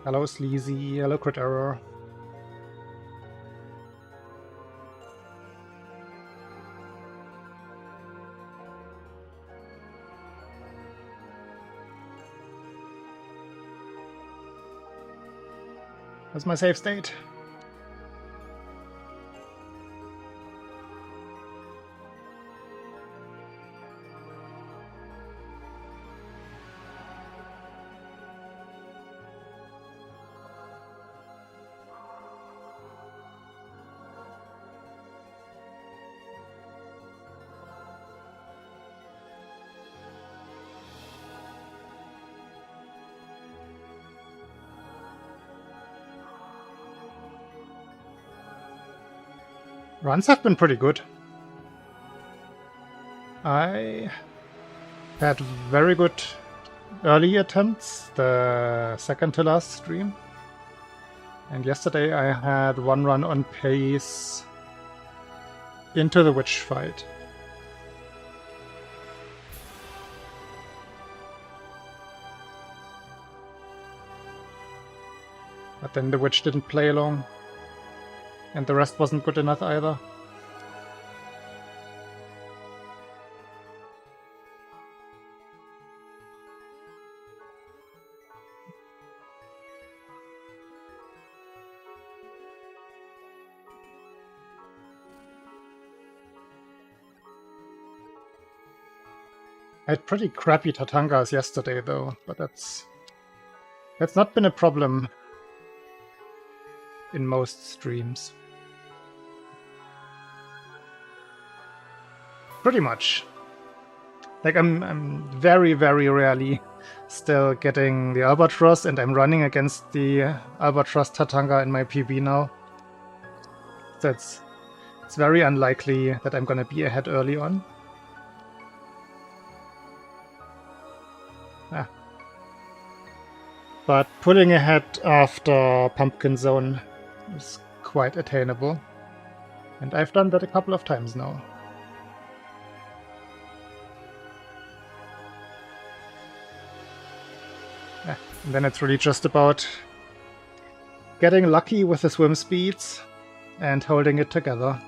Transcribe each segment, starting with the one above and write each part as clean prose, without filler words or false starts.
Hello Sleazy, hello Crit Error. That's my save state. Runs have been pretty good. I had very good early attempts, the second to last stream. And yesterday I had one run on pace into the witch fight. But then the witch didn't play along. And the rest wasn't good enough either. I had pretty crappy Tatangas yesterday though, but that's not been a problem in most streams. Pretty much. Like I'm very, very rarely still getting the Albatross, and I'm running against the Albatross Tatanga in my PB now. So it's very unlikely that I'm gonna be ahead early on. but pulling ahead after Pumpkin Zone is quite attainable. And I've done that a couple of times now. Yeah, and then it's really just about getting lucky with the swim speeds and holding it together.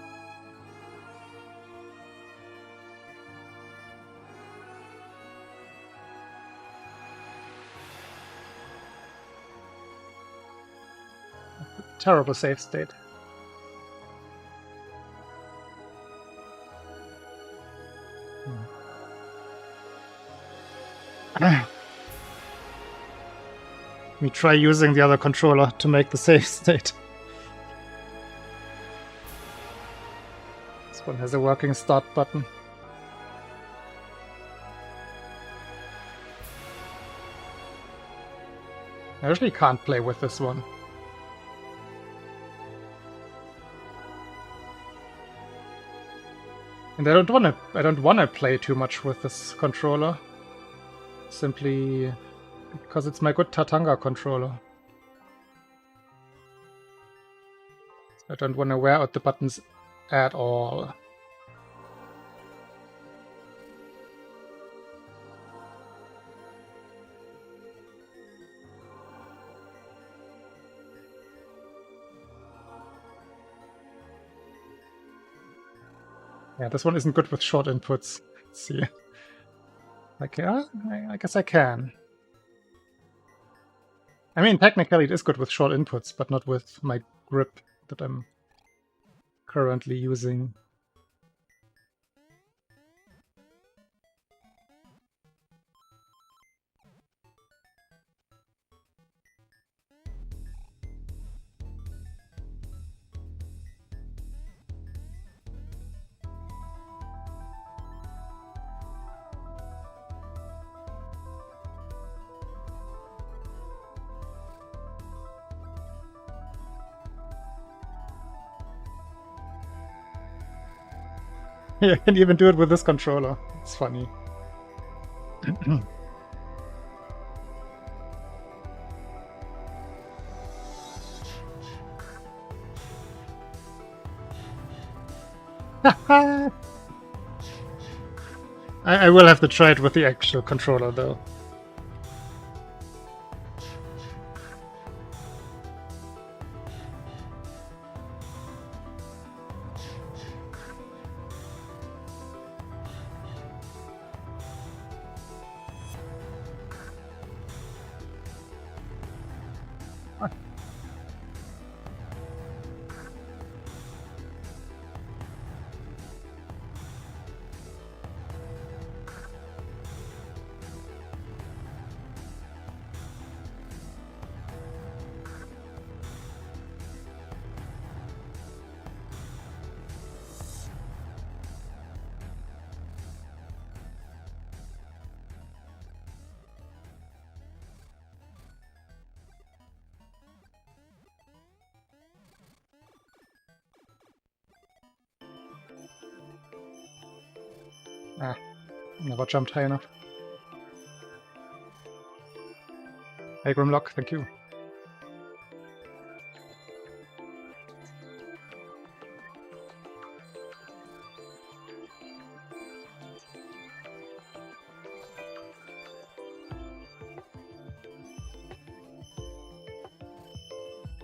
Terrible save state. Let me try using the other controller to make the save state. This one has a working start button. I actually can't play with this one. And I don't wanna play too much with this controller. Simply because it's my good Tatanga controller. I don't want to wear out the buttons at all. Yeah, this one isn't good with short inputs. Let's see. Like, yeah, I guess I can. I mean, technically it is good with short inputs, but not with my grip that I'm currently using. Yeah, I can even do it with this controller. It's funny. I will have to try it with the actual controller, though. Ah, never jumped high enough. Hey, Grimlock, thank you.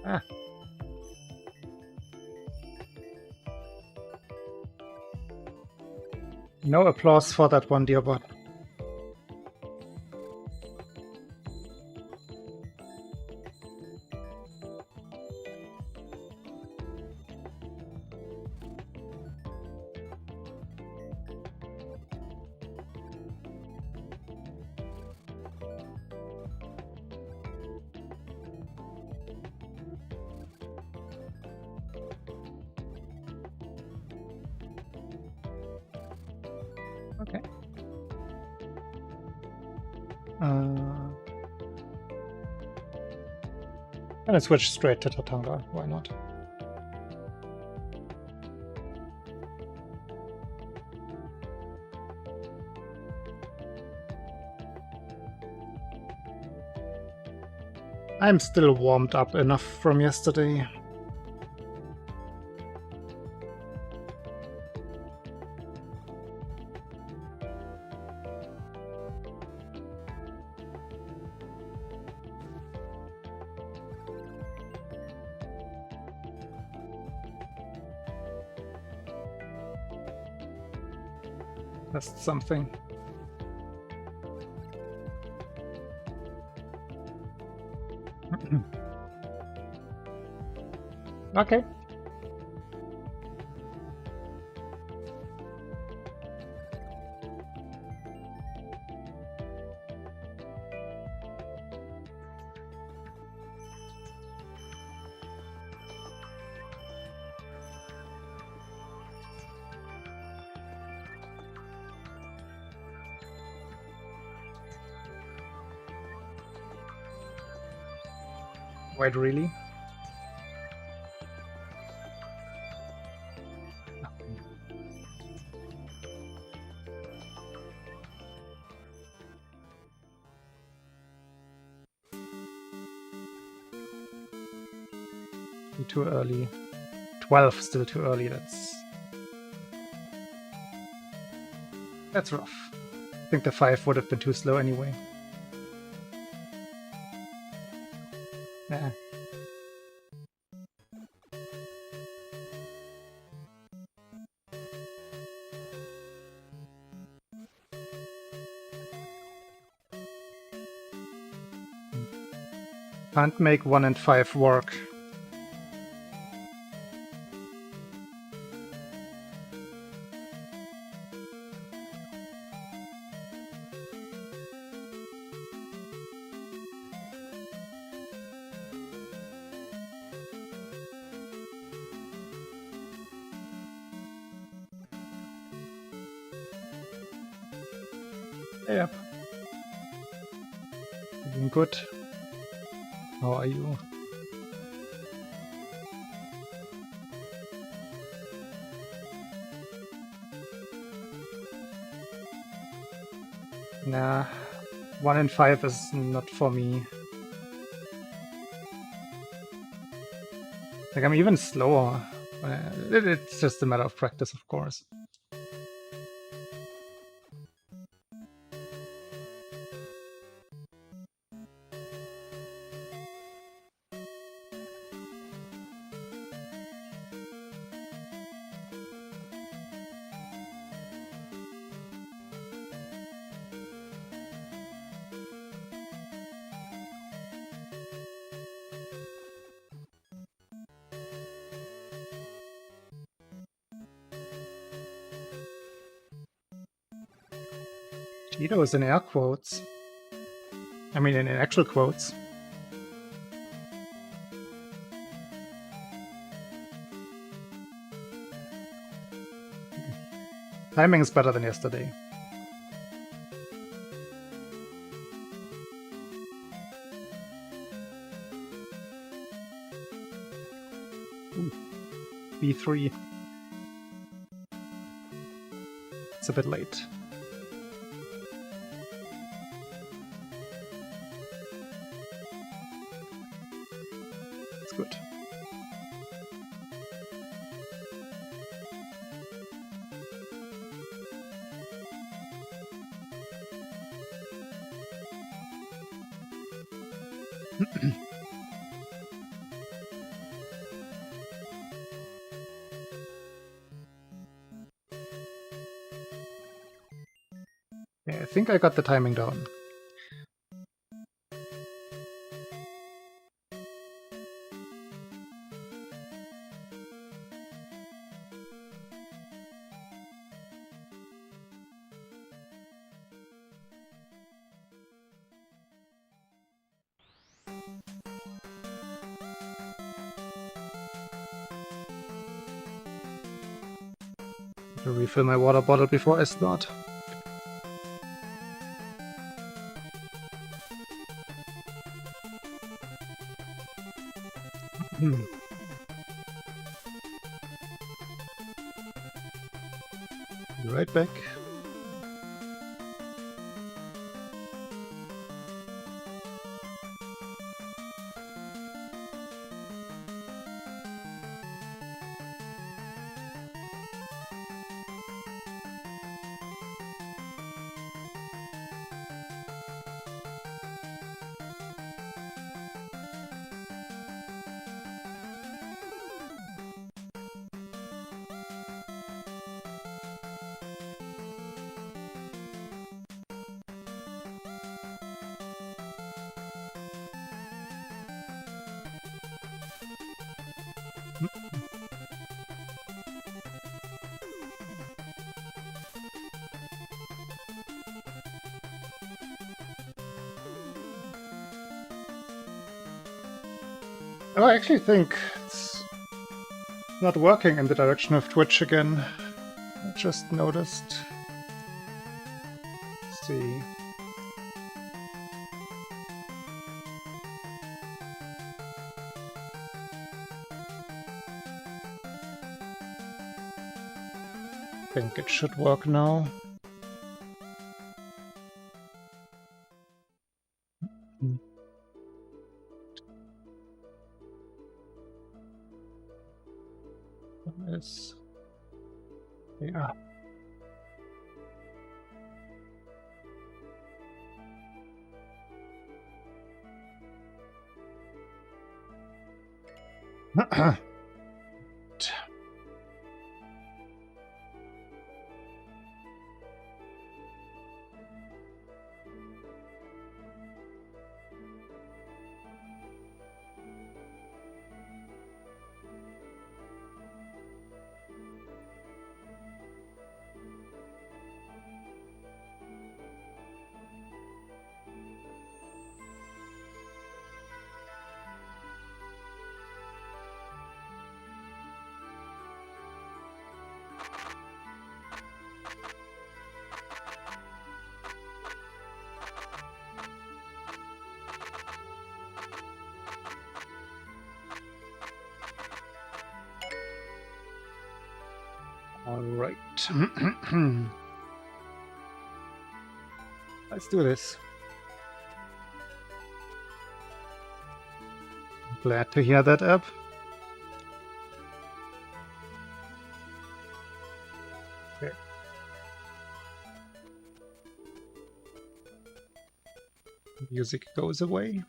Ah. No applause for that one, dear bot. Okay. And I switch straight to Tatanga, why not? I'm still warmed up enough from yesterday. That's something. Okay. Wait, really? Too early. 12 still too early. That's rough. I think the 5 would have been too slow anyway. Nah. Can't make 1 and 5 work. Yep. Doing good. How are you? Nah, 1 and 5 is not for me. Like, I'm even slower. It's just a matter of practice, of course. Cheetos in air quotes. I mean, in actual quotes. Timing is better than yesterday. Ooh. B3. It's a bit late. It's good. Yeah, I think I got the timing down. To refill my water bottle before I start. Be right back. Oh, I actually think it's not working in the direction of Twitch again. I just noticed. Let's see. I think it should work now. Yes. Yeah. All right. Let's do this. Glad to hear that, Ab. Okay. Music goes away.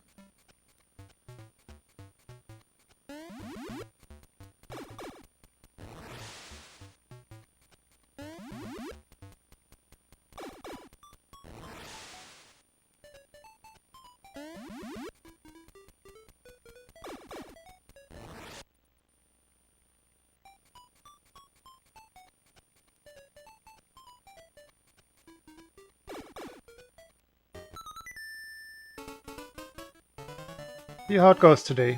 See how it goes today.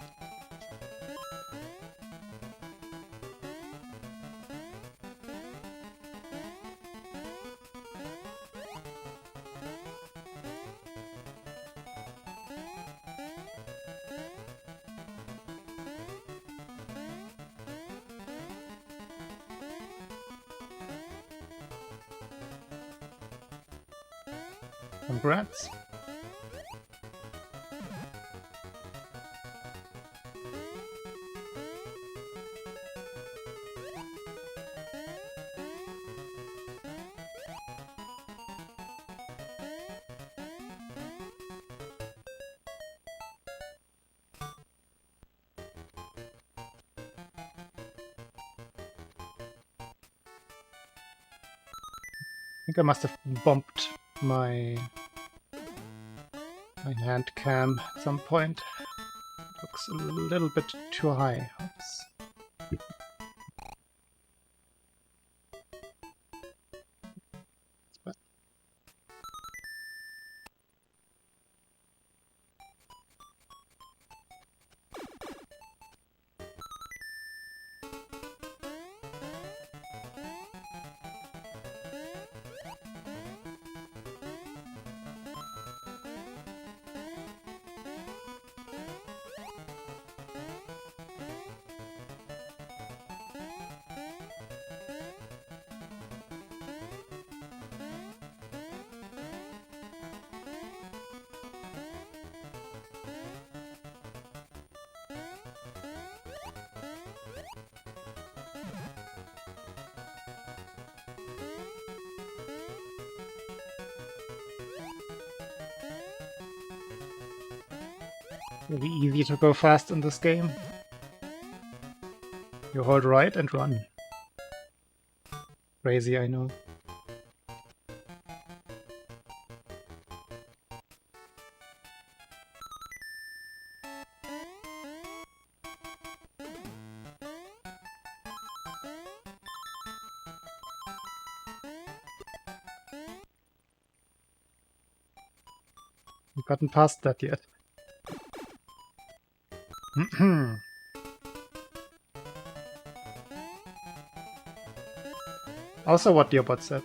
Congrats. I think I must have bumped my hand cam at some point. Looks a little bit too high. Oops. Really easy to go fast in this game. You hold right and run. Crazy, I know. We've gotten past that yet. Also what Dearbot said.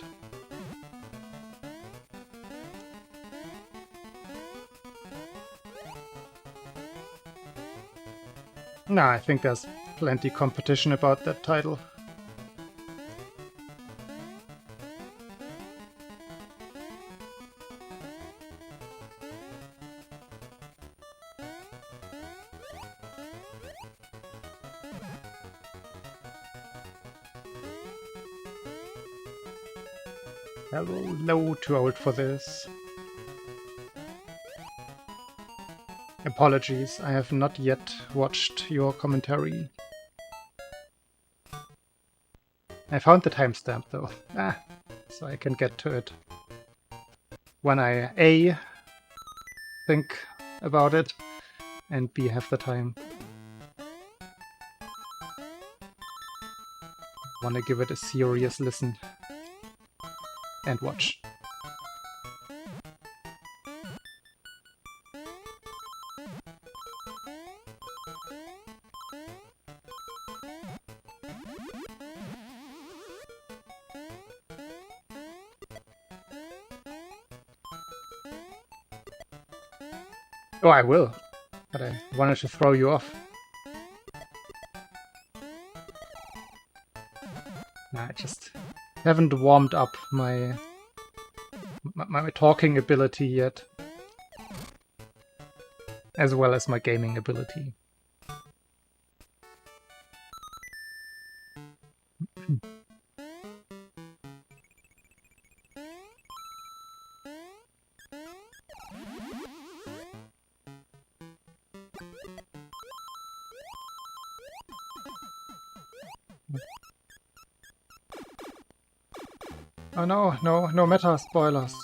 Nah, I think there's plenty competition about that title. Hello, too old for this. Apologies, I have not yet watched your commentary. I found the timestamp though, so I can get to it when I A, think about it, and B, have the time. Wanna give it a serious listen and watch. Oh, I will, but I wanted to throw you off. Nah, I just haven't warmed up my talking ability yet, as well as my gaming ability. Oh no meta spoilers.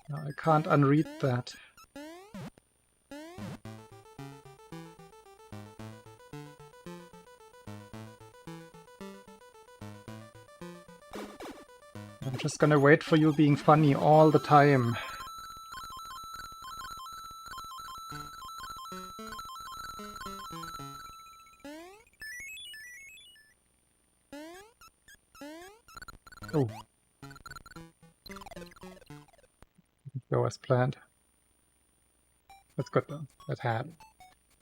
No, I can't unread that. I'm just gonna wait for you being funny all the time. Oh. Go as planned. That's good though. That had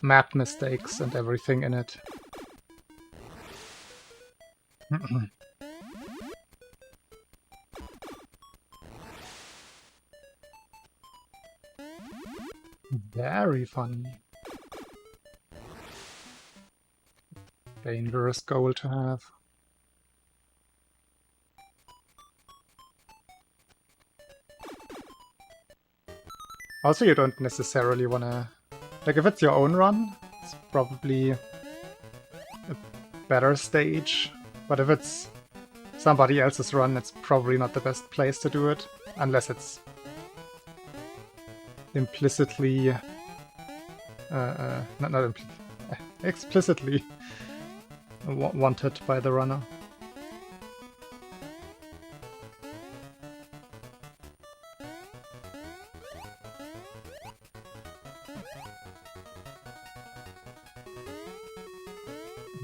map mistakes and everything in it. Very funny. Dangerous goal to have. Also, you don't necessarily wanna... Like, if it's your own run, it's probably a better stage. But if it's somebody else's run, it's probably not the best place to do it. Unless it's implicitly... explicitly wanted by the runner.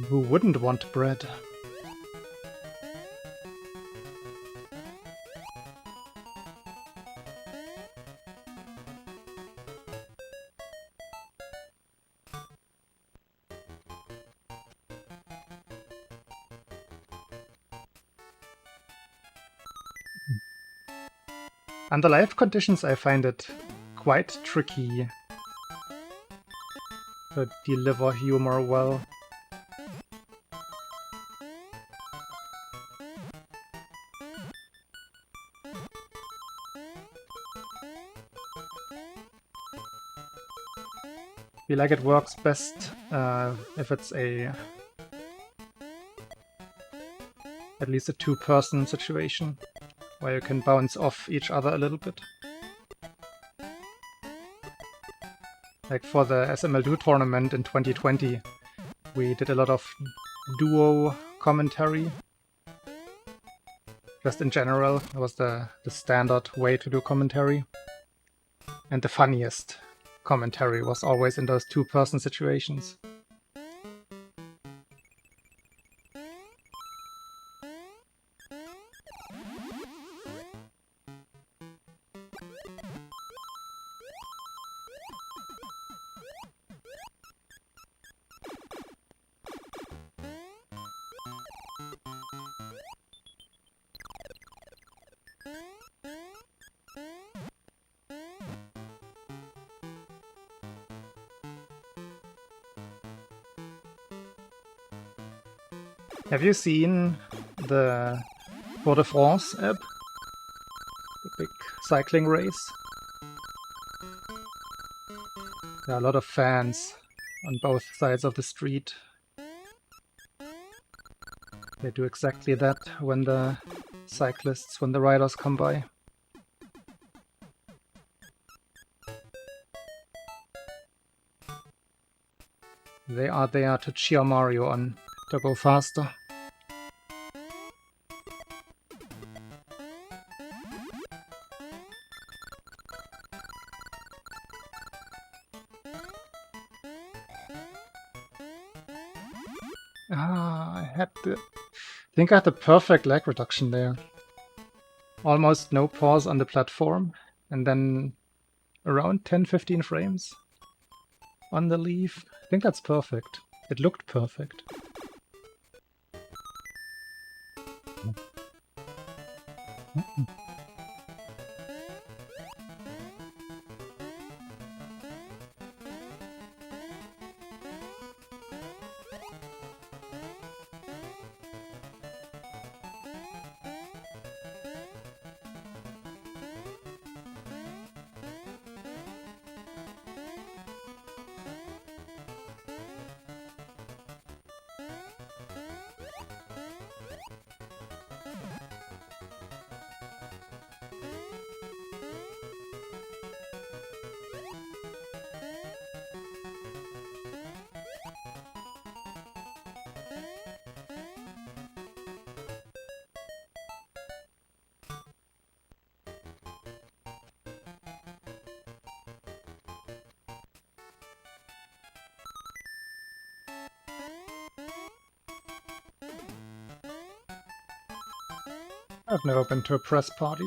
Who wouldn't want bread? Under life conditions I find it quite tricky to deliver humor well. I feel like it works best if it's at least a two-person situation, where you can bounce off each other a little bit. Like for the SML2 tournament in 2020, we did a lot of duo commentary. Just in general, it was the standard way to do commentary. And the funniest commentary was always in those two-person situations. Have you seen the Tour de France app? The big cycling race? There are a lot of fans on both sides of the street. They do exactly that when the cyclists, when the riders come by. They are there to cheer Mario on to go faster. I think I had the perfect lag reduction there. Almost no pause on the platform, and then around 10-15 frames on the leaf. I think that's perfect. It looked perfect. I've never been to a press party.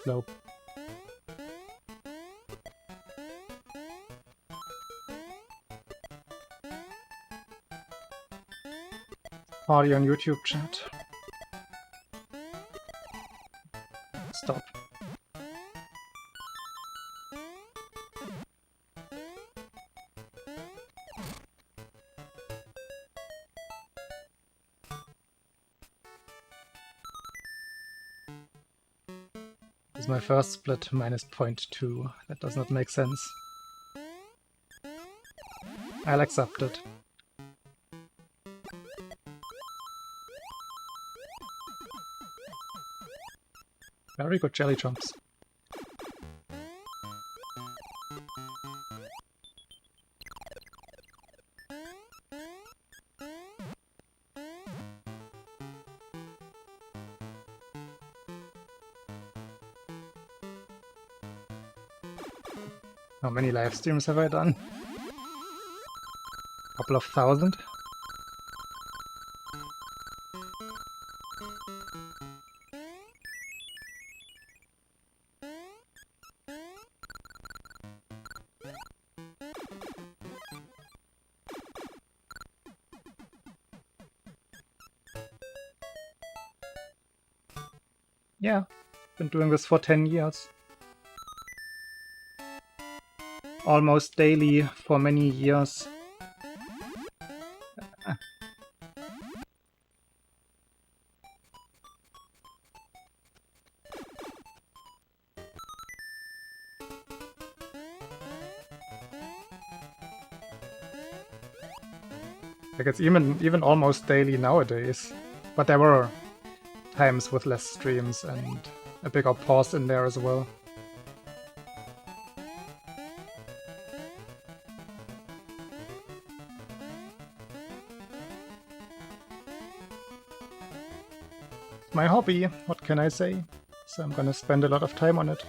Nope. Party on YouTube chat. Stop. This is my first split, minus 0.2. That does not make sense. I'll accept it. Very good jelly jumps. How many live streams have I done? Couple of thousand? Yeah, been doing this for 10 years. Almost daily for many years. Like it's even almost daily nowadays. But there were times with less streams and a bigger pause in there as well. My hobby, what can I say? So I'm gonna spend a lot of time on it.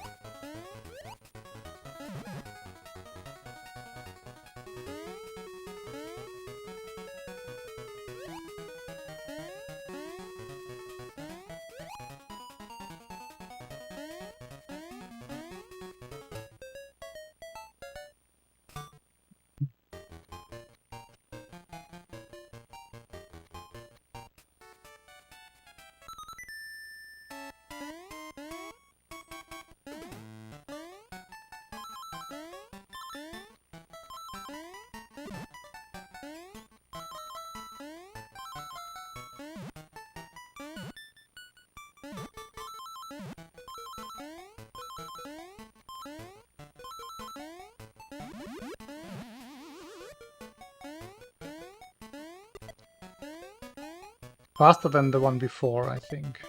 Faster than the one before, I think.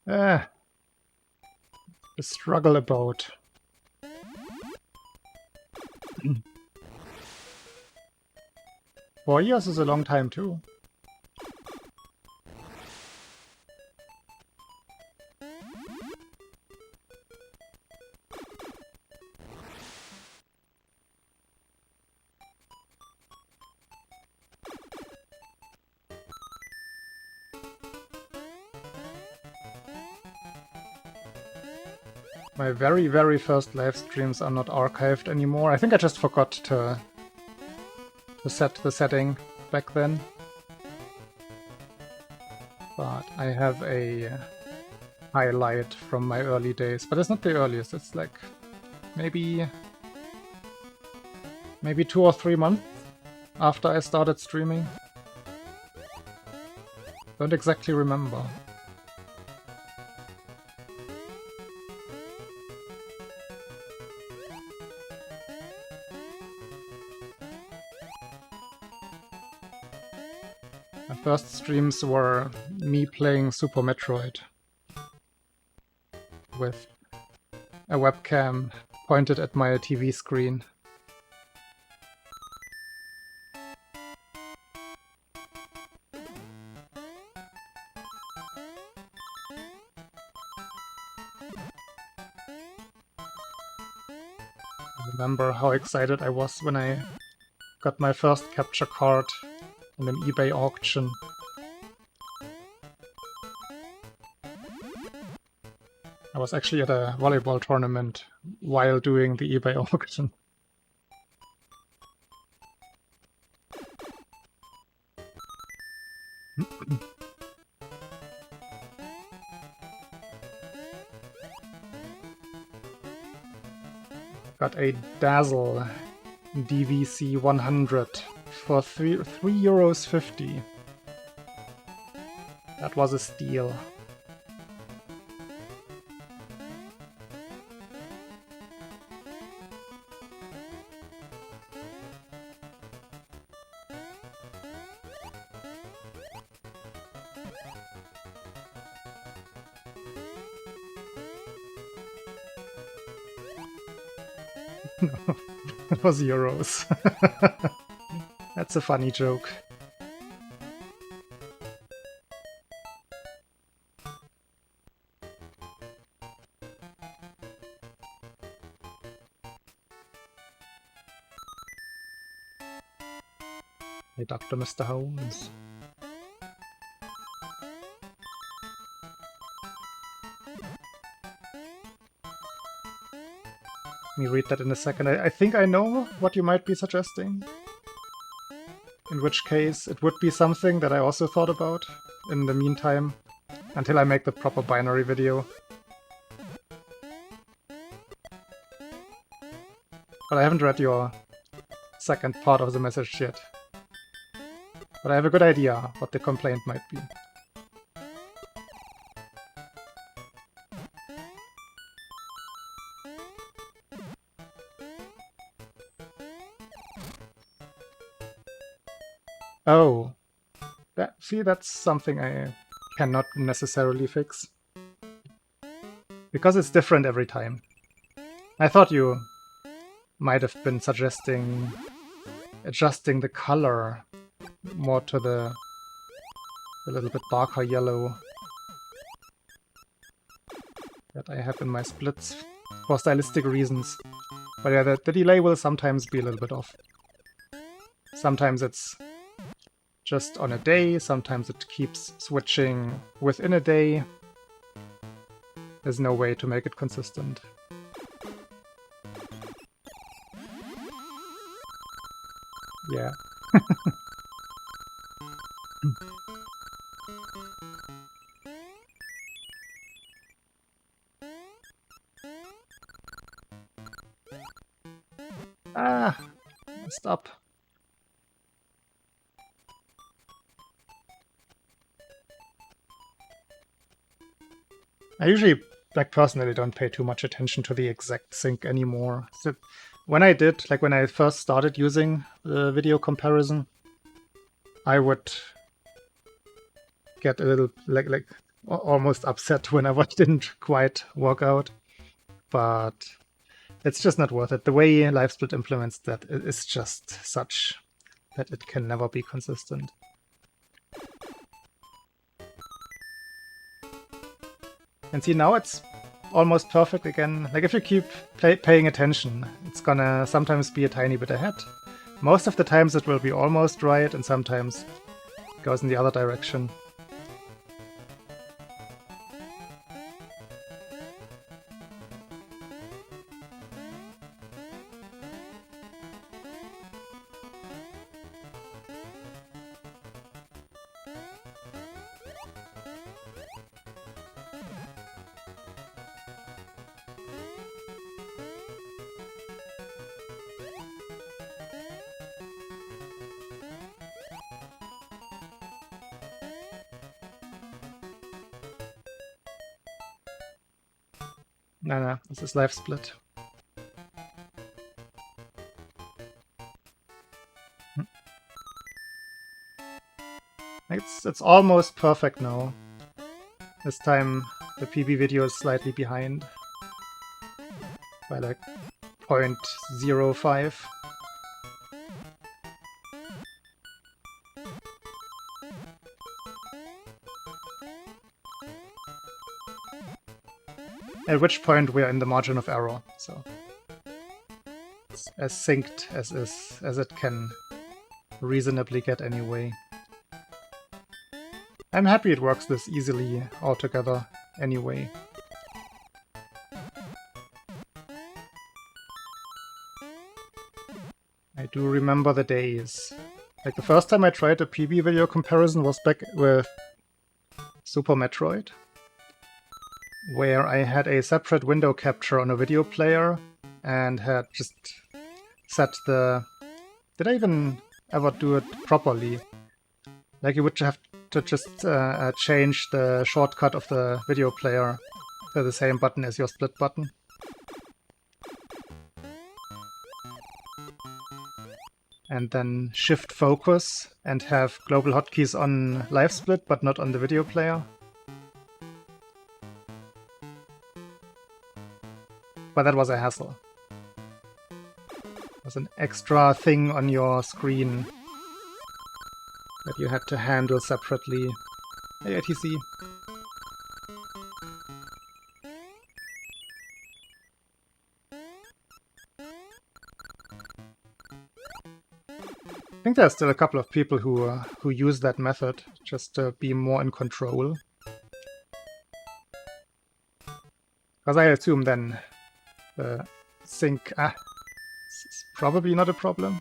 The struggle about. 4 years is a long time too. My very, very first live streams are not archived anymore. I think I just forgot to set the setting back then. But I have a highlight from my early days. But it's not the earliest, it's like maybe 2 or 3 months after I started streaming. Don't exactly remember. My first streams were me playing Super Metroid with a webcam pointed at my TV screen. I remember how excited I was when I got my first capture card in an eBay auction. I was actually at a volleyball tournament while doing the eBay auction. Got a Dazzle DVC 100 for €3.50. That was a steal. No, it was euros. That's a funny joke. Hey, Dr. Mr. Holmes. Let me read that in a second. I think I know what you might be suggesting. In which case, it would be something that I also thought about in the meantime, until I make the proper binary video. But I haven't read your second part of the message yet. But I have a good idea what the complaint might be. Oh, see, that's something I cannot necessarily fix. Because it's different every time. I thought you might have been suggesting adjusting the color more to the a little bit darker yellow that I have in my splits for stylistic reasons. But yeah, the delay will sometimes be a little bit off. Sometimes it's just on a day, sometimes it keeps switching within a day. There's no way to make it consistent. Yeah. Ah, stop. I usually, like, personally don't pay too much attention to the exact sync anymore. So when I did, like when I first started using the video comparison, I would get a little, like almost upset whenever it didn't quite work out. But it's just not worth it. The way LiveSplit implements that is just such that it can never be consistent. And see, now it's almost perfect again. Like, if you keep paying attention, it's gonna sometimes be a tiny bit ahead. Most of the times it will be almost right, and sometimes it goes in the other direction. No, this is LiveSplit. It's almost perfect now. This time the PB video is slightly behind by like 0.05. At which point we are in the margin of error, so it's as synced as it can reasonably get anyway. I'm happy it works this easily altogether anyway. I do remember the days. Like, the first time I tried a PB video comparison was back with Super Metroid, where I had a separate window capture on a video player and had just set the... Did I even ever do it properly? Like, you would have to just change the shortcut of the video player to the same button as your split button. And then shift focus and have global hotkeys on LiveSplit but not on the video player. But that was a hassle. It was an extra thing on your screen that you had to handle separately. Hey, ATC. I think there's still a couple of people who use that method just to be more in control. Because I assume then the sync is probably not a problem.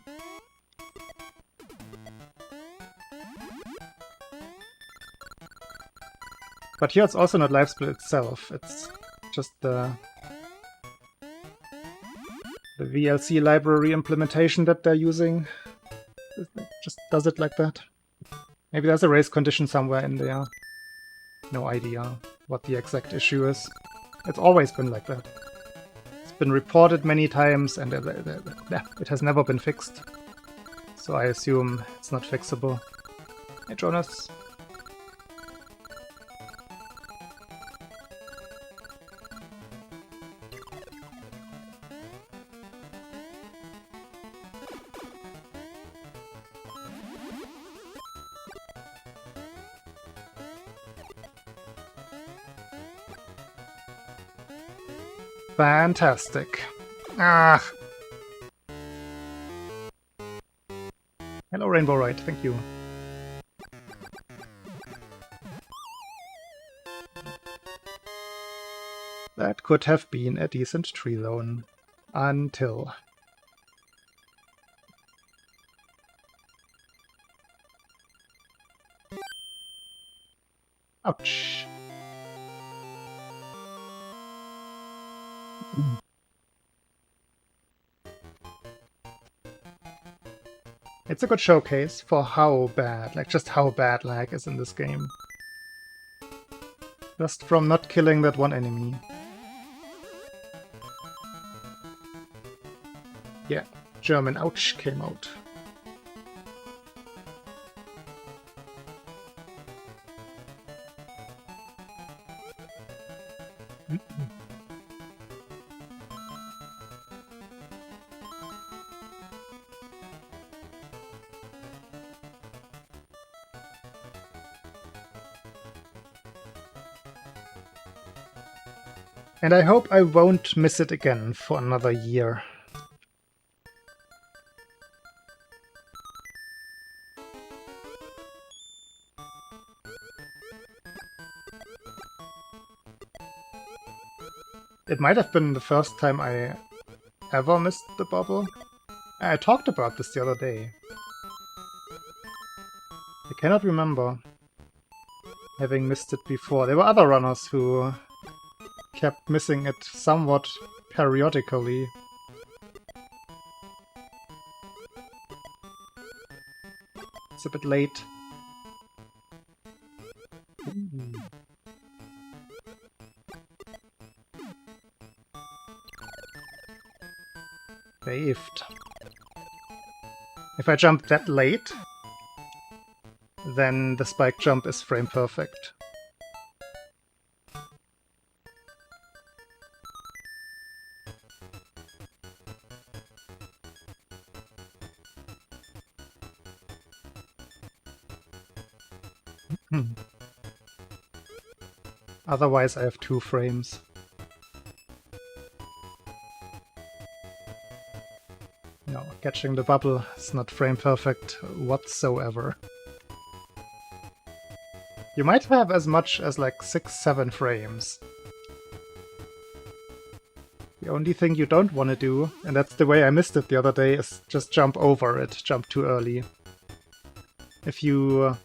But here it's also not LiveSplit itself, it's just the VLC library implementation that they're using. It just does it like that. Maybe there's a race condition somewhere in there. No idea what the exact issue is. It's always been like that. It's been reported many times and it has never been fixed. So I assume it's not fixable. Hey, Jonas. Fantastic. Ah. Hello, Rainbow Ride. Thank you. That could have been a decent tree zone. Until... Ouch. It's a good showcase for how bad, like just how bad lag is in this game. Just from not killing that one enemy. Yeah, German ouch came out. And I hope I won't miss it again for another year. It might have been the first time I ever missed the bubble. I talked about this the other day. I cannot remember having missed it before. There were other runners who kept missing it somewhat periodically. It's a bit late. Ooh. Saved. If I jump that late, then the spike jump is frame perfect. Otherwise I have 2 frames. No, catching the bubble is not frame perfect whatsoever. You might have as much as like 6-7 frames. The only thing you don't want to do, and that's the way I missed it the other day, is just jump over it, jump too early. If you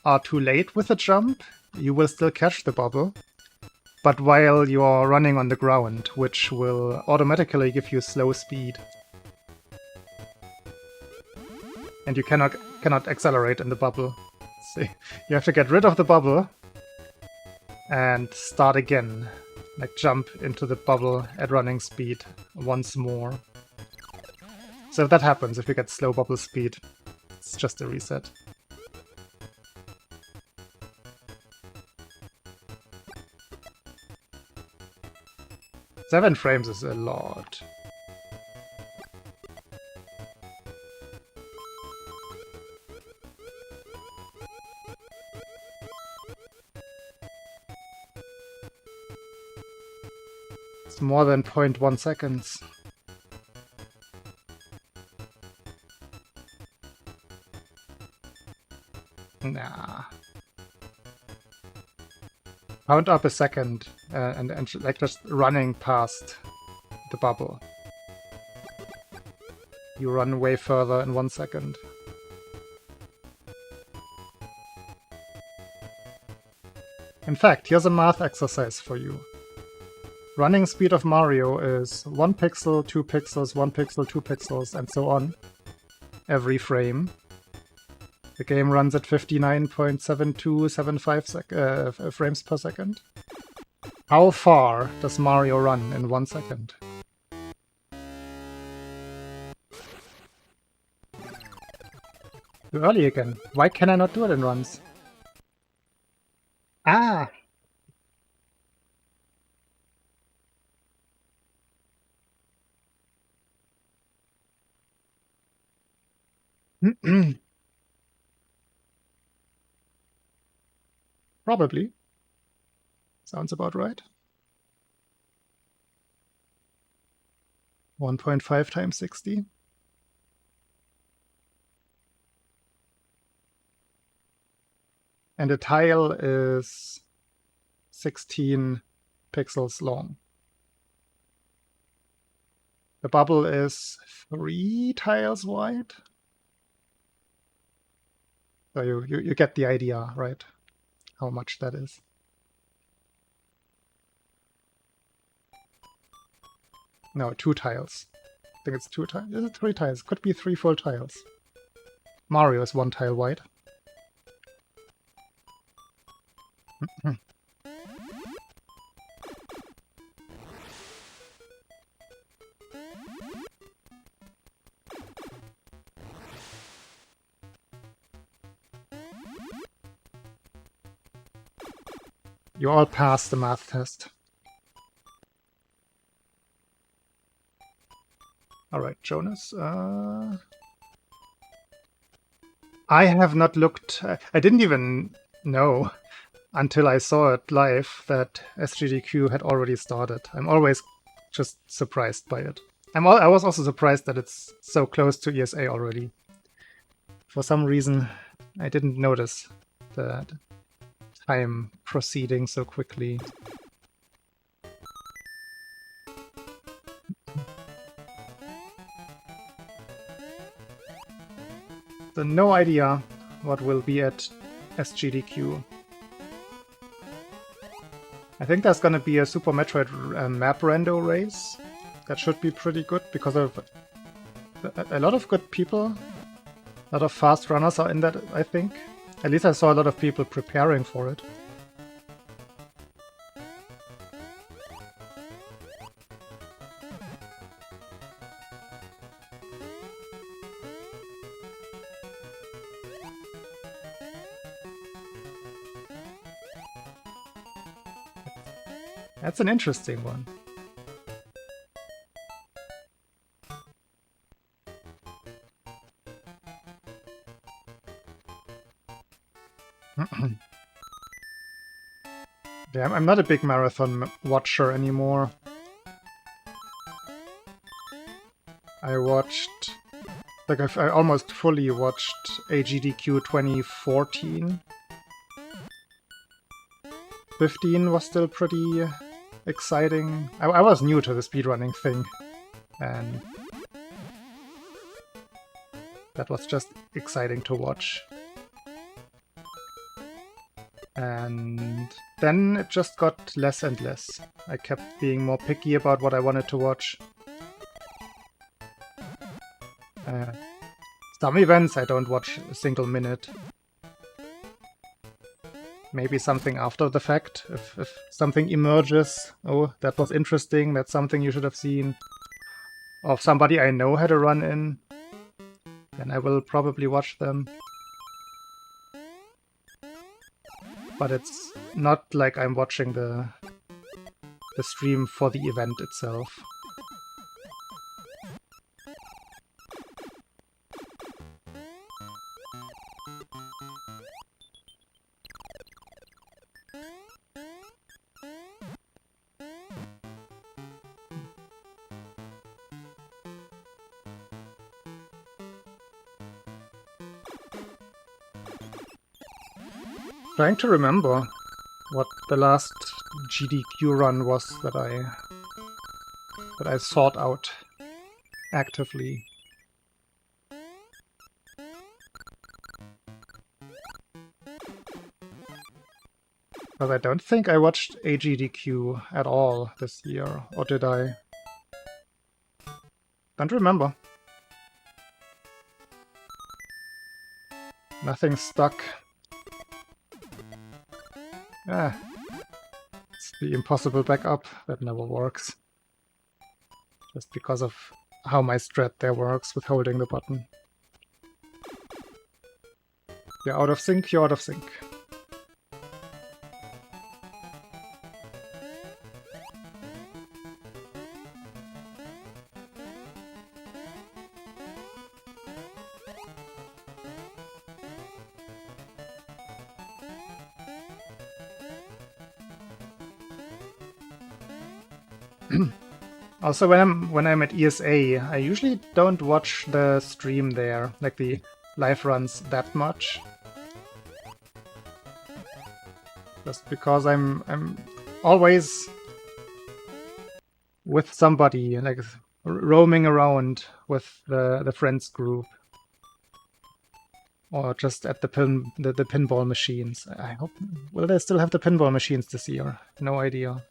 are too late with the jump, you will still catch the bubble, but while you're running on the ground, which will automatically give you slow speed. And you cannot accelerate in the bubble. So you have to get rid of the bubble and start again. Like jump into the bubble at running speed once more. So if that happens, if you get slow bubble speed, it's just a reset. Seven frames is a lot. It's more than 0.1 seconds. Nah. Count up a second and like just running past the bubble. You run way further in 1 second. In fact, here's a math exercise for you. Running speed of Mario is 1 pixel, 2 pixels, 1 pixel, 2 pixels, and so on, every frame. The game runs at 59.7275 frames per second. How far does Mario run in 1 second? Too early again. Why can I not do it in runs? Ah! Probably. Sounds about right. 1.5 times 60. And the tile is 16 pixels long. The bubble is 3 tiles wide. So you get the idea, right? How much that is. No, 2 tiles. I think it's 2 tiles. Is it 3 tiles? Could be 3 full tiles. Mario is 1 tile wide. You all passed the math test. Alright, Jonas. I have not looked... I didn't even know until I saw it live that SGDQ had already started. I'm always just surprised by it. I was also surprised that it's so close to ESA already. For some reason, I didn't notice the time proceeding so quickly. So no idea what will be at SGDQ. I think there's gonna be a Super Metroid map rando race. That should be pretty good because of a lot of good people. A lot of fast runners are in that, I think. At least I saw a lot of people preparing for it. That's an interesting one. Yeah, I'm not a big marathon watcher anymore. I watched... Like, I almost fully watched AGDQ 2014. 15 was still pretty exciting. I was new to the speedrunning thing, and that was just exciting to watch. And then it just got less and less. I kept being more picky about what I wanted to watch. Some events I don't watch a single minute. Maybe something after the fact, if something emerges. Oh, that was interesting, that's something you should have seen. Or if somebody I know had a run-in, then I will probably watch them. But it's not like I'm watching the stream for the event itself. Trying to remember what the last GDQ run was that I sought out actively. But I don't think I watched AGDQ at all this year, or did I? Don't remember. Nothing stuck. Ah, it's the impossible backup that never works. Just because of how my strat there works with holding the button. You're out of sync, you're out of sync. Also, when I'm at ESA, I usually don't watch the stream there, like the live runs, that much. Just because I'm always with somebody, like roaming around with the friends group, or just at the pinball machines. I hope, will they still have the pinball machines this year? No idea.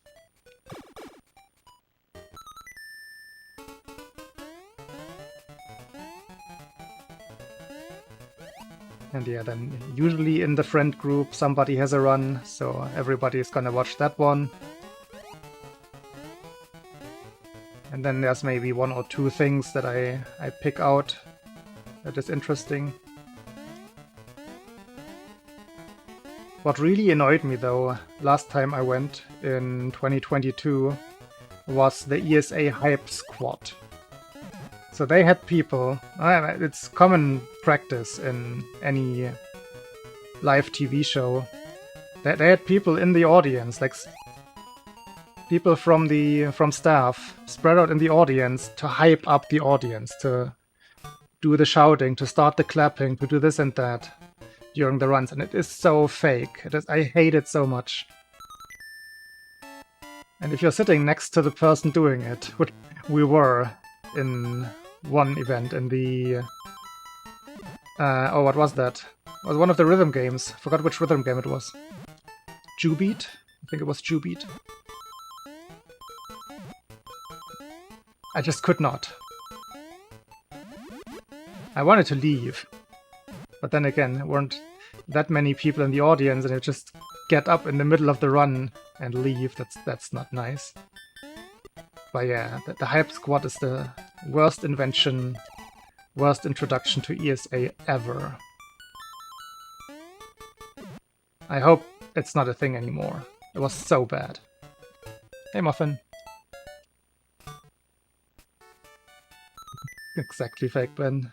And yeah, then usually in the friend group somebody has a run, so everybody is gonna watch that one. And then there's maybe one or two things that I pick out that is interesting. What really annoyed me though, last time I went in 2022, was the ESA Hype Squad. So they had people, it's common practice in any live TV show, they had people in the audience, like people from staff spread out in the audience to hype up the audience, to do the shouting, to start the clapping, to do this and that during the runs, and it is so fake. I hate it so much. And if you're sitting next to the person doing it, which we were in one event in the... oh, what was that? It was one of the rhythm games. Forgot which rhythm game it was. Jubeat? I think it was Jubeat. I just could not. I wanted to leave. But then again, there weren't that many people in the audience, and you just get up in the middle of the run and leave. That's not nice. But yeah, the Hype Squad is the worst invention, worst introduction to ESA ever. I hope it's not a thing anymore. It was so bad. Hey, Muffin. Exactly, Fake Ben.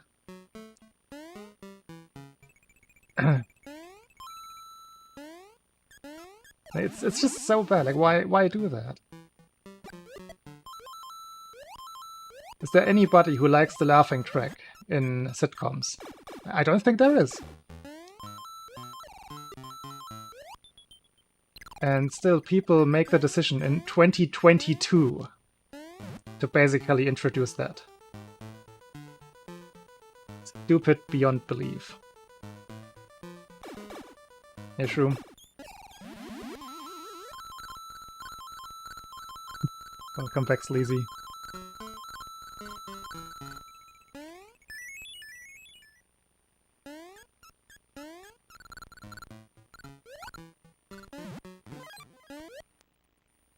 It's just so bad. Like, why do that? Is there anybody who likes the laughing track in sitcoms? I don't think there is. And still, people make the decision in 2022 to basically introduce that. Stupid beyond belief. Hey, Shroom. Welcome back, Sleazy.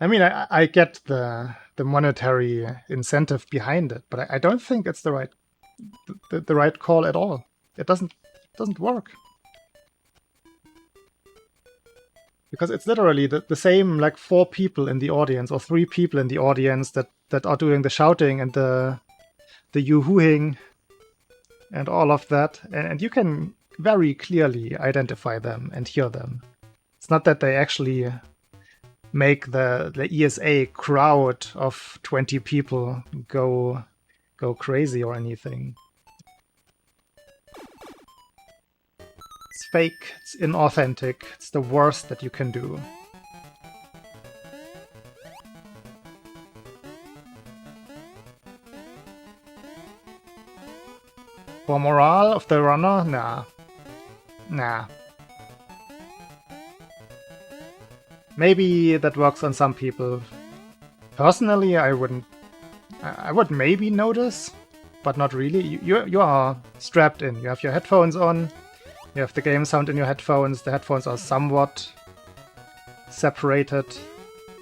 I mean, I get the monetary incentive behind it, but I don't think it's the right call at all. It doesn't work. Because it's literally the same, like 4 people in the audience or 3 people in the audience that are doing the shouting and the yoo-hooing and all of that, and you can very clearly identify them and hear them. It's not that they actually make the ESA crowd of 20 people go crazy or anything. It's fake, it's inauthentic, it's the worst that you can do. For morale of the runner? Nah. Nah. Maybe that works on some people. Personally, I wouldn't. I would maybe notice, but not really. You are strapped in. You have your headphones on. You have the game sound in your headphones. The headphones are somewhat separated,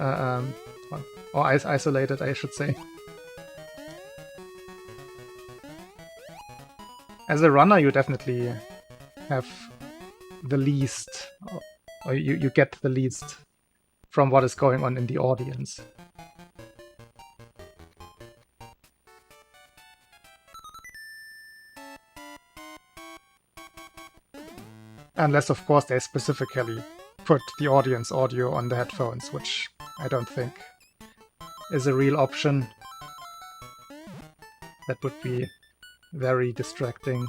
or isolated, I should say. As a runner, you definitely have the least, or you get the least from what is going on in the audience. Unless, of course, they specifically put the audience audio on the headphones, which I don't think is a real option. That would be very distracting.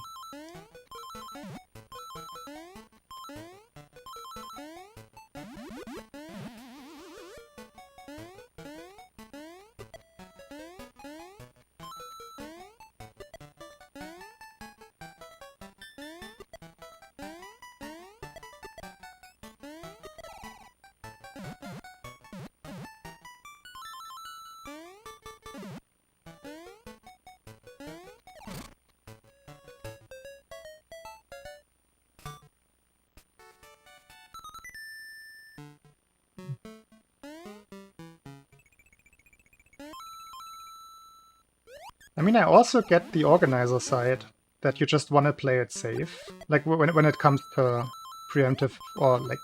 I mean, I also get the organizer side, that you just want to play it safe. Like when it comes to preemptive or like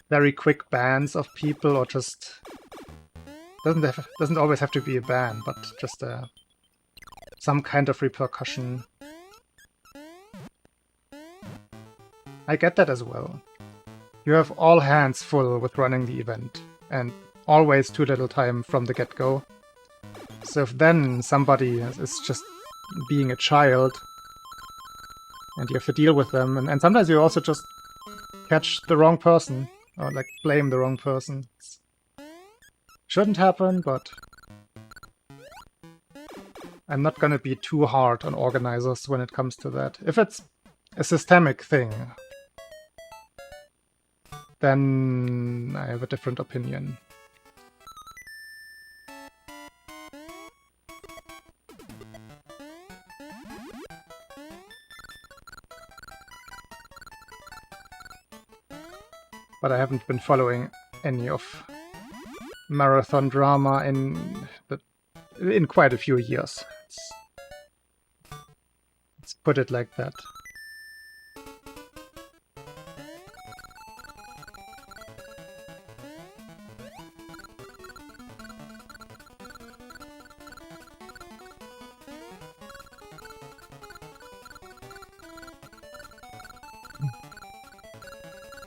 very quick bans of people, or just doesn't always have to be a ban, but just some kind of repercussion. I get that as well. You have all hands full with running the event, and always too little time from the get-go. So if then somebody is just being a child, and you have to deal with them, and sometimes you also just catch the wrong person, or like blame the wrong person. Shouldn't happen, but I'm not gonna be too hard on organizers when it comes to that. If it's a systemic thing, then I have a different opinion. But I haven't been following any of marathon drama in quite a few years. Let's put it like that.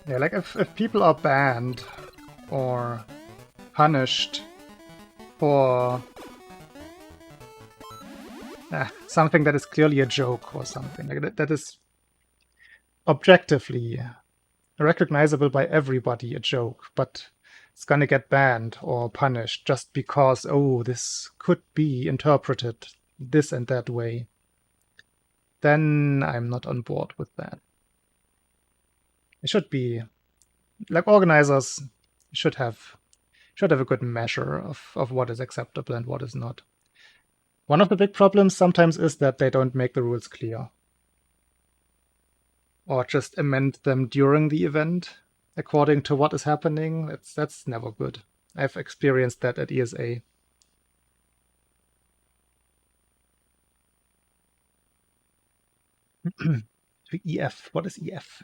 Yeah, like if people are banned or punished for something that is clearly a joke or something like that is objectively recognizable by everybody, a joke, but it's gonna get banned or punished just because, oh, this could be interpreted this and that way, then I'm not on board with that. It should be like organizers should have a good measure of what is acceptable and what is not. One of the big problems sometimes is that they don't make the rules clear, or just amend them during the event according to what is happening. That's never good. I've experienced that at ESA. EF. What is EF?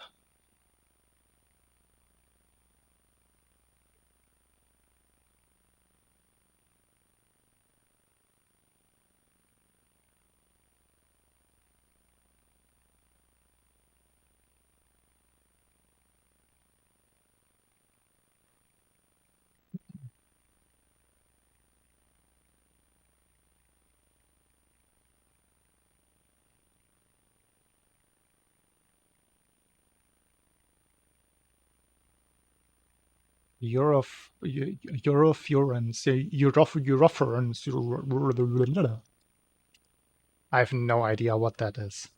Eurofurence. I have no idea what that is.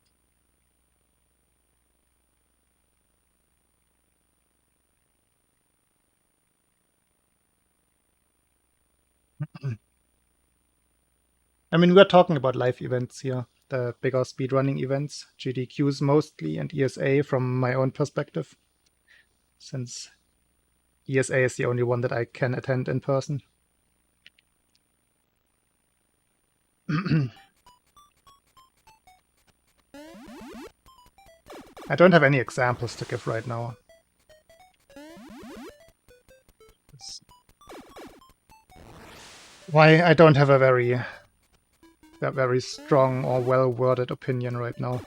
I mean, we're talking about live events here, the bigger speedrunning events, GDQs mostly, and ESA from my own perspective, since ESA is the only one that I can attend in person. I don't have any examples to give right now. Why I don't have a very strong or well-worded opinion right now.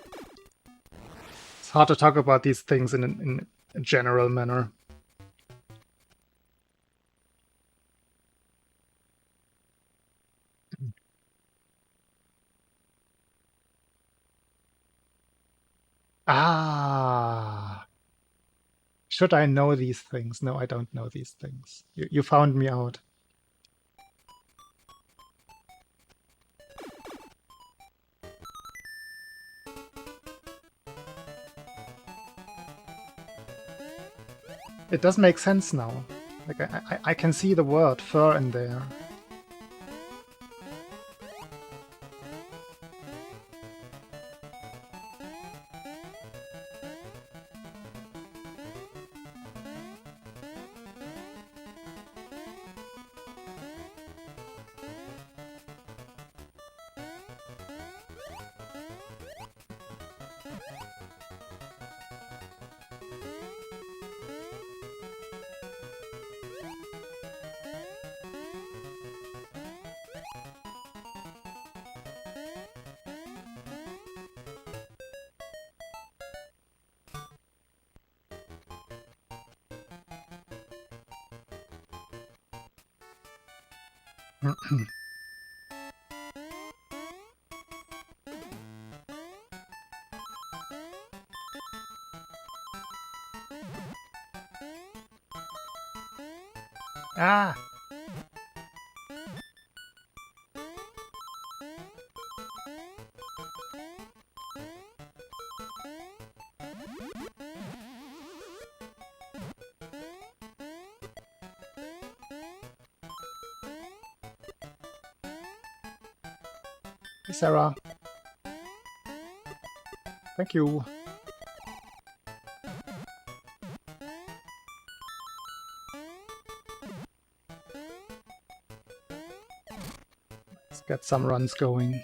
It's hard to talk about these things in a general manner. Ah! Should I know these things? No, I don't know these things. You found me out. It does make sense now. Like I can see the word fur in there. Ah! Hey, Sarah. Thank you. Let's get some runs going.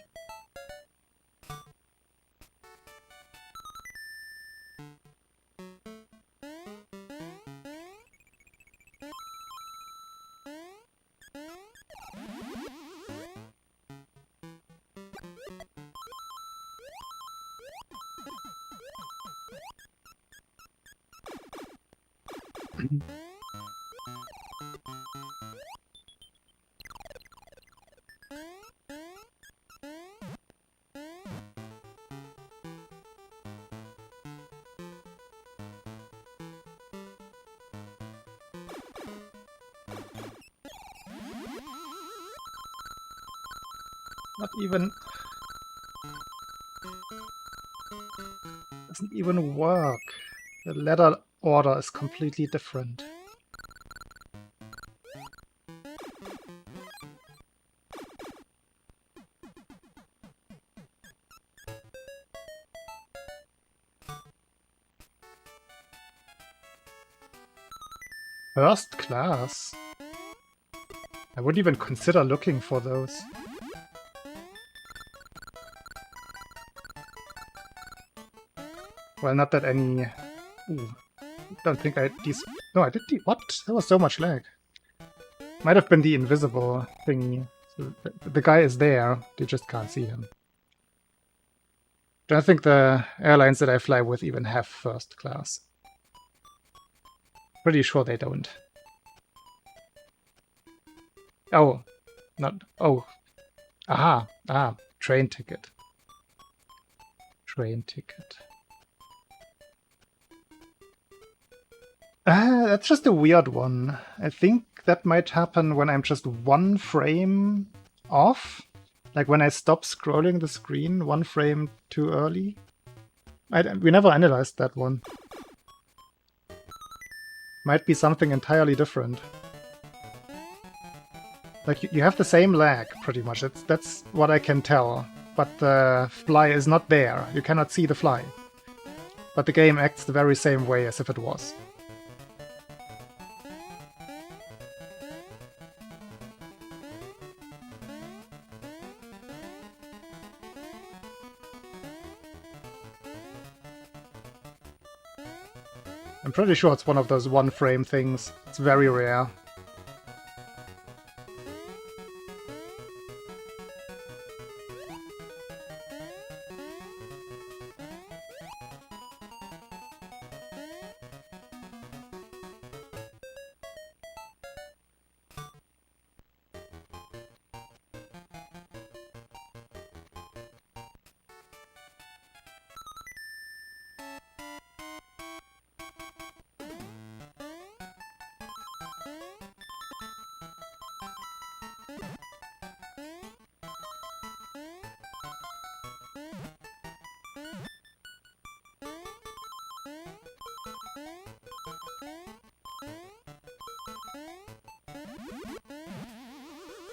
Not even... Doesn't even work. The letter order is completely different. First class? I wouldn't even consider looking for those. Well, not that any... Ooh, don't think I... No, I did What? There was so much lag. Might have been the invisible thingy. So the guy is there, you just can't see him. Don't think the airlines that I fly with even have first class. Pretty sure they don't. Oh, not... Oh. Aha, train ticket. Train ticket. That's just a weird one. I think that might happen when I'm just one frame off. Like when I stop scrolling the screen one frame too early. We never analyzed that one. Might be something entirely different. Like you have the same lag, pretty much. That's what I can tell. But the fly is not there. You cannot see the fly. But the game acts the very same way as if it was. I'm pretty sure it's one of those one-frame things. It's very rare.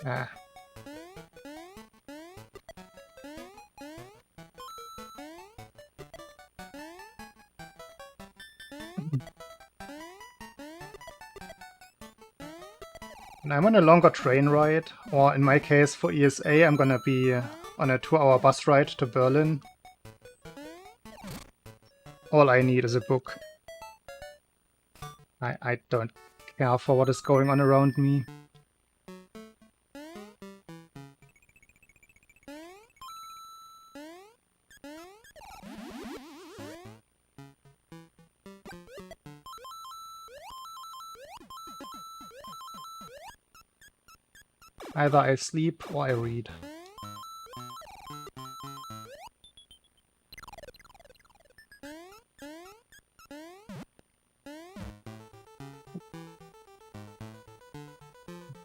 Ah. And I'm on a longer train ride, or in my case for ESA I'm gonna be on a 2-hour bus ride to Berlin. All I need is a book. I don't care for what is going on around me. Either I sleep or I read.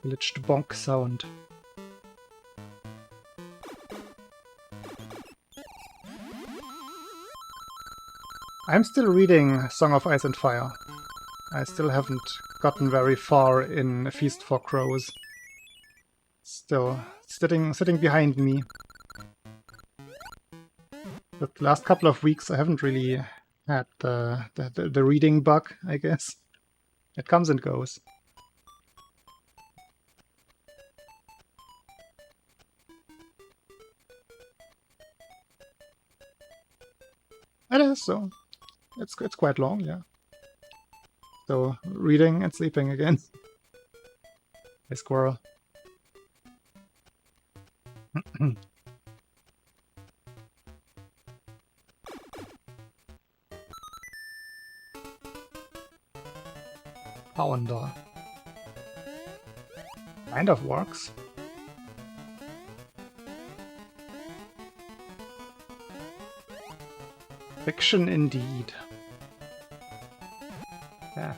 Glitched bonk sound. I'm still reading Song of Ice and Fire. I still haven't gotten very far in A Feast for Crows. Still sitting behind me. The last couple of weeks I haven't really had the reading bug, I guess. It comes and goes. It is, so it's quite long, yeah. So reading and sleeping again. Hey, squirrel. Pounder. Kind of works. Fiction indeed. Yeah.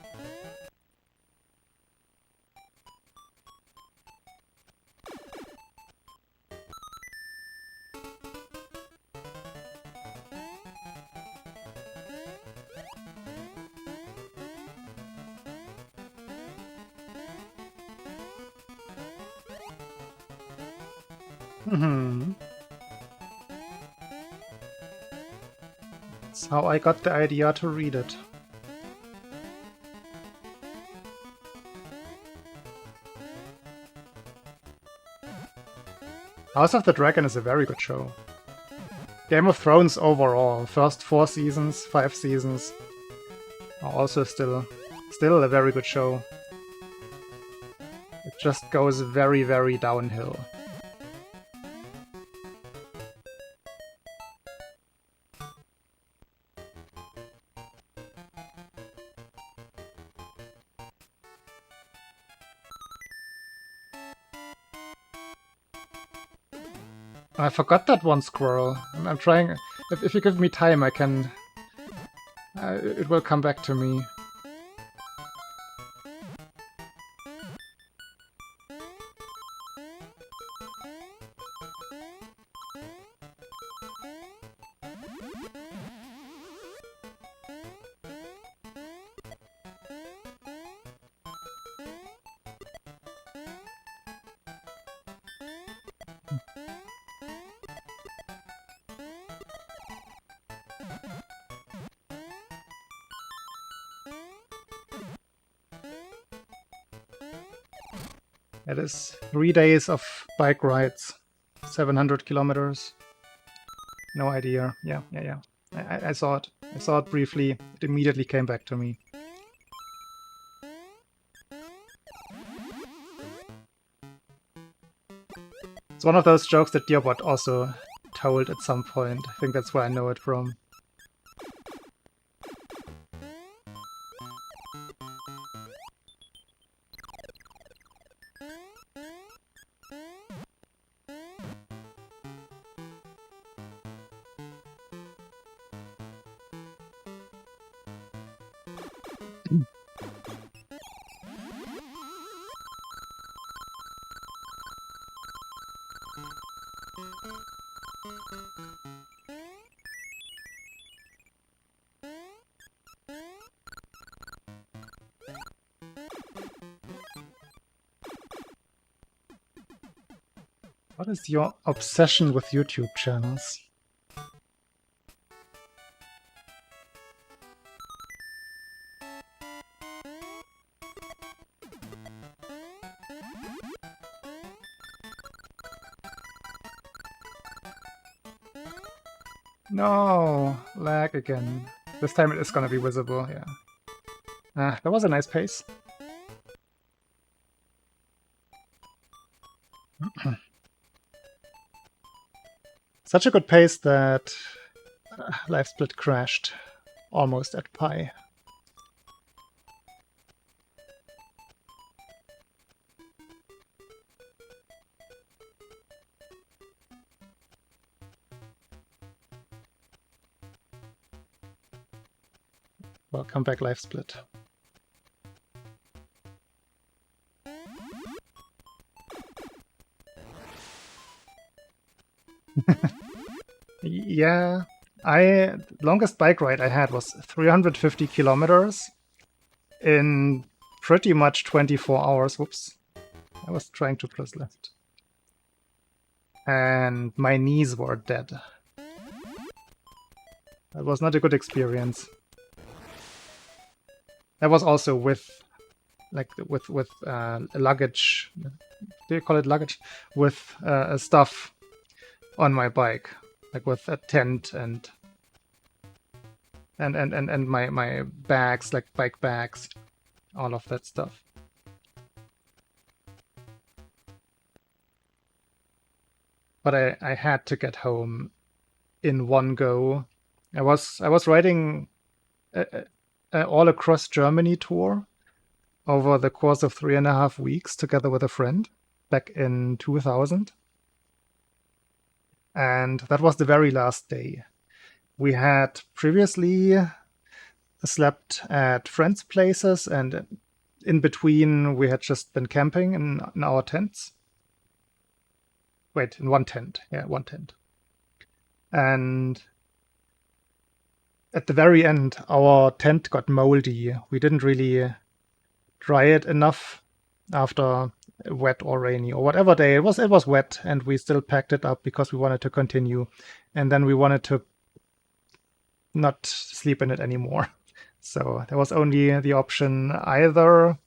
That's how I got the idea to read it. House of the Dragon is a very good show. Game of Thrones overall, first 4 seasons, 5 seasons, are also still a very good show. It just goes very, very downhill. I forgot that one squirrel. I'm trying. If you give me time, I can. It will come back to me. It is 3 days of bike rides, 700 kilometers. No idea. Yeah. I saw it. I saw it briefly. It immediately came back to me. It's one of those jokes that Dearbot also told at some point. I think that's where I know it from. What is your obsession with YouTube channels? No, lag again. This time it is gonna be visible, yeah. That was a nice pace. Such a good pace that Live Split crashed almost at pi. Welcome back, Live Split. Yeah, longest bike ride I had was 350 kilometers in pretty much 24 hours. Whoops, I was trying to press left. And my knees were dead. That was not a good experience. That was also with luggage. Do you call it luggage? With stuff on my bike, like with a tent and my bags, like bike bags, all of that stuff. But I had to get home in one go. I was riding all across Germany tour over the course of 3.5 weeks together with a friend back in 2000. And that was the very last day. We had previously slept at friends' places, and in between we had just been camping in our tents. Wait, in one tent. Yeah, one tent. And at the very end, our tent got moldy. We didn't really dry it enough after wet or rainy or whatever day. It was wet, and we still packed it up because we wanted to continue. And then we wanted to not sleep in it anymore. So there was only the option either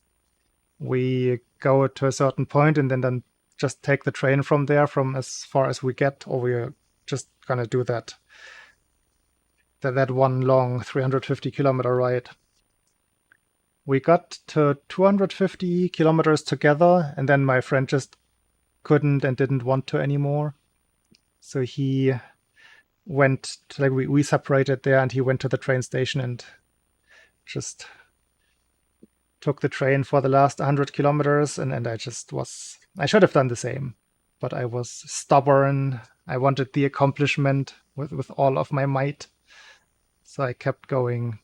we go to a certain point and then just take the train from there from as far as we get, or we're just gonna do that one long 350 kilometer ride. We got to 250 kilometers together, and then my friend just couldn't and didn't want to anymore. So he went to, we separated there, and he went to the train station and just took the train for the last 100 kilometers, and I should have done the same, but I was stubborn. I wanted the accomplishment with all of my might. So I kept going,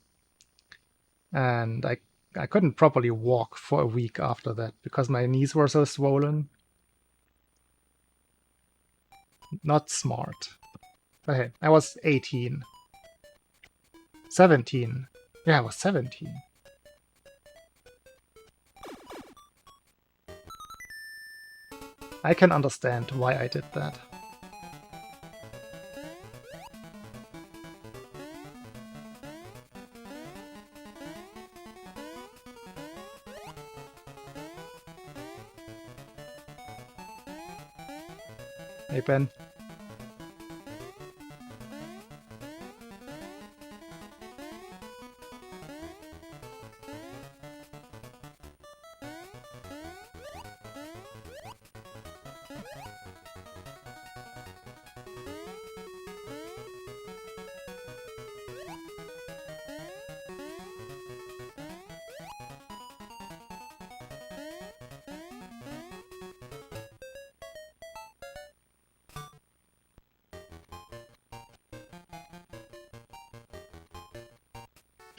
and I couldn't properly walk for a week after that because my knees were so swollen. Not smart. But hey, I was 18. 17. Yeah, I was 17. I can understand why I did that. Hey, Ben.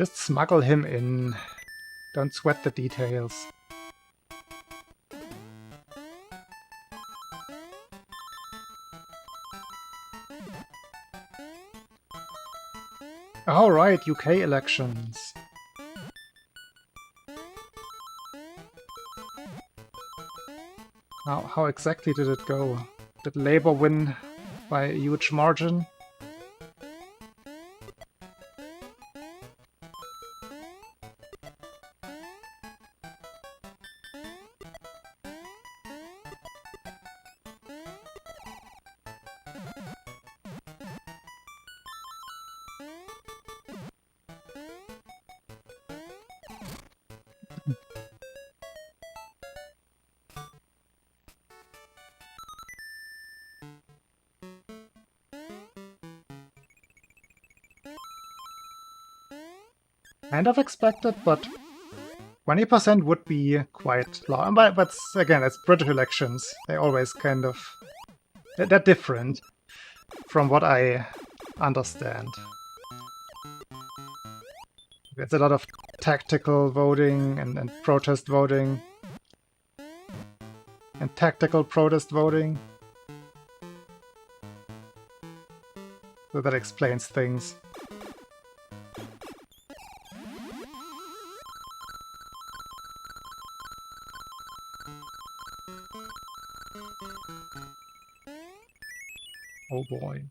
Just smuggle him in. Don't sweat the details. All right, UK elections. How exactly did it go? Did Labour win by a huge margin? Kind of expected, but 20% would be quite low. But again, it's British elections. They always kind of... They're different from what I understand. It's a lot of tactical voting and protest voting. And tactical protest voting. So that explains things. Oh boy.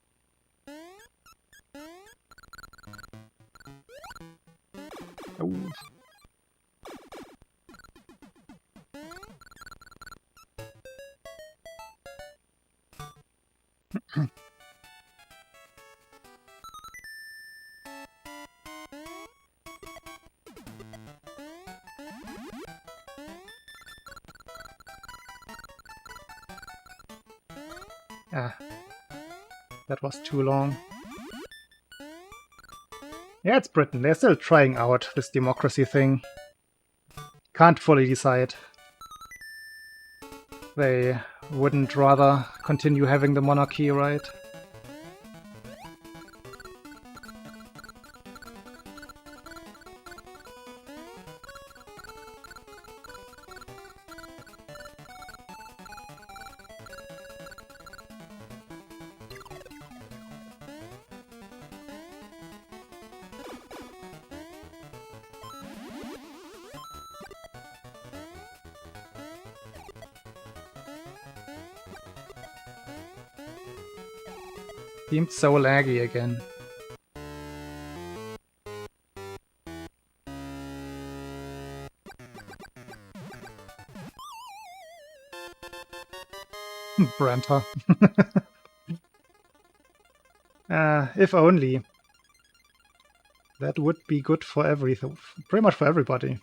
Oh. Ah. That was too long. Yeah, it's Britain. They're still trying out this democracy thing. Can't fully decide. They wouldn't rather continue having the monarchy, right? Seemed so laggy again. Branta. If only. That would be good for everything. Pretty much for everybody.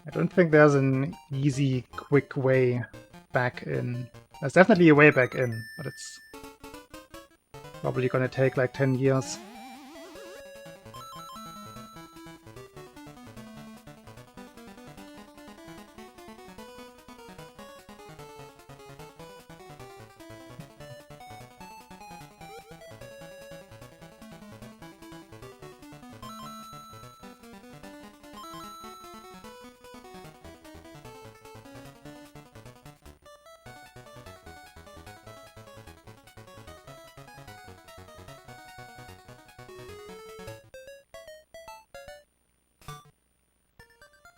I don't think there's an easy, quick way back in. There's definitely a way back in, but it's probably gonna take like 10 years.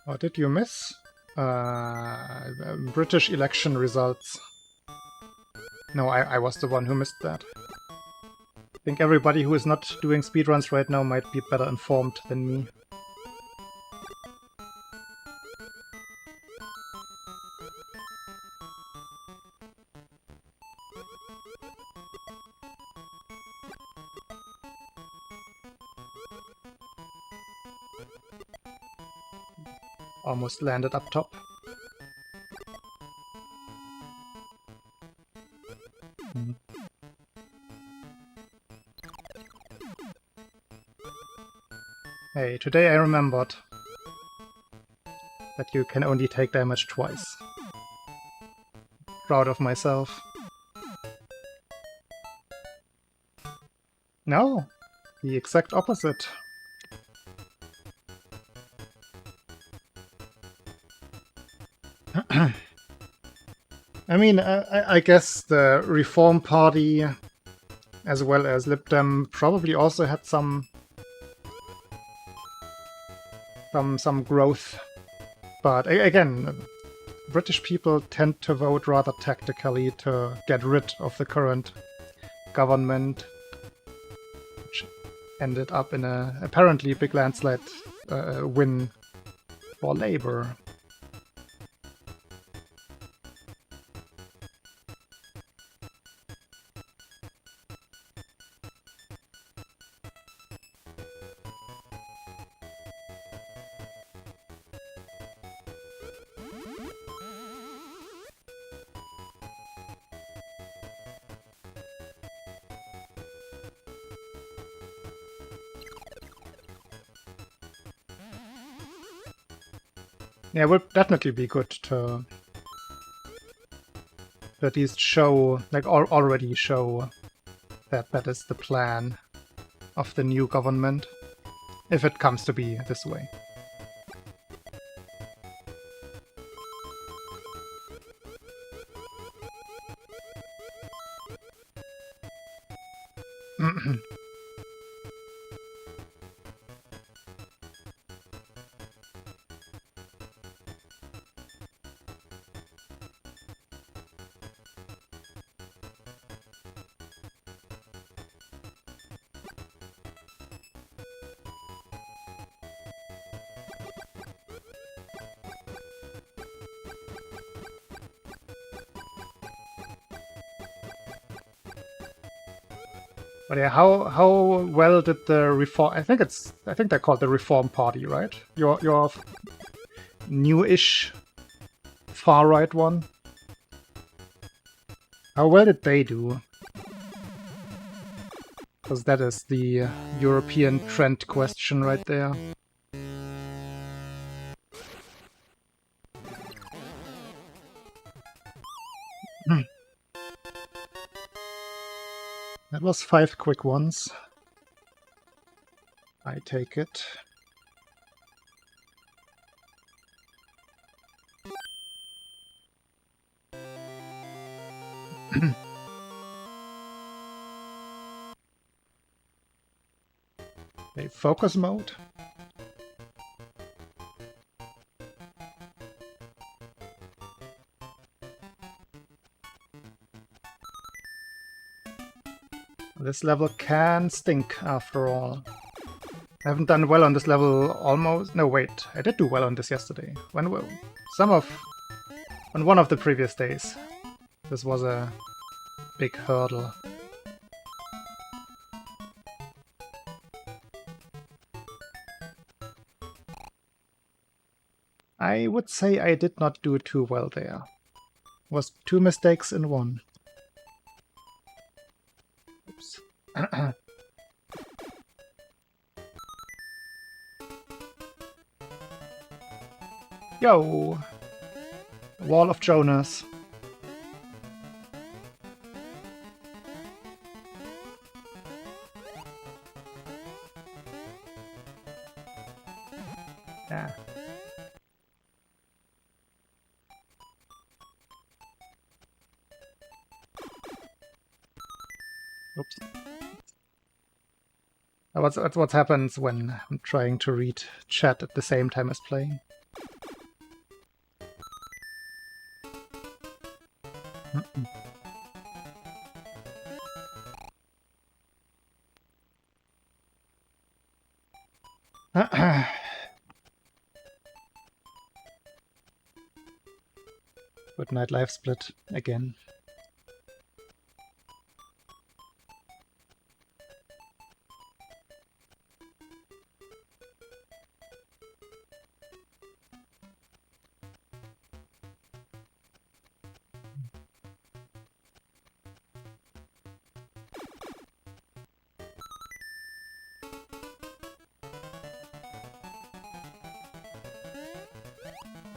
What did you miss? British election results. No, I was the one who missed that. I think everybody who is not doing speedruns right now might be better informed than me. Almost landed up top. Hey, today I remembered. that you can only take damage twice. Proud of myself. No, the exact opposite. I mean, I guess the Reform Party, as well as Lib Dem, probably also had some growth. But again, British people tend to vote rather tactically to get rid of the current government, which ended up in a apparently big landslide win for Labour. Yeah, it would definitely be good to at least show, like, already show that that is the plan of the new government, if it comes to be this way. But yeah, how well did the reform? I think they're called the Reform Party, right? Your new-ish far right one. How well did they do? Because that is the European trend question right there. That was 5 quick ones. I take it. A focus mode? This level can stink, after all. I haven't done well on this level almost... No, wait. I did do well on this yesterday. On one of the previous days. This was a big hurdle. I would say I did not do too well there. It was 2 mistakes in one. Oops. Yo! Wall of Jonas. Yeah. Oops. That's what happens when I'm trying to read chat at the same time as playing. Good night, live split again.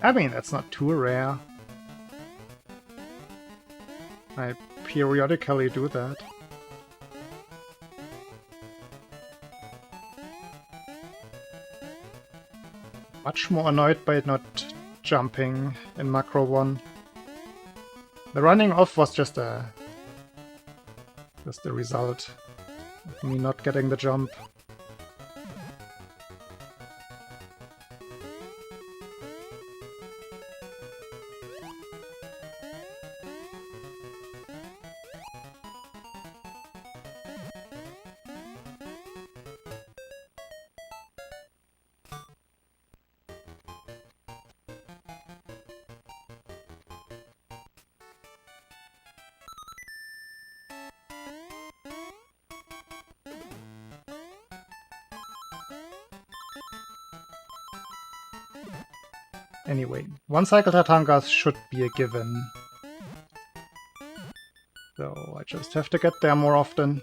I mean, that's not too rare. I periodically do that. Much more annoyed by it not jumping in Macro 1. The running off was just the result of me not getting the jump. Anyway, one cycle Tatangas should be a given. So I just have to get there more often.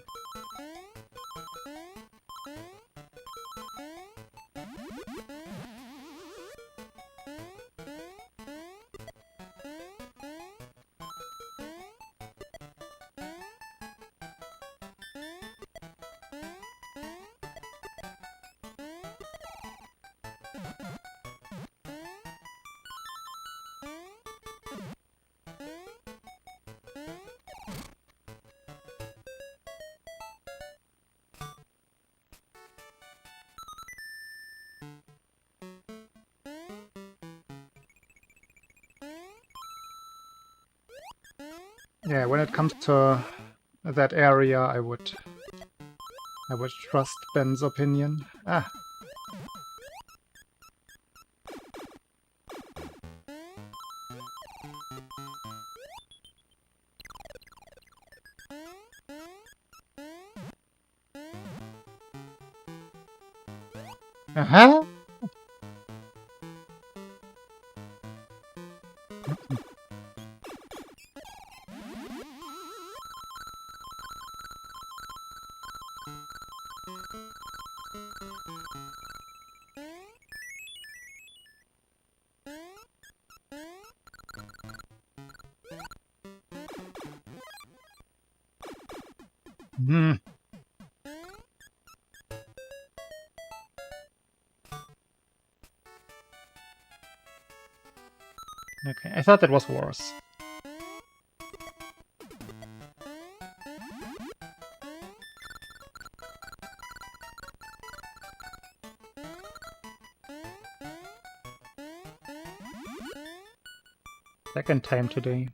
Yeah, when it comes to that area, I would trust Ben's opinion. Ah. Uh-huh. Hmm. Okay, I thought that was worse. Second time today.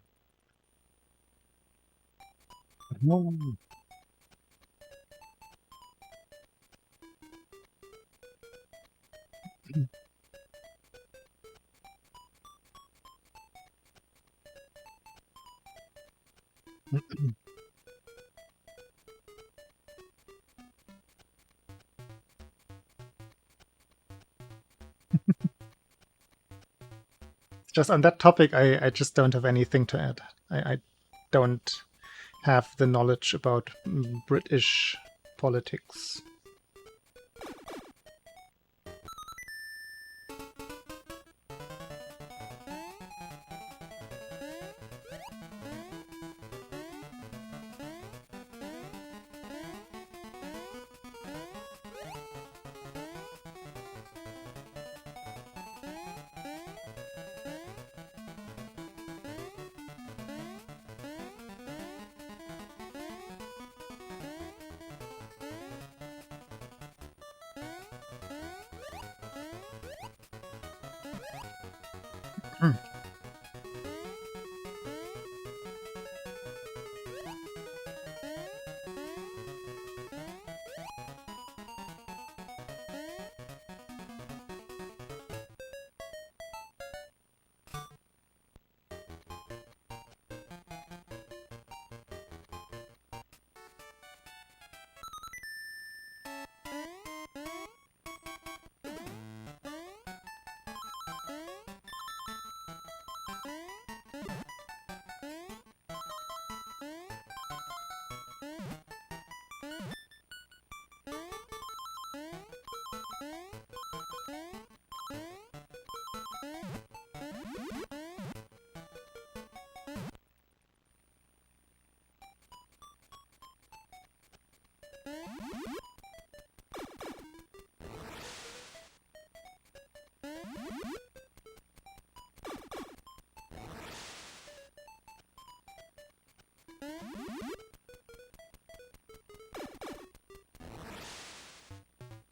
No. Just on that topic, I just don't have anything to add. I don't have the knowledge about British politics.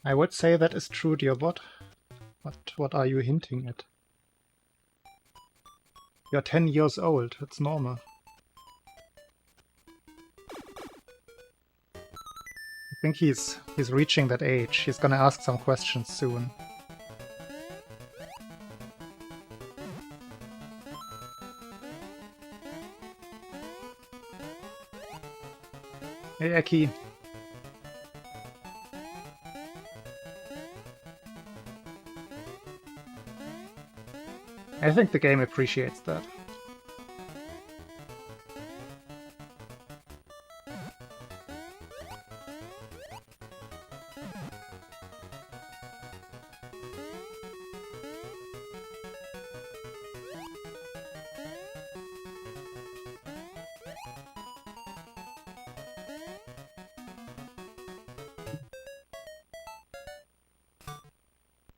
I would say that is true, dear bot. But what are you hinting at? You're 10 years old, it's normal. I think he's reaching that age. He's gonna ask some questions soon. Hey, Eki. I think the game appreciates that.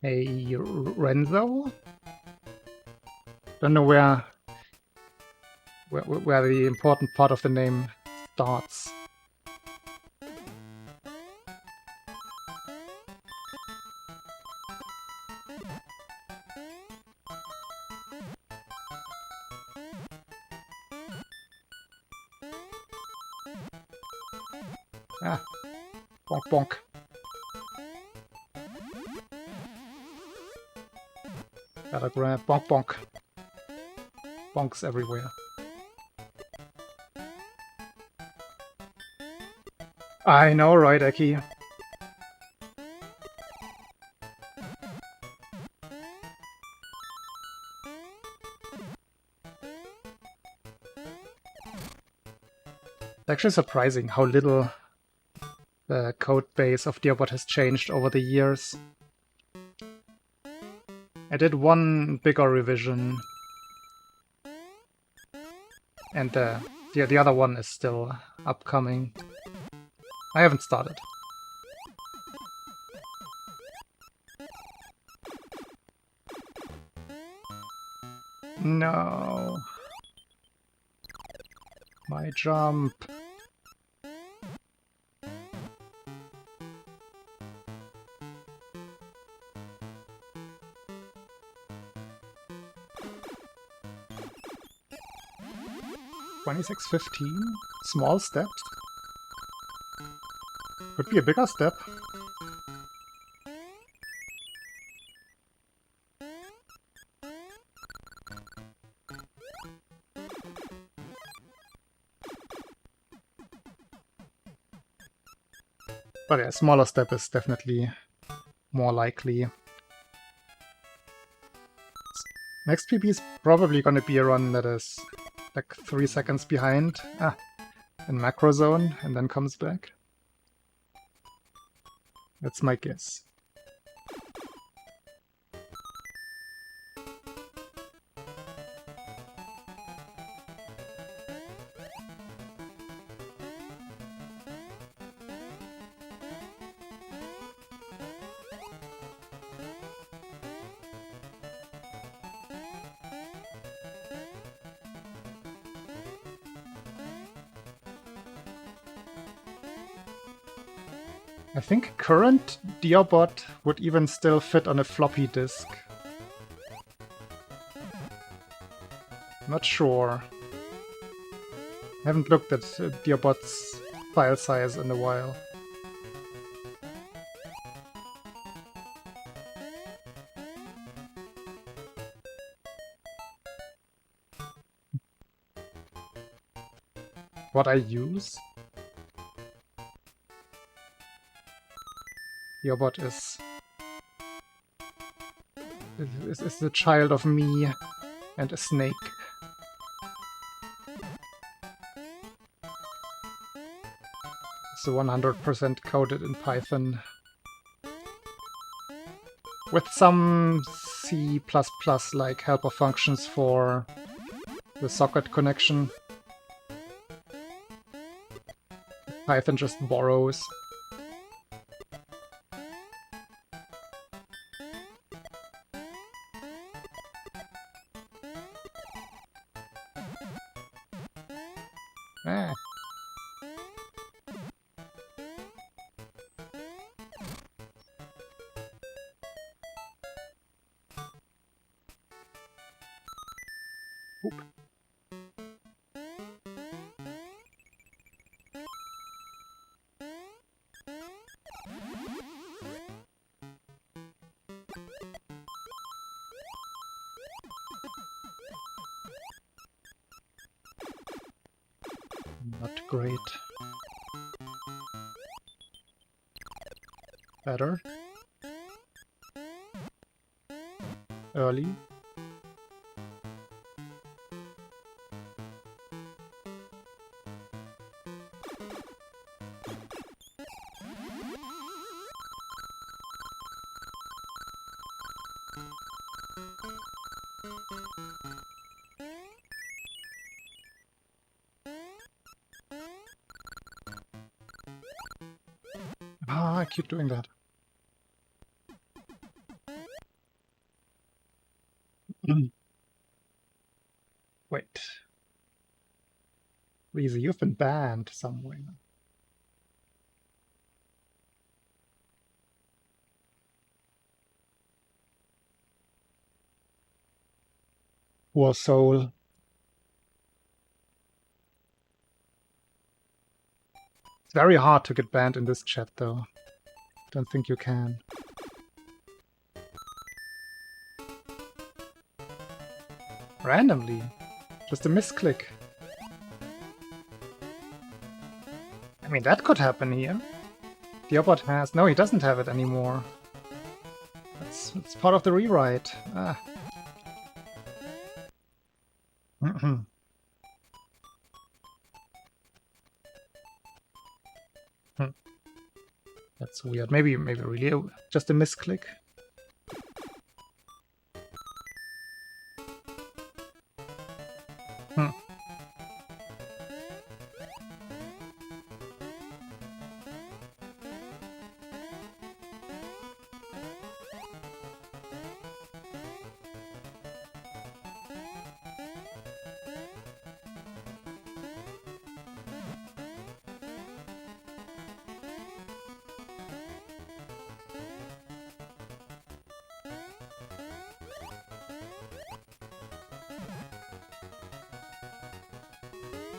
Hey, Renzo? Don't know where the important part of the name starts. Ah, bonk bonk. Gotta grab bonk bonk. Bonks everywhere. I know, right, Eki? It's actually surprising how little the code base of Dearbot has changed over the years. I did one bigger revision, and the other one is still upcoming. I haven't started. No. My jump. $26.15? Small steps? Could be a bigger step. But yeah, smaller step is definitely more likely. Next PB is probably gonna be a run that is like 3 seconds behind in macro zone and then comes back. That's my guess. I think current Dearbot would even still fit on a floppy disk. Not sure. I haven't looked at Dearbot's file size in a while. What I use? Dearbot is the child of me and a snake. It's 100% coded in Python. With some C++ like helper functions for the socket connection. Python just borrows. Ah. Oop. Not great. Better. Early. Ah, I keep doing that. Wait. Weezy, you've been banned somewhere. Poor soul. It's very hard to get banned in this chat, though. Don't think you can. Randomly. Just a misclick. I mean, that could happen here. Diobot has... No, he doesn't have it anymore. It's part of the rewrite. Ah. That's weird. Maybe really just a misclick.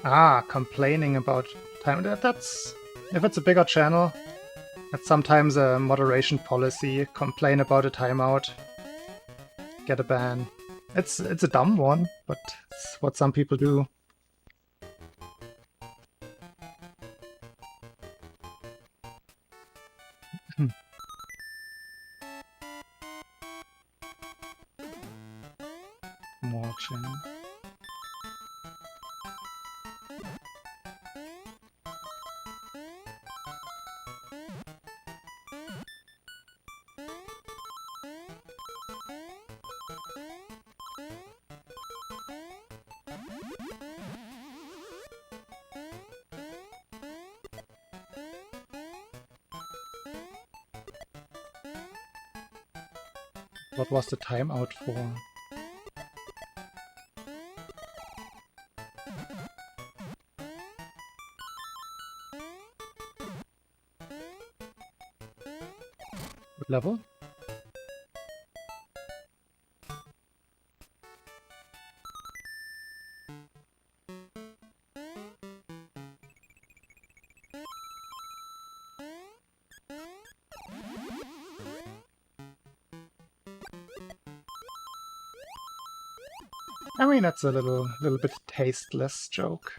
Ah, complaining about time. That's... If it's a bigger channel, that's sometimes a moderation policy. Complain about a timeout. Get a ban. It's a dumb one, but it's what some people do. More channel. What was the timeout for? What level? I mean, that's a little bit tasteless joke.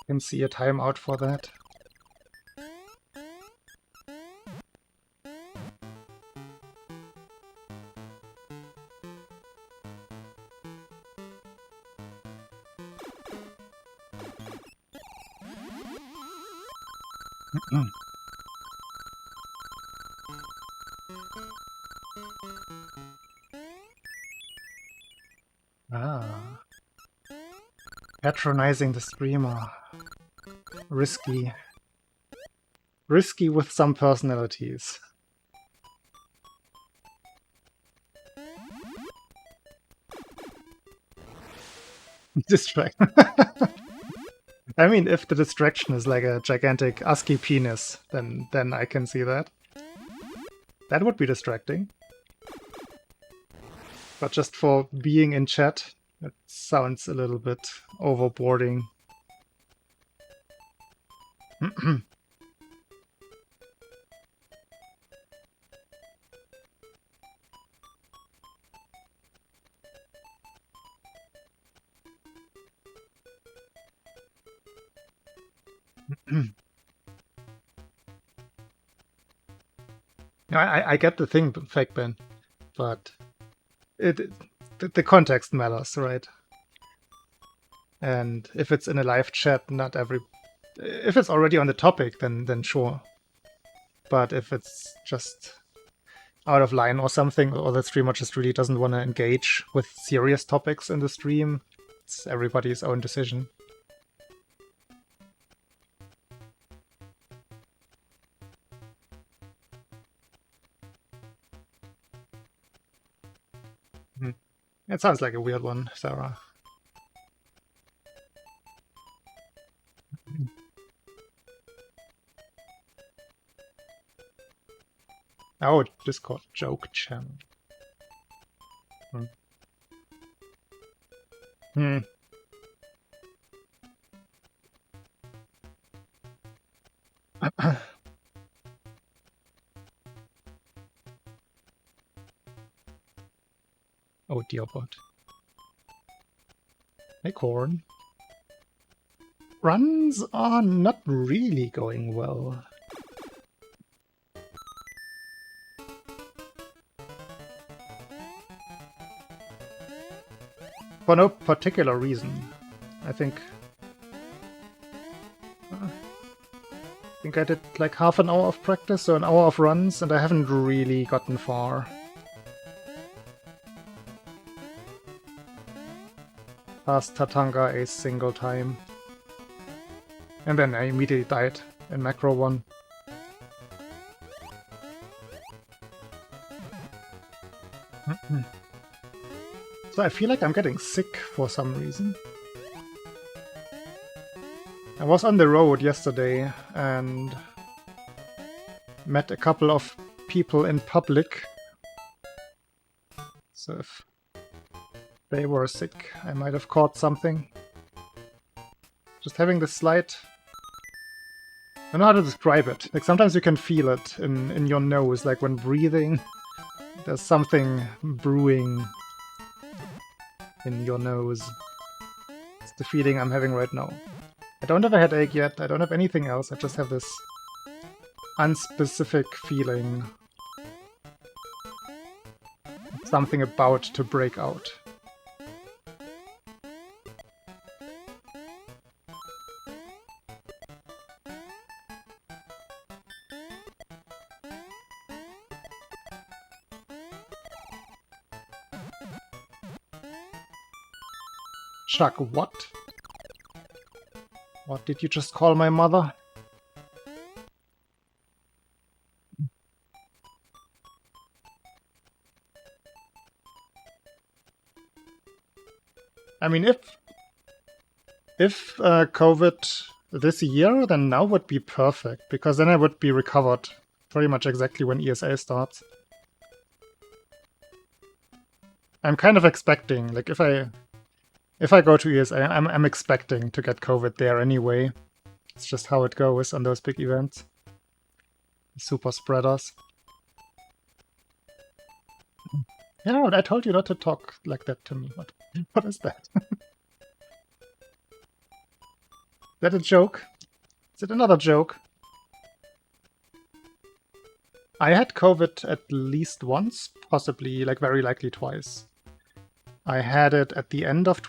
Can see a timeout for that. Ah. Patronizing the streamer. Risky. Risky with some personalities. Distract. I mean, if the distraction is like a gigantic ASCII penis, then I can see that. That would be distracting. But just for being in chat, it sounds a little bit overboarding. I get the thing, Fake Ben, but the context matters, right? And if it's in a live chat, not every... If it's already on the topic, then sure. But if it's just out of line or something, or the streamer just really doesn't want to engage with serious topics in the stream, it's everybody's own decision. It sounds like a weird one, Sarah. Oh, Discord joke channel. Oh dear bot. Hey Corn. Runs are not really going well. For no particular reason. I think I did like half an hour of practice, so an hour of runs, and I haven't really gotten far. Past Tatanga a single time. And then I immediately died in Macro 1. So I feel like I'm getting sick for some reason. I was on the road yesterday and met a couple of people in public. So if they were sick, I might have caught something. Just having this slight... I don't know how to describe it. Like sometimes you can feel it in your nose, like when breathing. There's something brewing in your nose. It's the feeling I'm having right now. I don't have a headache yet, I don't have anything else, I just have this unspecific feeling. Something about to break out. Chuck, what? What did you just call my mother? I mean, if COVID this year, then now would be perfect, because then I would be recovered pretty much exactly when ESA starts. I'm kind of expecting, like if I go to ESA, I'm expecting to get COVID there anyway. It's just how it goes on those big events. Super spreaders. Yeah, I told you not to talk like that to me. What is that? Is that a joke? Is it another joke? I had COVID at least once, possibly, like very likely twice. I had it at the end of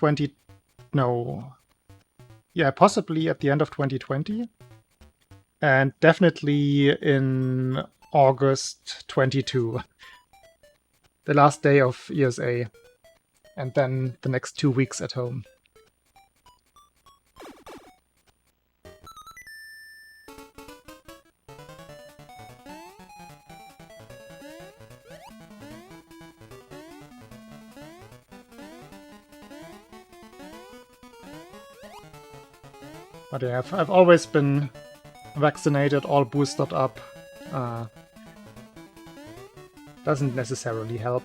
possibly at the end of 2020. And definitely in August 22. The last day of ESA. And then the next 2 weeks at home. But yeah, I've always been vaccinated, all boosted up. Doesn't necessarily help.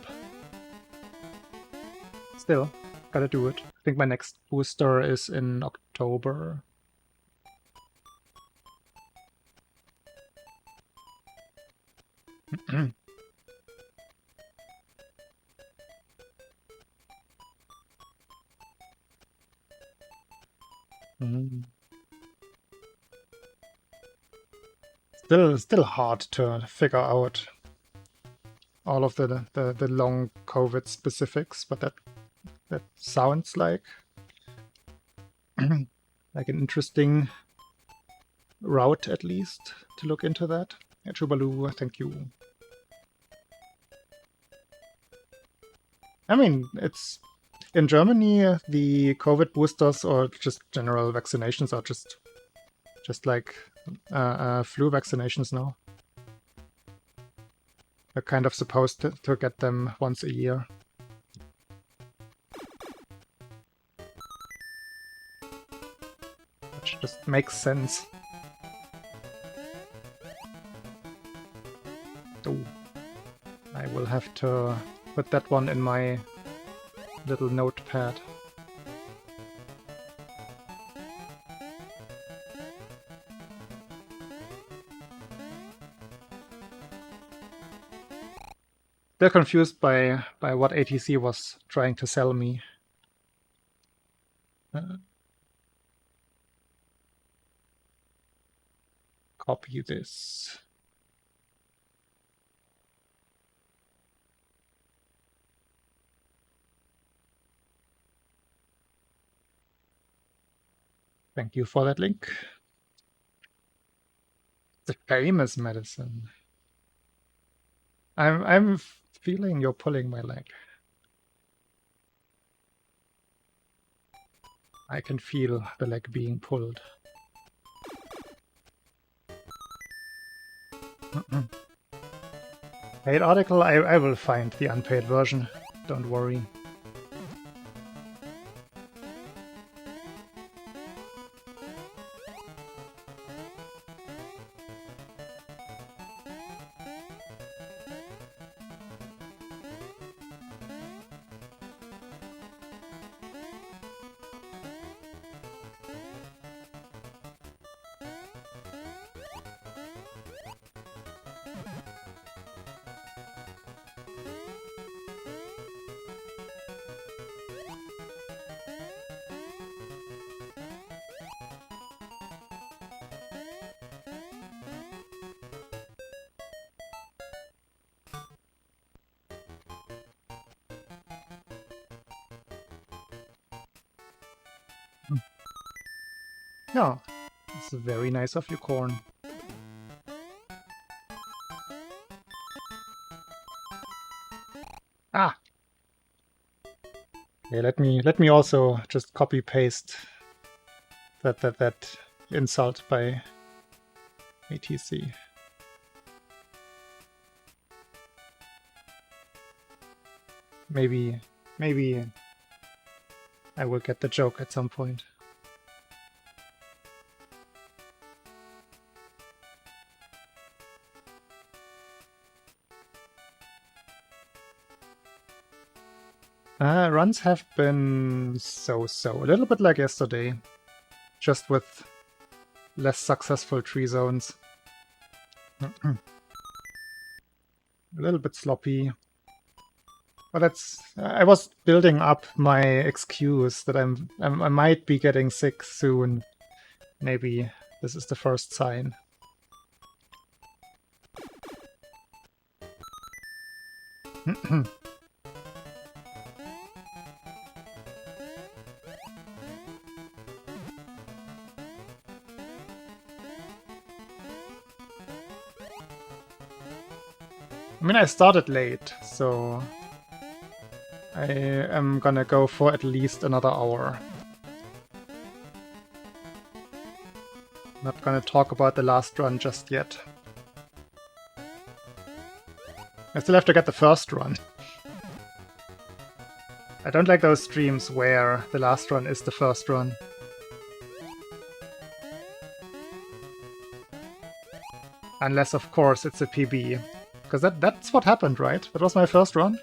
Still, gotta do it. I think my next booster is in October. Still hard to figure out all of the long COVID specifics, but that sounds like like an interesting route, at least, to look into that. Yeah, Chubalu, thank you. I mean, it's in Germany, the COVID boosters or just general vaccinations are just like flu vaccinations now. We're kind of supposed to get them once a year. Which just makes sense. Oh, I will have to put that one in my little notepad. Still confused by what ATC was trying to sell me. Copy this. Thank you for that link. The famous medicine. I'm feeling you're pulling my leg. I can feel the leg being pulled. Paid article, I will find the unpaid version. Don't worry. Yeah, it's very nice of you, Corn. Ah! Okay, let me also just copy paste that insult by ATC. Maybe I will get the joke at some point. Runs have been so-so. A little bit like yesterday. Just with less successful tree zones. A little bit sloppy. But that's... I was building up my excuse that I might be getting sick soon. Maybe this is the first sign. I mean, I started late, so I am gonna go for at least another hour. Not gonna talk about the last run just yet. I still have to get the first run. I don't like those streams where the last run is the first run. Unless, of course, it's a PB. Because that's what happened, right? That was my first run.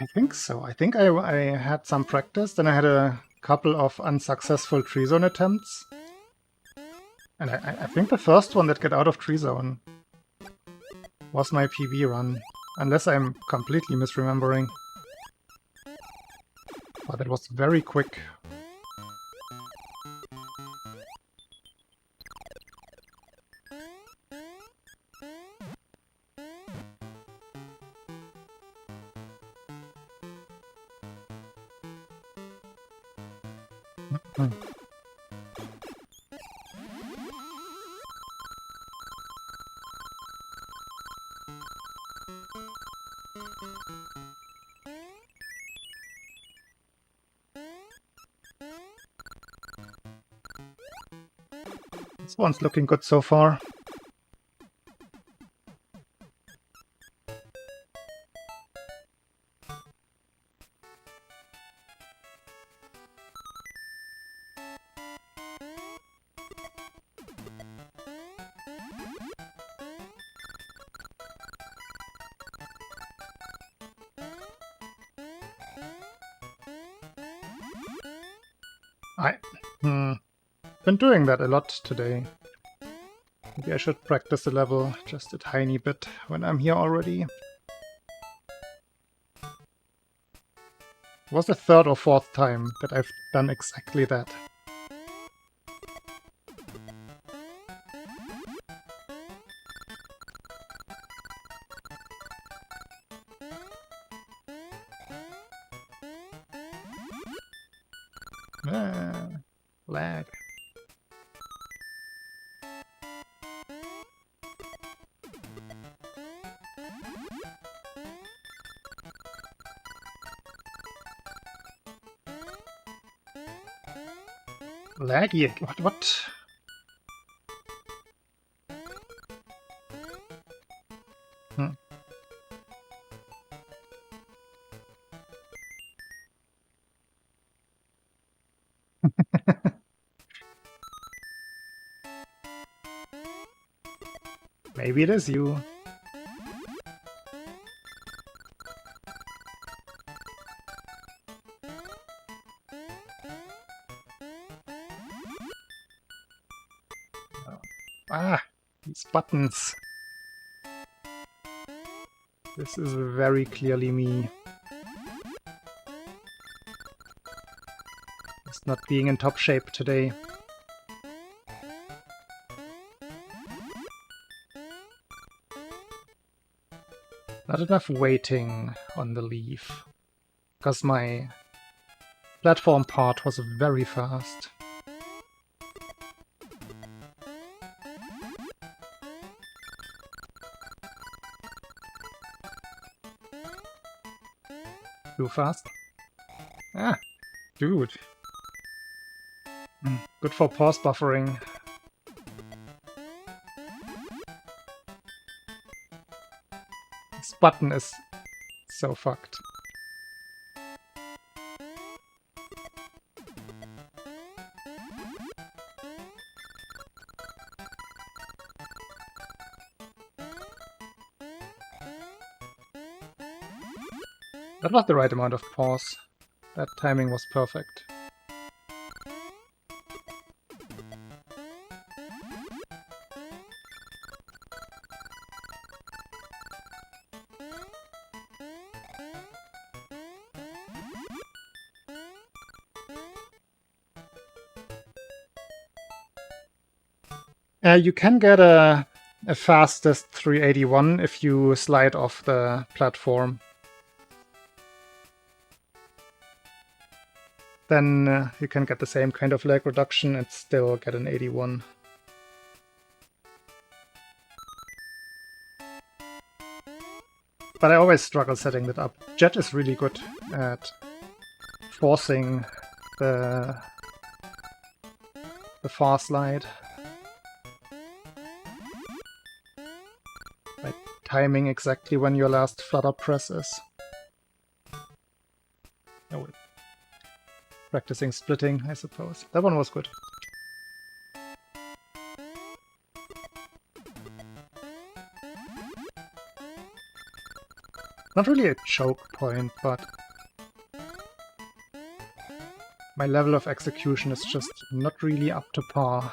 I think so. I think I had some practice, then I had a couple of unsuccessful tree zone attempts. And I think the first one that got out of tree zone was my PB run. Unless I'm completely misremembering. But that was very quick. This one's looking good so far. Been doing that a lot today. Maybe I should practice the level just a tiny bit when I'm here already. It was the third or fourth time that I've done exactly that. Lag. Laggy. What? Maybe it is you. Ah, these buttons. This is very clearly me. Just not being in top shape today. Not enough waiting on the leaf, because my platform part was very fast. Too fast? Ah, dude. Good for pause buffering. This button is so fucked. That was the right amount of pause. That timing was perfect. You can get a fastest 381 if you slide off the platform. Then you can get the same kind of lag reduction and still get an 81. But I always struggle setting that up. Jet is really good at forcing the far slide by timing exactly when your last flutter press is. Oh, practicing splitting, I suppose. That one was good. Not really a choke point, but my level of execution is just not really up to par.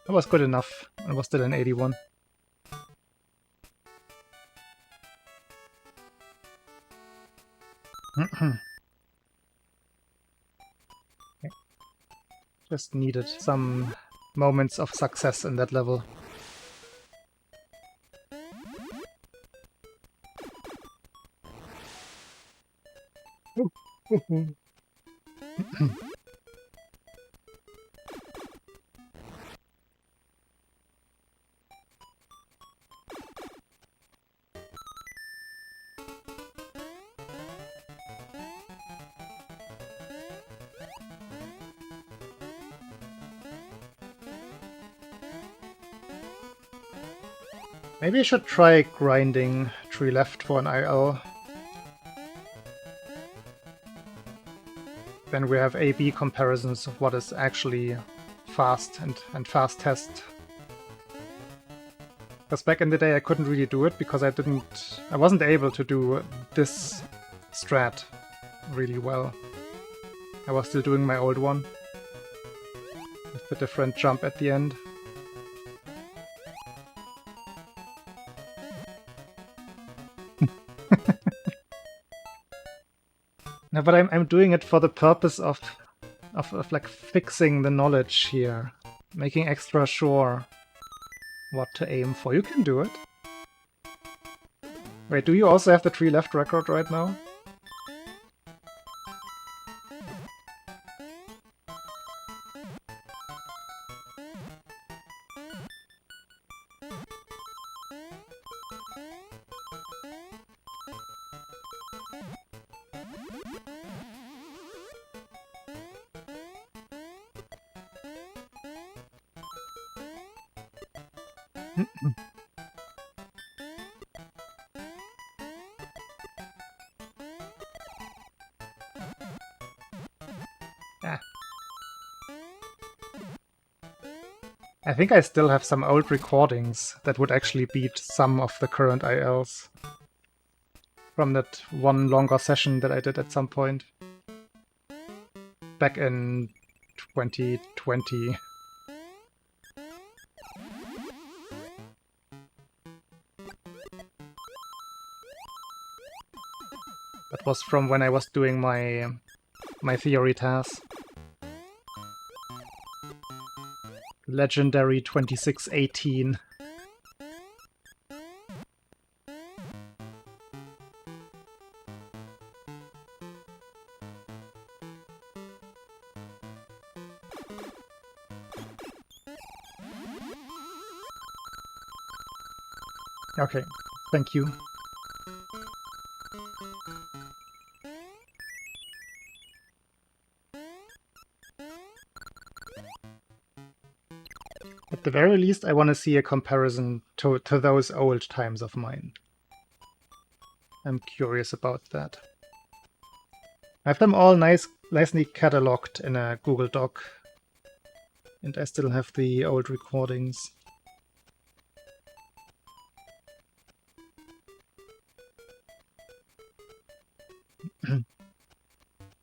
It was good enough. It was still an 81. Just needed some moments of success in that level. Maybe I should try grinding tree left for an IL. Then we have A-B comparisons of what is actually fast and fast test. Because back in the day I couldn't really do it because I wasn't able to do this strat really well. I was still doing my old one with the different jump at the end. No, but I'm doing it for the purpose of like fixing the knowledge here, making extra sure what to aim for. You can do it. Wait, do you also have the tree left record right now? I think I still have some old recordings that would actually beat some of the current ILs from that one longer session that I did at some point back in 2020. That was from when I was doing my theory task. Legendary 2618. Okay, thank you. At the very least, I want to see a comparison to those old times of mine. I'm curious about that. I have them all nicely cataloged in a Google Doc. And I still have the old recordings.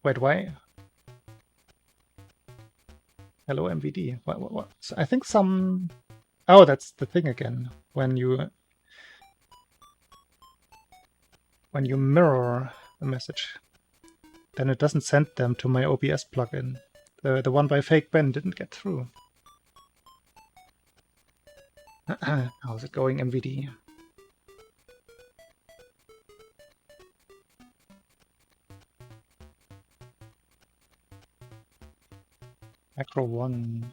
Wait, why? Hello, MVD. What? So I think some... Oh, that's the thing again. When you mirror a message, then it doesn't send them to my OBS plugin. The one by Fake Ben didn't get through. How's it going, MVD? Macro 1.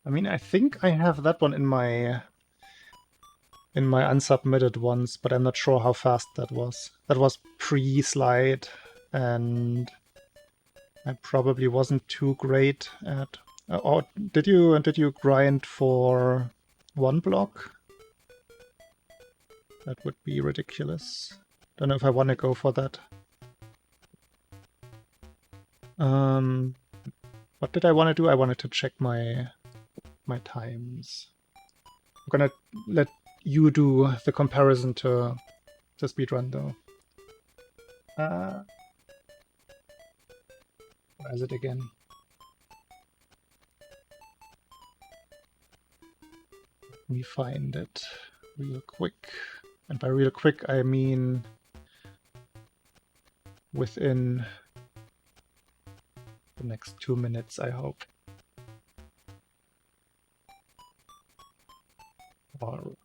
I mean, I think I have that one in my unsubmitted ones, but I'm not sure how fast that was. That was pre-slide, and I probably wasn't too great at. Or did you grind for one block? That would be ridiculous. Don't know if I want to go for that. What did I want to do? I wanted to check my times. I'm gonna let you do the comparison to speedrun though. Where is it again? Let me find it real quick. And by real quick, I mean within the next 2 minutes, I hope. All right.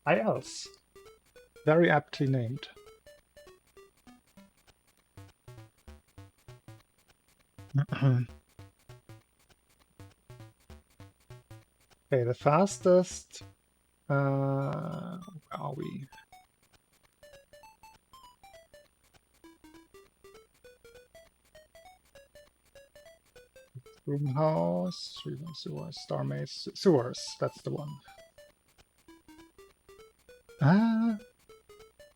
IELTS. Very aptly named. Okay, the fastest. Where are we? Roomhouse, sewers, star maze, sewers. That's the one.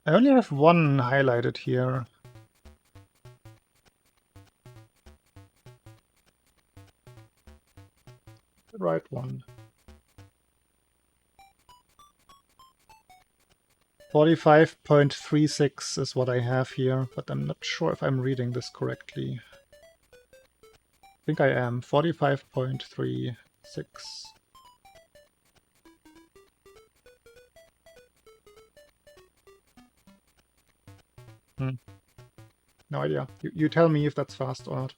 I only have one highlighted here. The right one. 45.36 is what I have here, but I'm not sure if I'm reading this correctly. I think I am. 45.36. No idea. You tell me if that's fast or not.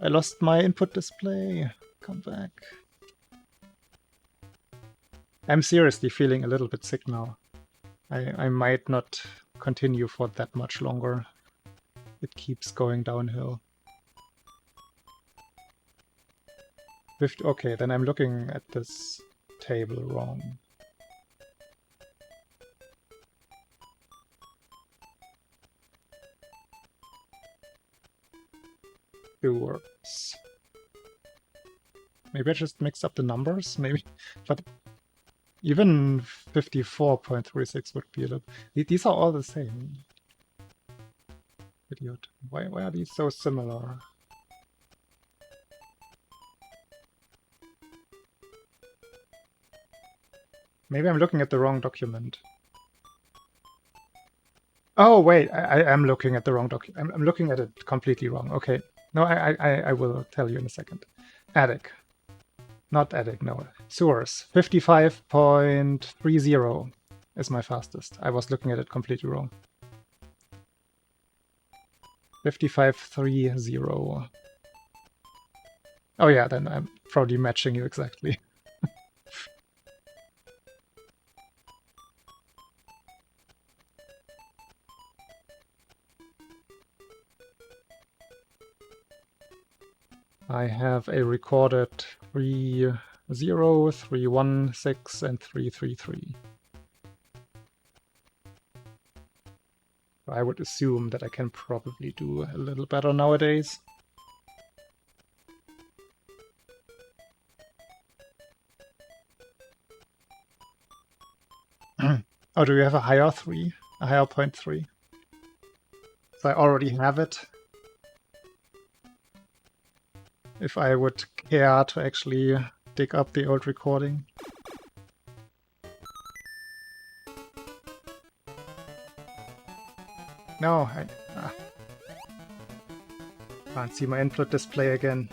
I lost my input display. Come back. I'm seriously feeling a little bit sick now. I might not continue for that much longer. It keeps going downhill. Okay, then I'm looking at this table wrong. Works. Maybe I just mixed up the numbers, maybe, but even 54.36 would be a little. These are all the same. Idiot. Why are these so similar? Maybe I'm looking at the wrong document. Oh wait, I am looking at the wrong document. I'm looking at it completely wrong. Okay. No, I will tell you in a second. Attic. Not attic, no. Sewers. 55.30 is my fastest. I was looking at it completely wrong. 55.30. Oh yeah, then I'm probably matching you exactly. I have a recorded 3-0, 3-1-6, and 3-3-3. I would assume that I can probably do a little better nowadays. Oh, do you have a higher 3? A higher point 3? So I already have it. If I would care to actually dig up the old recording. No, I can't see my input display again.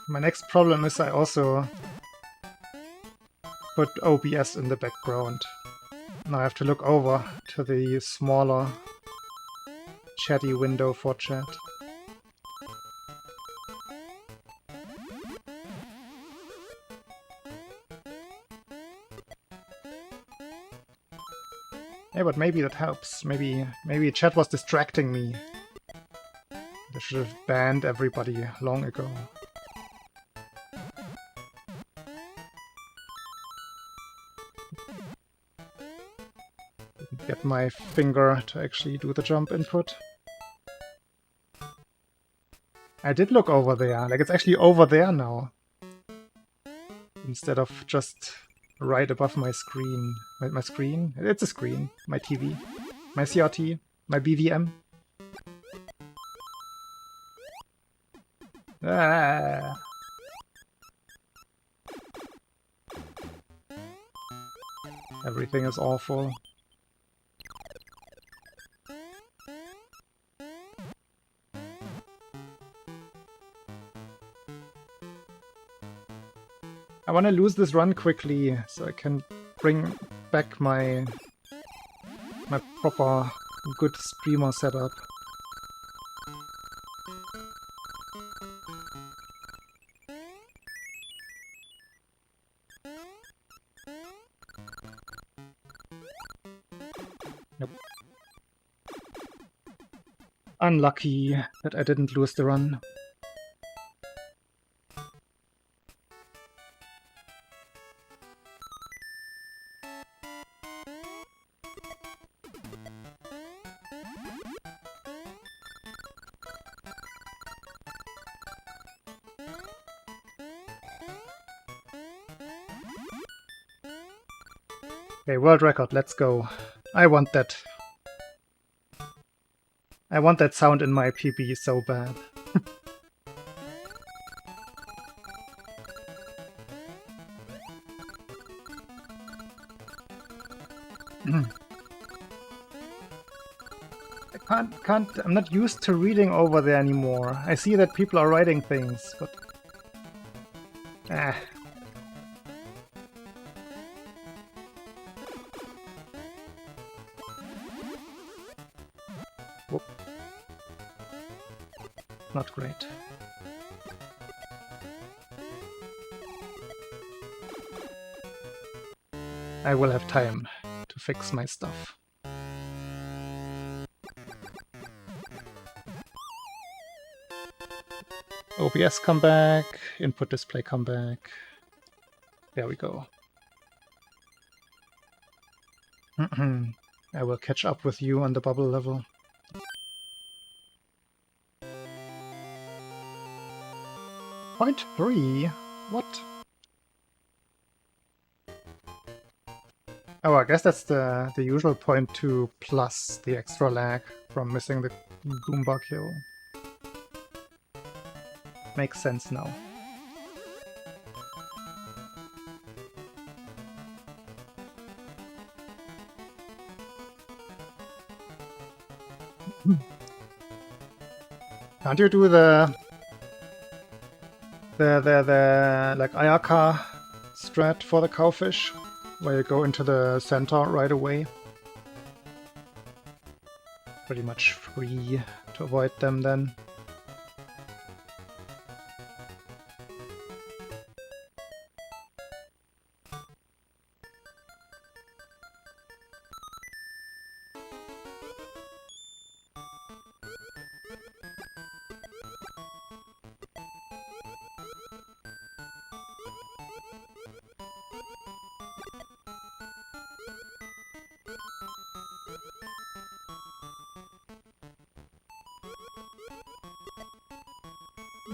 My next problem is I also put OBS in the background. Now I have to look over to the smaller chatty window for chat. Yeah, but maybe that helps. Maybe chat was distracting me. I should have banned everybody long ago. Didn't get my finger to actually do the jump input. I did look over there, like it's actually over there now. Instead of just right above my screen. My screen? It's a screen. My TV. My CRT. My BVM. Ah. Everything is awful. I want to lose this run quickly so I can bring back my proper good streamer setup. Nope. Unlucky that I didn't lose the run. Okay, world record, let's go. I want that. I want that sound in my PB so bad. I'm not used to reading over there anymore. I see that people are writing things, but... Whoop. Not great. I will have time to fix my stuff. OBS come back, input display come back. There we go. I will catch up with you on the bubble level. Point 3? What? Oh, I guess that's the usual 0.2 plus the extra lag from missing the Goomba kill. Makes sense now. Can't you do the like Ayaka strat for the cowfish, where you go into the center right away? pretty much free to avoid them then.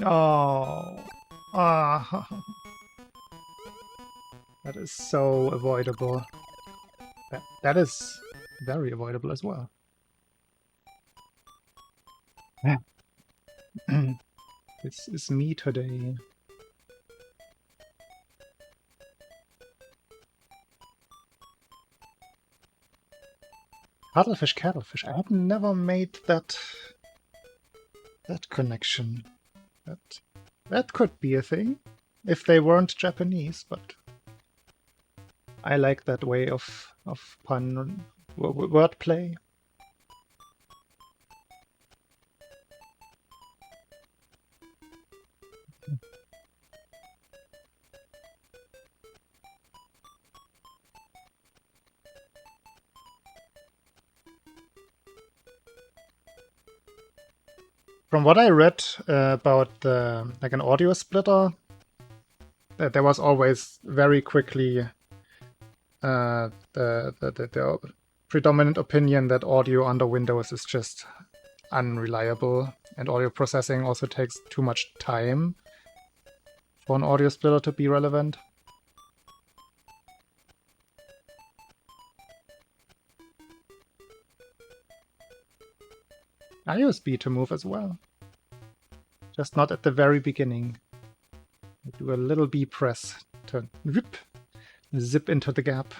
Oh, ah, that is so avoidable. That is very avoidable as well. This is me today. Cuttlefish, cattlefish. I have never made that connection. That could be a thing if they weren't Japanese, but I like that way of pun wordplay. From what I read about like an audio splitter, there was always very quickly the predominant opinion that audio under Windows is just unreliable, and audio processing also takes too much time for an audio splitter to be relevant. I use B to move as well. Just not at the very beginning. I do a little B press to zip into the gap.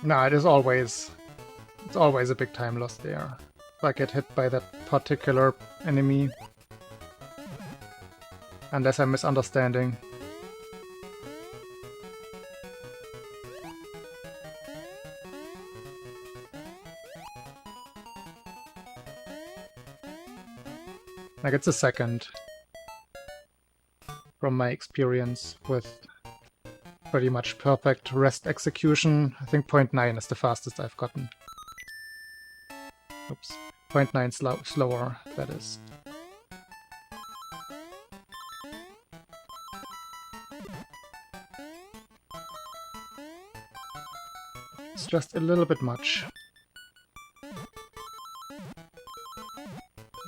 No, it's always a big time loss there. If I get hit by that particular enemy. Unless I'm misunderstanding. Like, it's a second. From my experience with pretty much perfect rest execution. I think 0.9 is the fastest I've gotten. Oops. 0.9 slower, that is. It's just a little bit much.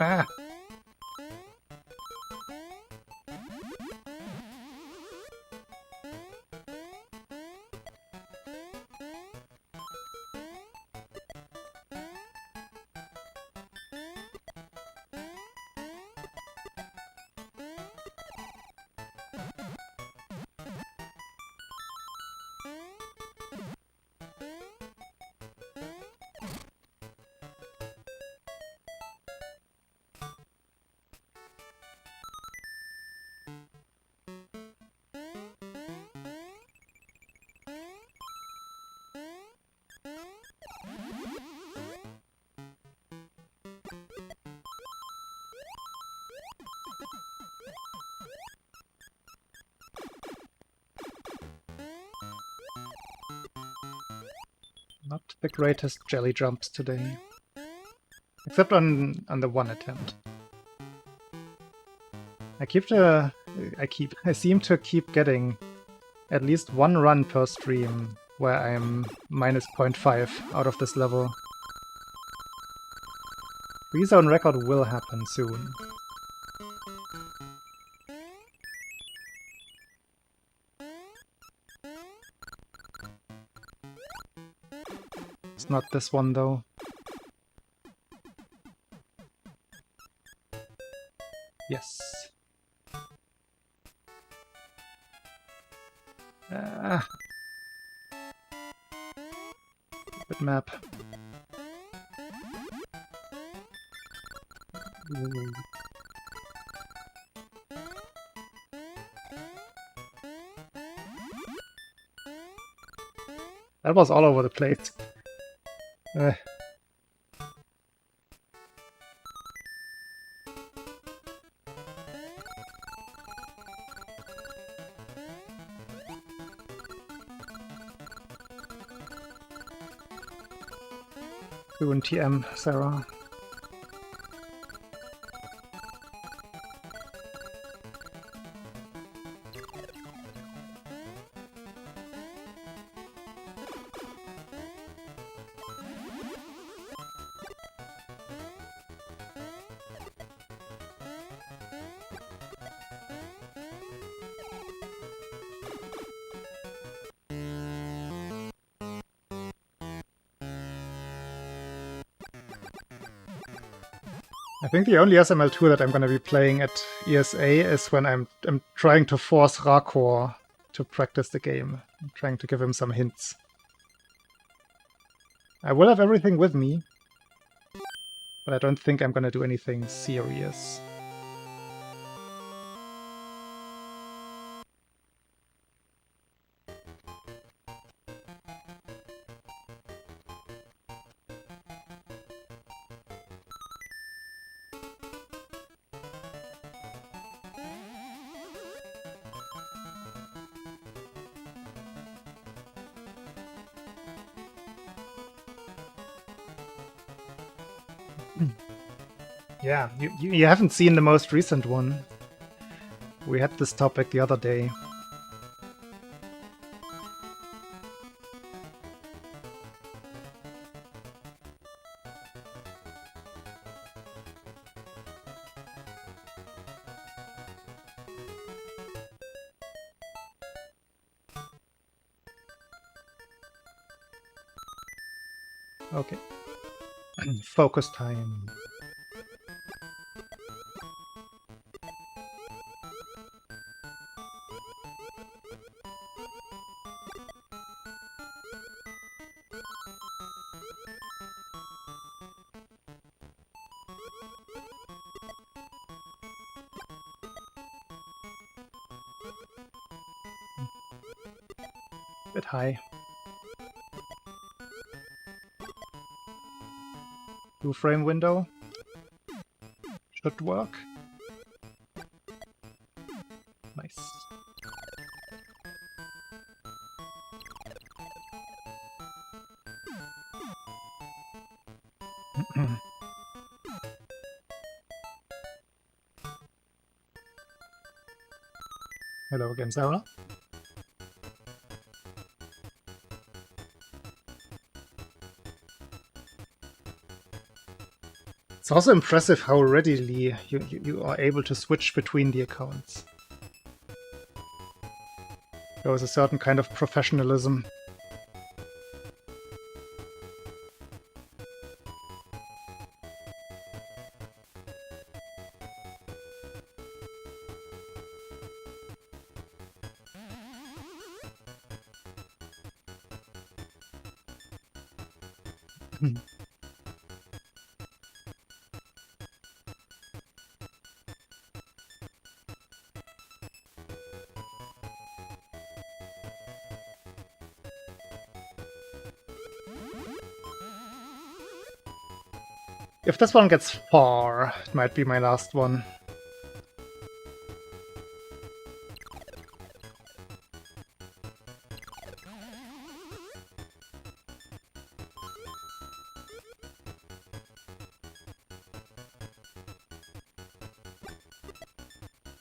Ah! Not the greatest jelly jumps today. Except on the one attempt. I seem to keep getting at least one run per stream where I'm minus 0.5 out of this level. Rezone record will happen soon. It's not this one though. Yes. Good map. That was all over the place. Doing TM, Sarah. I think the only SML2 that I'm going to be playing at ESA is when I'm trying to force Rakor to practice the game. I'm trying to give him some hints. I will have everything with me, but I don't think I'm going to do anything serious. Yeah, you haven't seen the most recent one. We had this topic the other day. Okay. Focus time. Bit high. Two-frame window. Should work. Nice. Hello again, Sarah. It's also impressive how readily you are able to switch between the accounts. There was a certain kind of professionalism. If this one gets far, it might be my last one.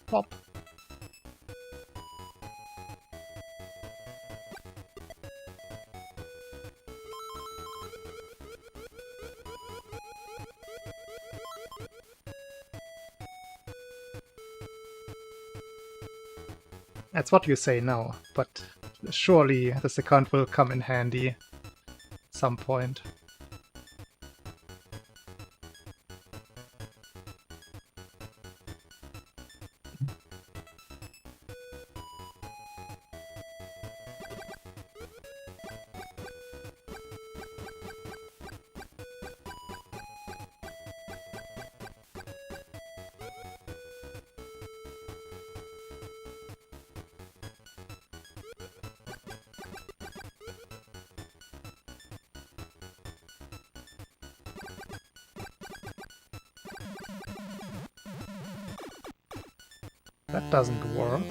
Pop. That's what you say now, but surely this account will come in handy at some point. That doesn't work.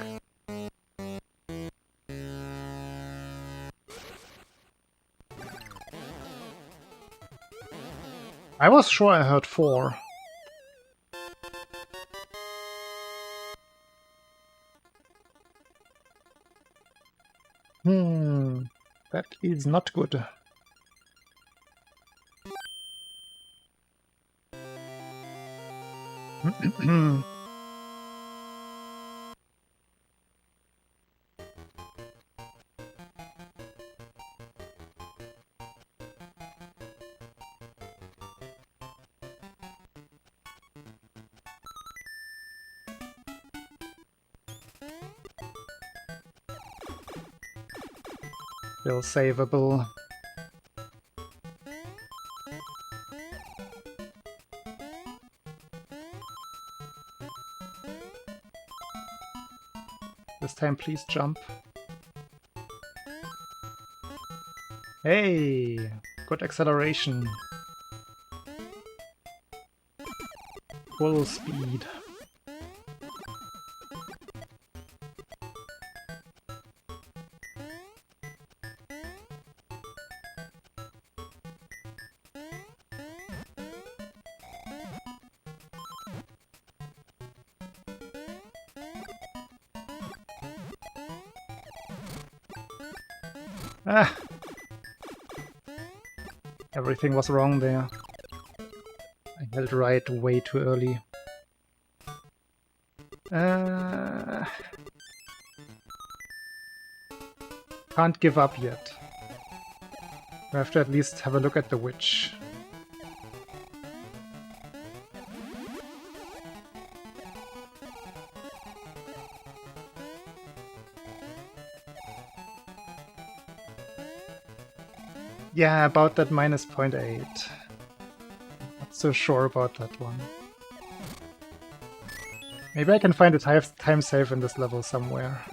I was sure I heard 4. That is not good. Still savable. This time please jump. Hey! Good acceleration. Full speed. Ah! Everything was wrong there. I held right way too early. Can't give up yet. We have to at least have a look at the witch. Yeah, about that minus 0.8. Not so sure about that one. Maybe I can find a time save in this level somewhere.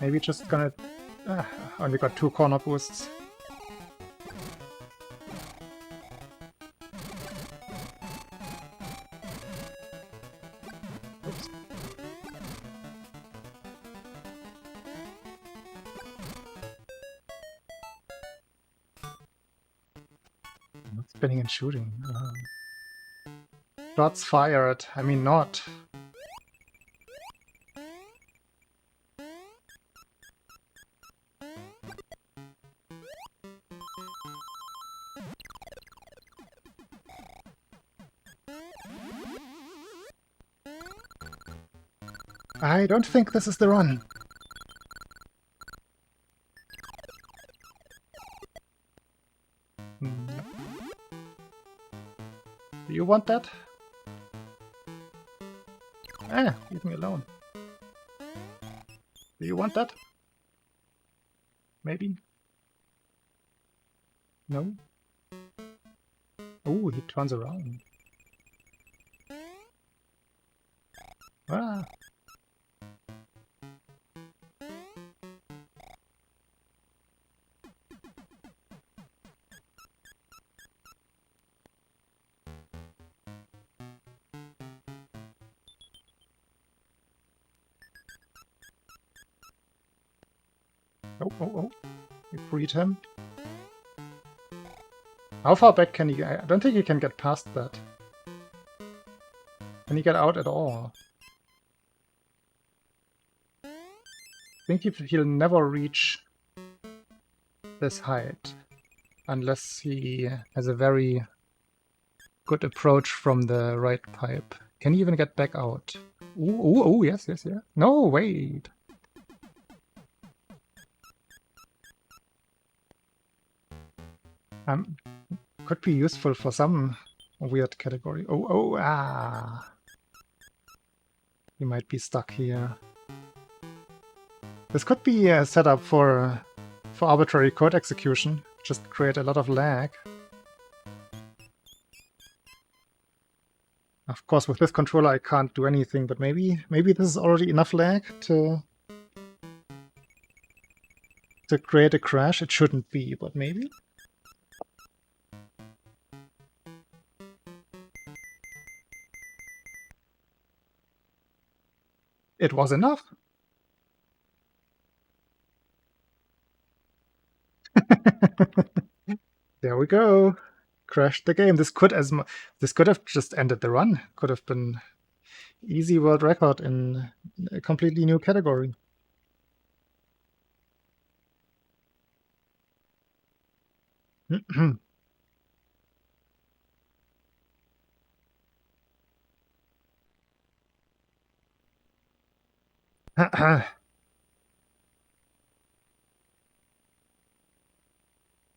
Maybe just gonna... only got 2 corner boosts. Oops. Not spinning and shooting. Shots fired. I mean, not. I don't think this is the run. No. Do you want that? Ah, leave me alone. Do you want that? Maybe? No? Oh, he turns around. Ah. Oh. We freed him. How far back can he... I don't think he can get past that. Can he get out at all? I think he'll never reach this height. Unless he has a very good approach from the right pipe. Can he even get back out? Ooh, yes. No, wait. Could be useful for some weird category. He might be stuck here. This could be a setup for arbitrary code execution. Just create a lot of lag. Of course, with this controller I can't do anything, but maybe this is already enough lag to create a crash. It shouldn't be, but maybe? It was enough. There we go. Crashed the game. This could have just ended the run. Could have been easy world record in a completely new category.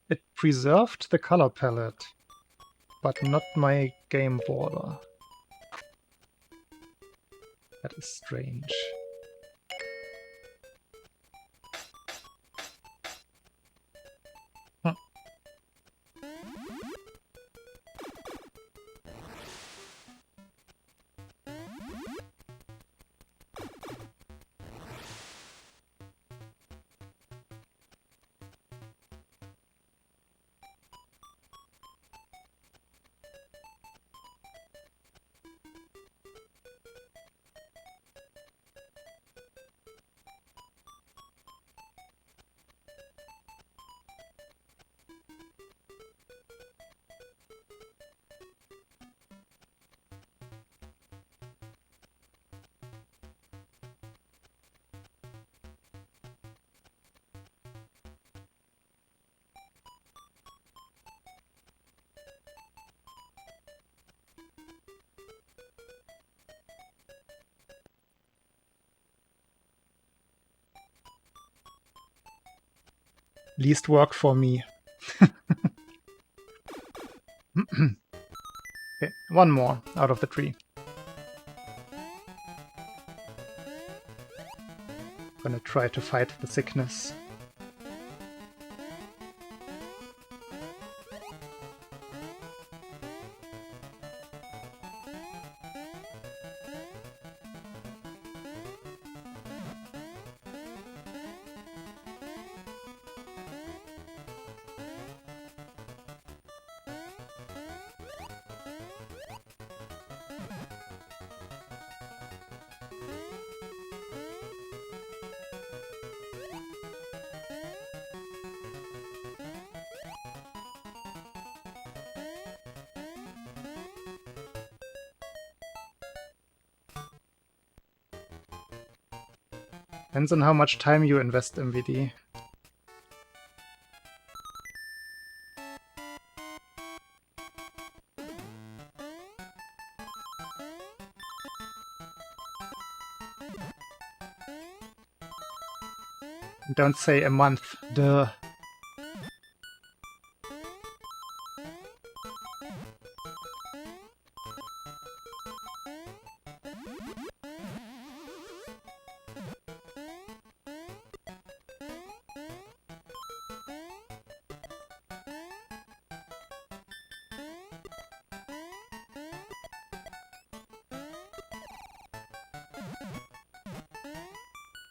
It preserved the color palette, but not my game border. That is strange. Huh. Least work for me. Okay, one more out of the tree. Gonna try to fight the sickness. Depends on how much time you invest in VD. Don't say a month, duh.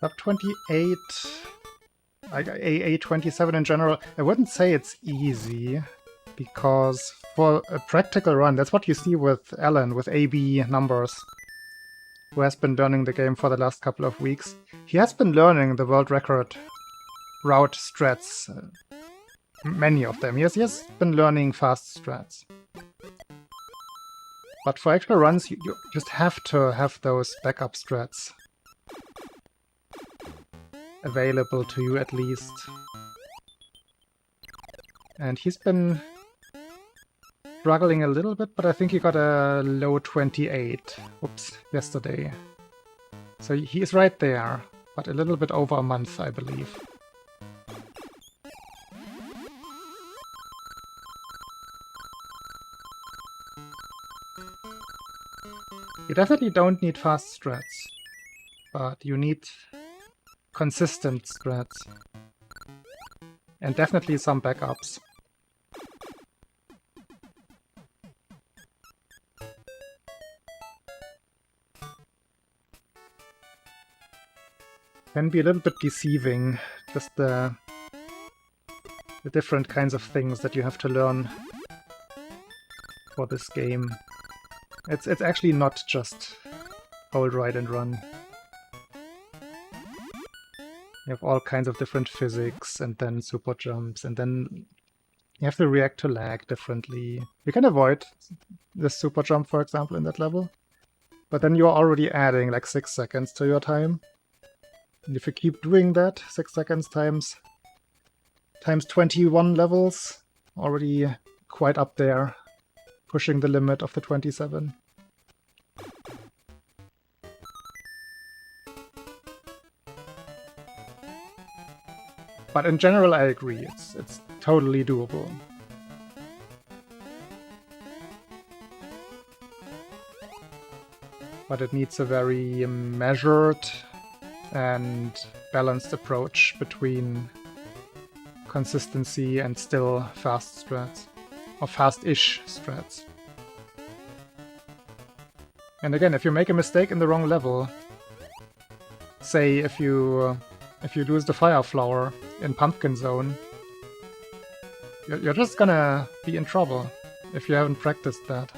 Sub 28, AA27 in general, I wouldn't say it's easy, because for a practical run, that's what you see with Alan, with AB numbers, who has been learning the game for the last couple of weeks. He has been learning the world record route strats, many of them. He has been learning fast strats. But for actual runs, you just have to have those backup strats available to you at least. And he's been struggling a little bit, but I think he got a low 28, yesterday. So he is right there, but a little bit over a month, I believe. You definitely don't need fast strats, but you need consistent strats. And definitely some backups. can be a little bit deceiving, just the different kinds of things that you have to learn for this game. It's actually not just hold, right, and run. You have all kinds of different physics, and then super jumps, and then you have to react to lag differently. You can avoid this super jump, for example, in that level, but then you're already adding like 6 seconds to your time. And if you keep doing that, 6 seconds times 21 levels, already quite up there, pushing the limit of the 27. But in general, I agree, it's totally doable. But it needs a very measured and balanced approach between consistency and still fast strats, or fast-ish strats. And again, if you make a mistake in the wrong level, say if you lose the Fire Flower in Pumpkin Zone, you're just gonna be in trouble if you haven't practiced that.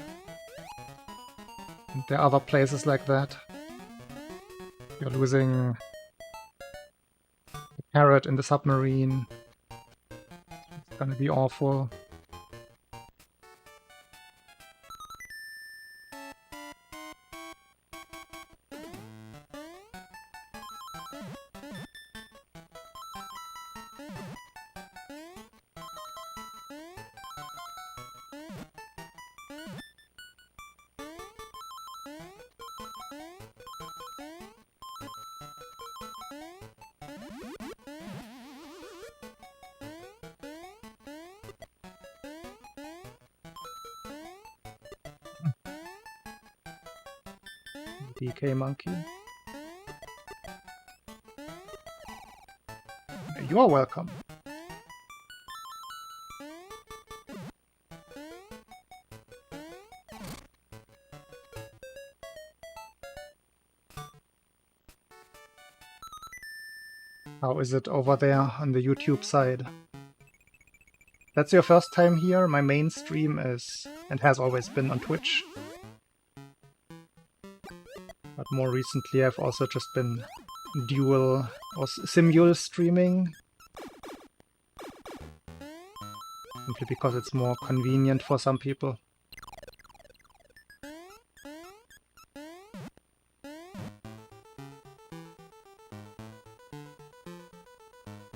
And there are other places like that. You're losing the carrot in the submarine. It's gonna be awful. DK Monkey. You are welcome. How is it over there on the YouTube side? That's your first time here? My main stream is, and has always been, on Twitch. But more recently I've also just been dual or simul streaming. Simply because it's more convenient for some people.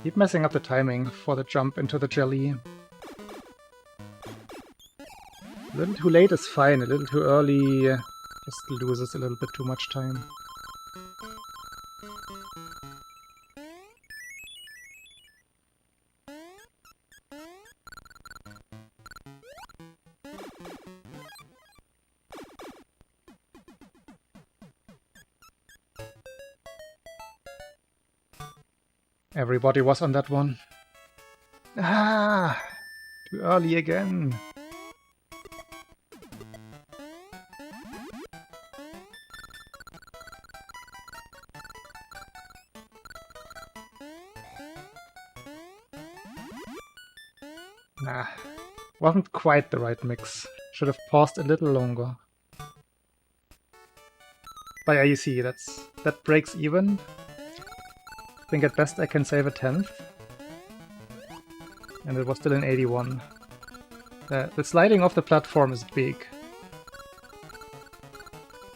Keep messing up the timing for the jump into the jelly. A little too late is fine, a little too early just loses a little bit too much time. Everybody was on that one. Ah! Too early again. Nah, wasn't quite the right mix. Should have paused a little longer. But yeah, you see, that breaks even. I think at best I can save a 10th. And it was still an 81. The sliding off the platform is big.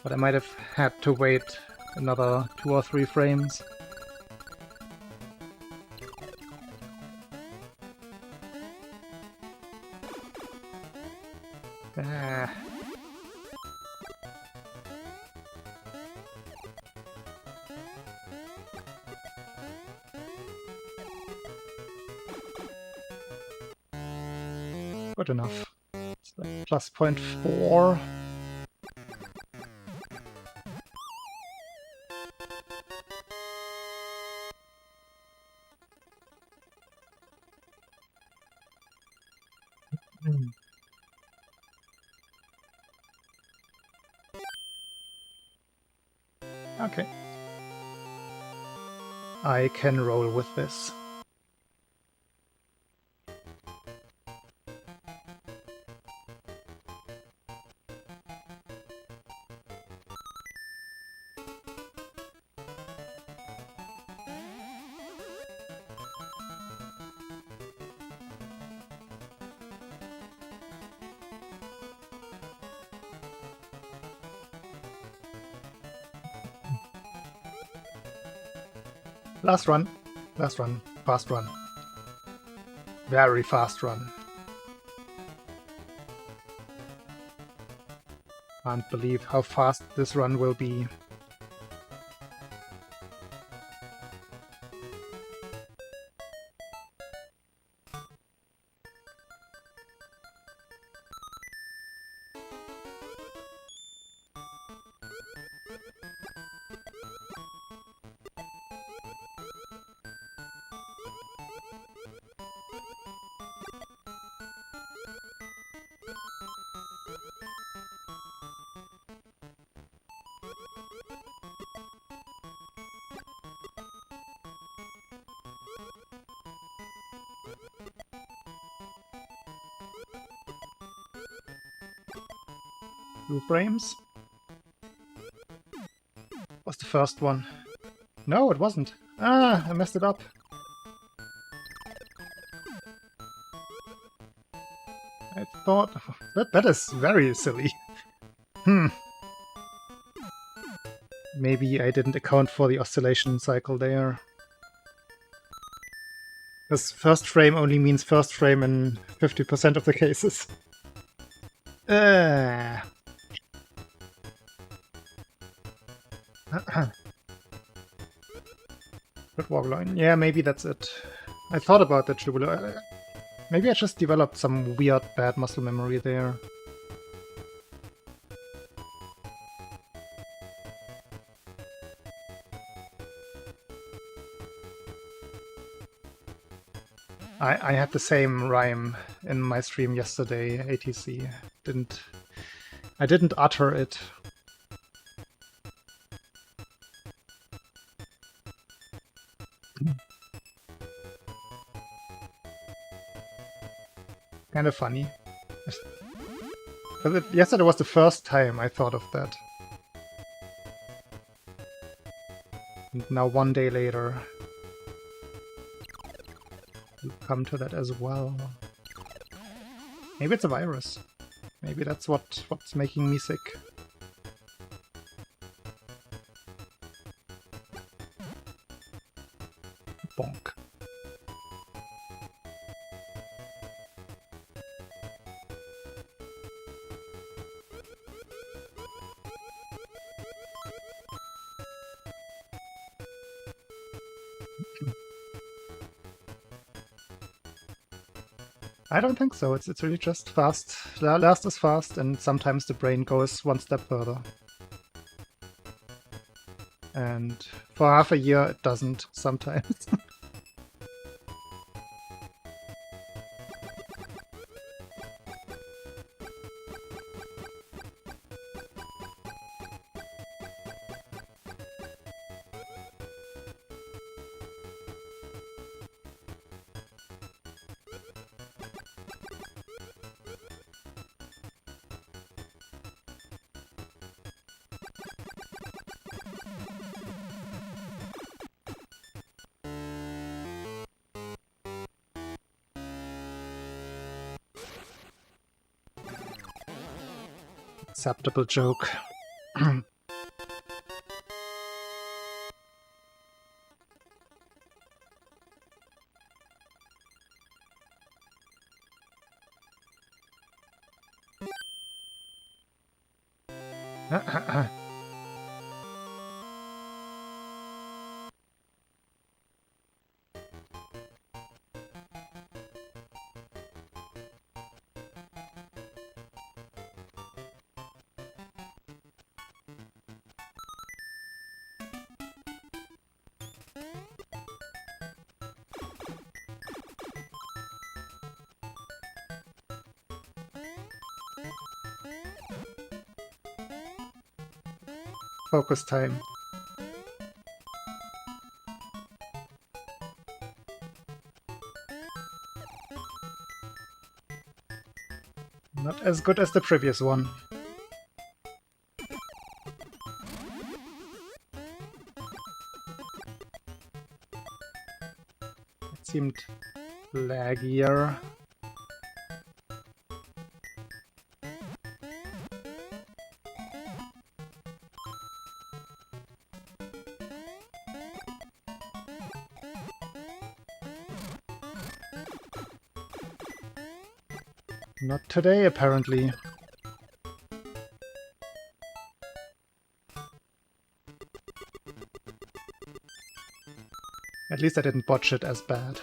But I might have had to wait another 2 or 3 frames. Good enough. It's like plus 0.4. Okay. I can roll with this. Last run. Last run. Fast run. Very fast run. Can't believe how fast this run will be. Two frames. Was the first one. No, it wasn't. Ah, I messed it up. I thought... That is very silly. Maybe I didn't account for the oscillation cycle there. Because first frame only means first frame in 50% of the cases. Good walk line. Yeah, maybe that's it. I thought about that, Shubula. Maybe I just developed some weird bad muscle memory there. I had the same rhyme in my stream yesterday, ATC. I didn't utter it. Kind of funny. Yesterday was the first time I thought of that. And now one day later, we'll come to that as well. Maybe it's a virus. Maybe that's what's making me sick. Bonk. I don't think so. It's really just fast. Last is fast, and sometimes the brain goes one step further. And for half a year, it doesn't sometimes. Acceptable joke. Focus time. Not as good as the previous one. It seemed laggier. Not today, apparently. At least I didn't botch it as bad.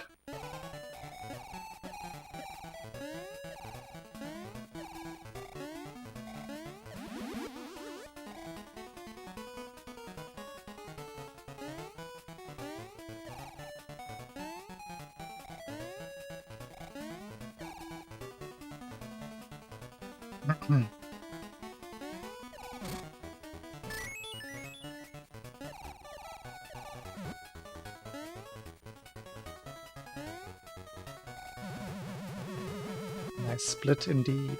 Nice split indeed.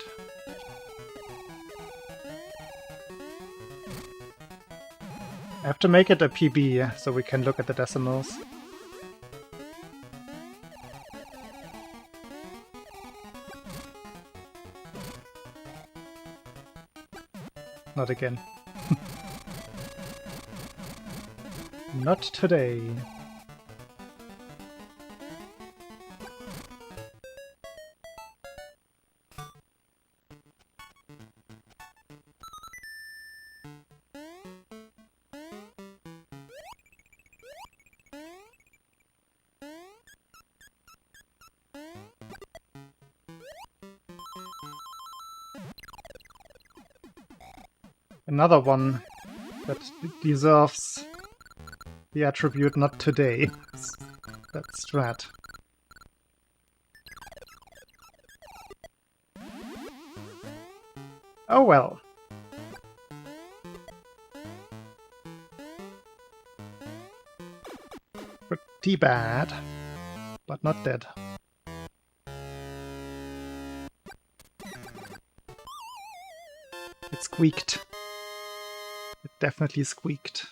I have to make it a PB so we can look at the decimals. Not again. Not today. Another one that deserves the attribute not today. That strat. Oh well. Pretty bad, but not dead. It squeaked. It definitely squeaked.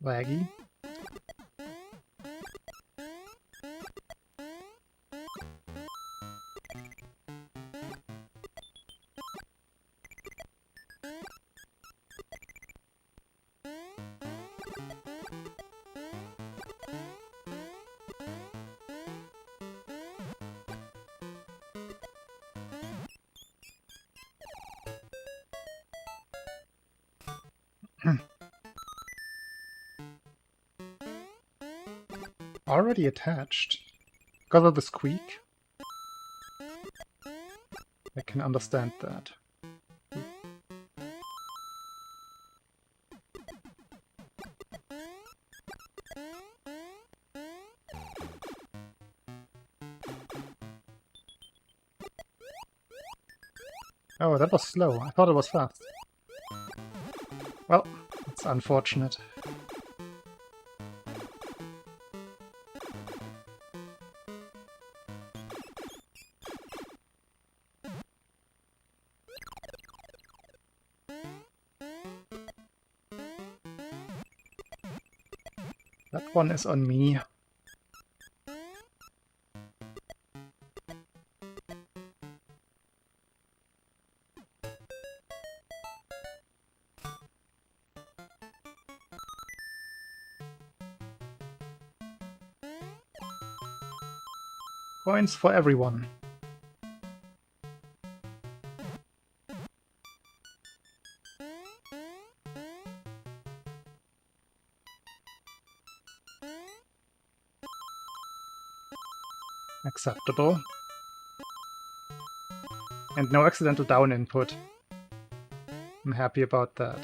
Laggy. Already attached. Because of the squeak? I can understand that. Oh, that was slow. I thought it was fast. Well, it's unfortunate. That one is on me. Points for everyone. Acceptable. And no accidental down input. I'm happy about that.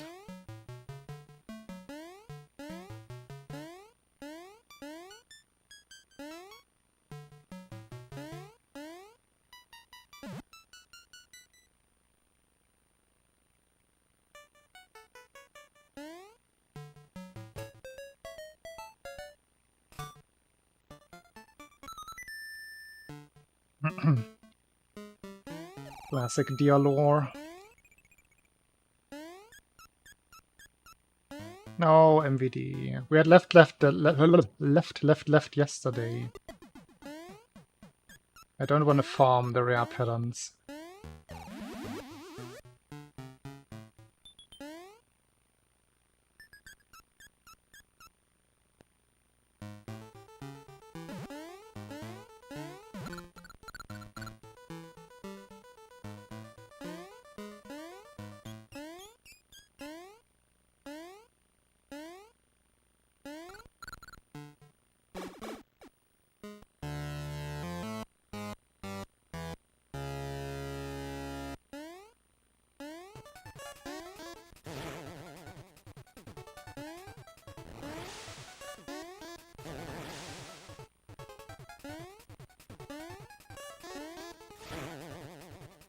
Classic Dialore. No, MVD. We had left yesterday. I don't want to farm the rare patterns.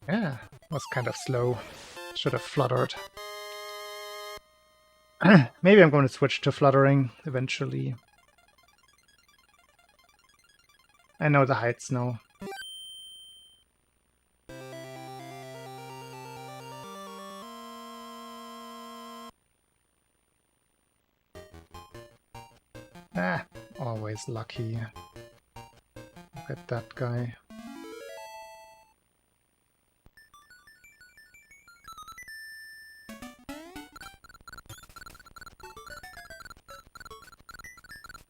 Yeah, was kind of slow. Should have fluttered. Maybe I'm going to switch to fluttering eventually. I know the heights now. Ah, always lucky. Look at that guy.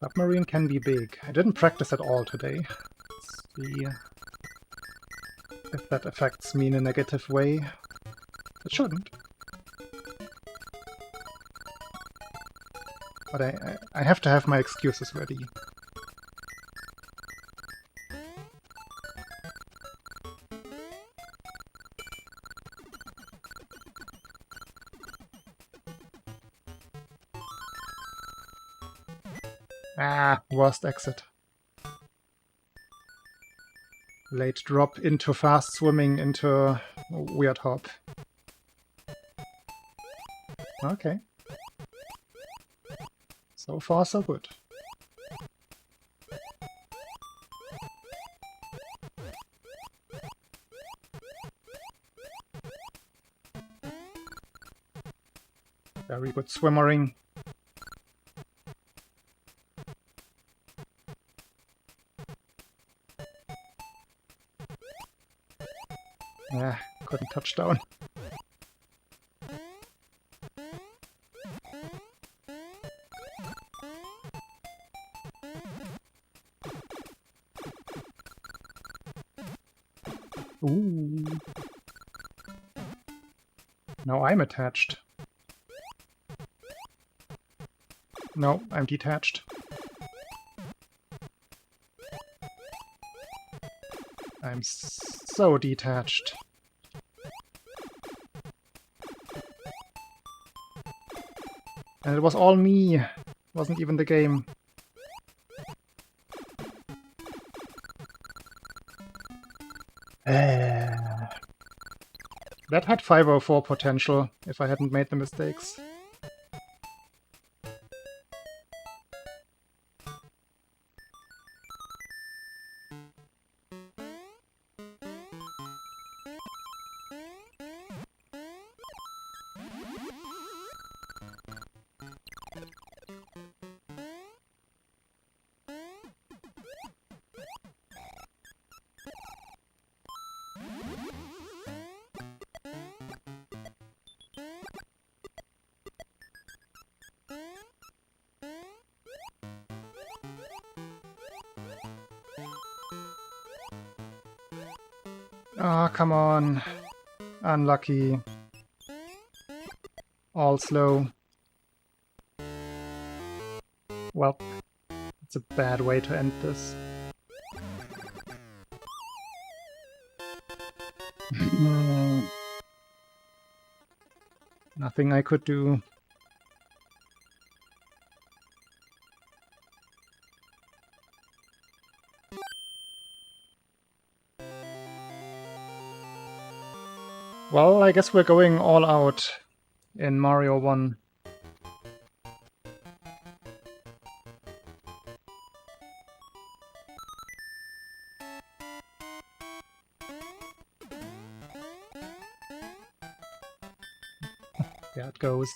Submarine can be big. I didn't practice at all today. Let's see if that affects me in a negative way. It shouldn't. But I have to have my excuses ready. Ah, worst exit. Late drop into fast swimming into weird hop. Okay. So far, so good. Very good swimmering. Ah, couldn't touch down. Ooh. Now I'm attached. No, I'm detached. I'm so detached. And it was all me. It wasn't even the game. That had 504 potential if I hadn't made the mistakes. Ah, oh, come on. Unlucky. All slow. Well, it's a bad way to end this. Nothing I could do. Well, I guess we're going all out in Mario 1. There it goes.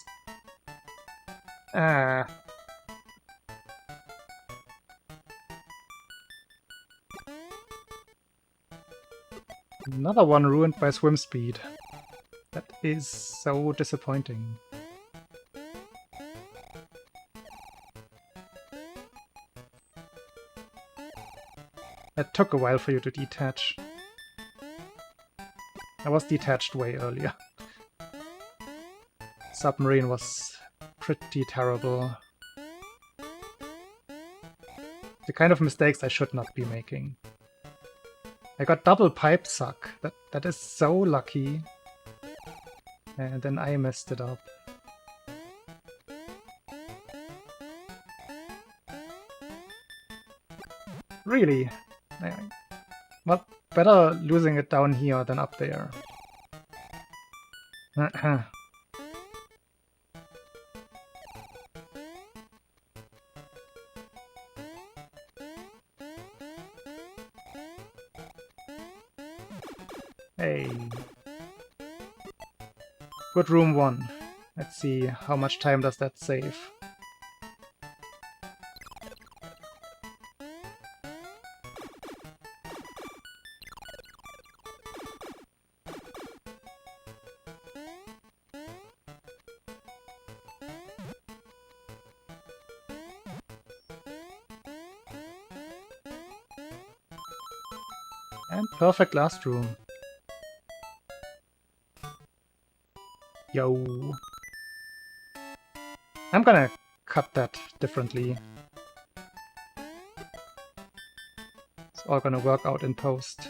Ah. Another one ruined by swim speed. That is so disappointing. It took a while for you to detach. I was detached way earlier. Submarine was pretty terrible. The kind of mistakes I should not be making. I got double pipe suck. That is so lucky. And then I messed it up. Really? Well, better losing it down here than up there. Hey. Good room 1. Let's see, how much time does that save? And perfect last room. Yo. I'm gonna cut that differently. It's all gonna work out in post.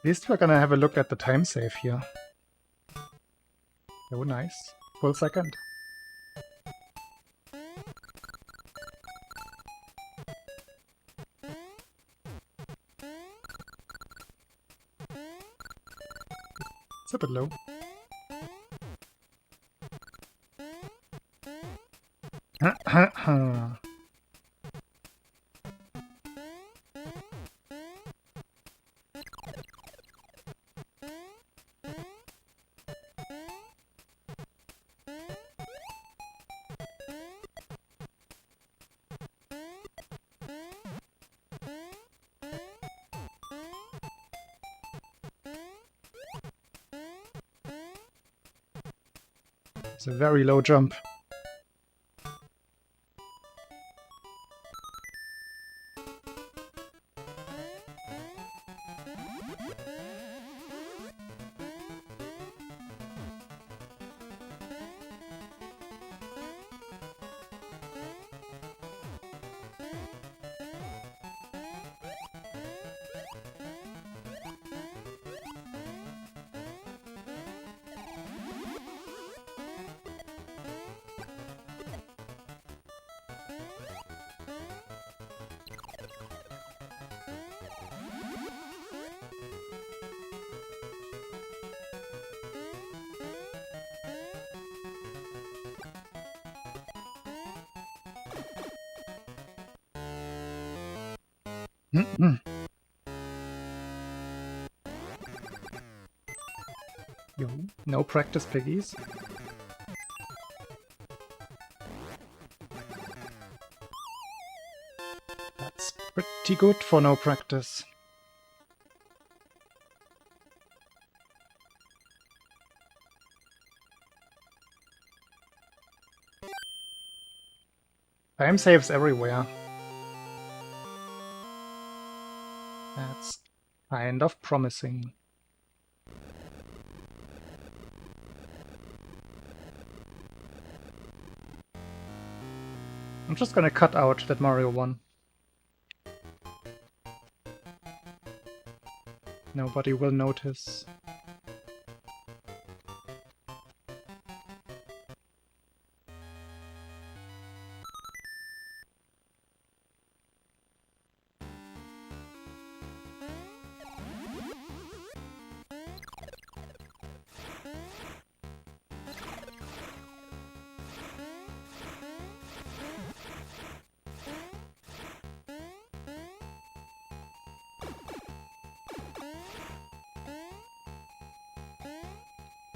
At least we're gonna have a look at the time save here. Oh, nice. Full second. It's a bit low. It's a very low jump. Yo, no practice piggies. That's pretty good for no practice. Time saves everywhere. That's kind of promising. I'm just gonna cut out that Mario one. Nobody will notice.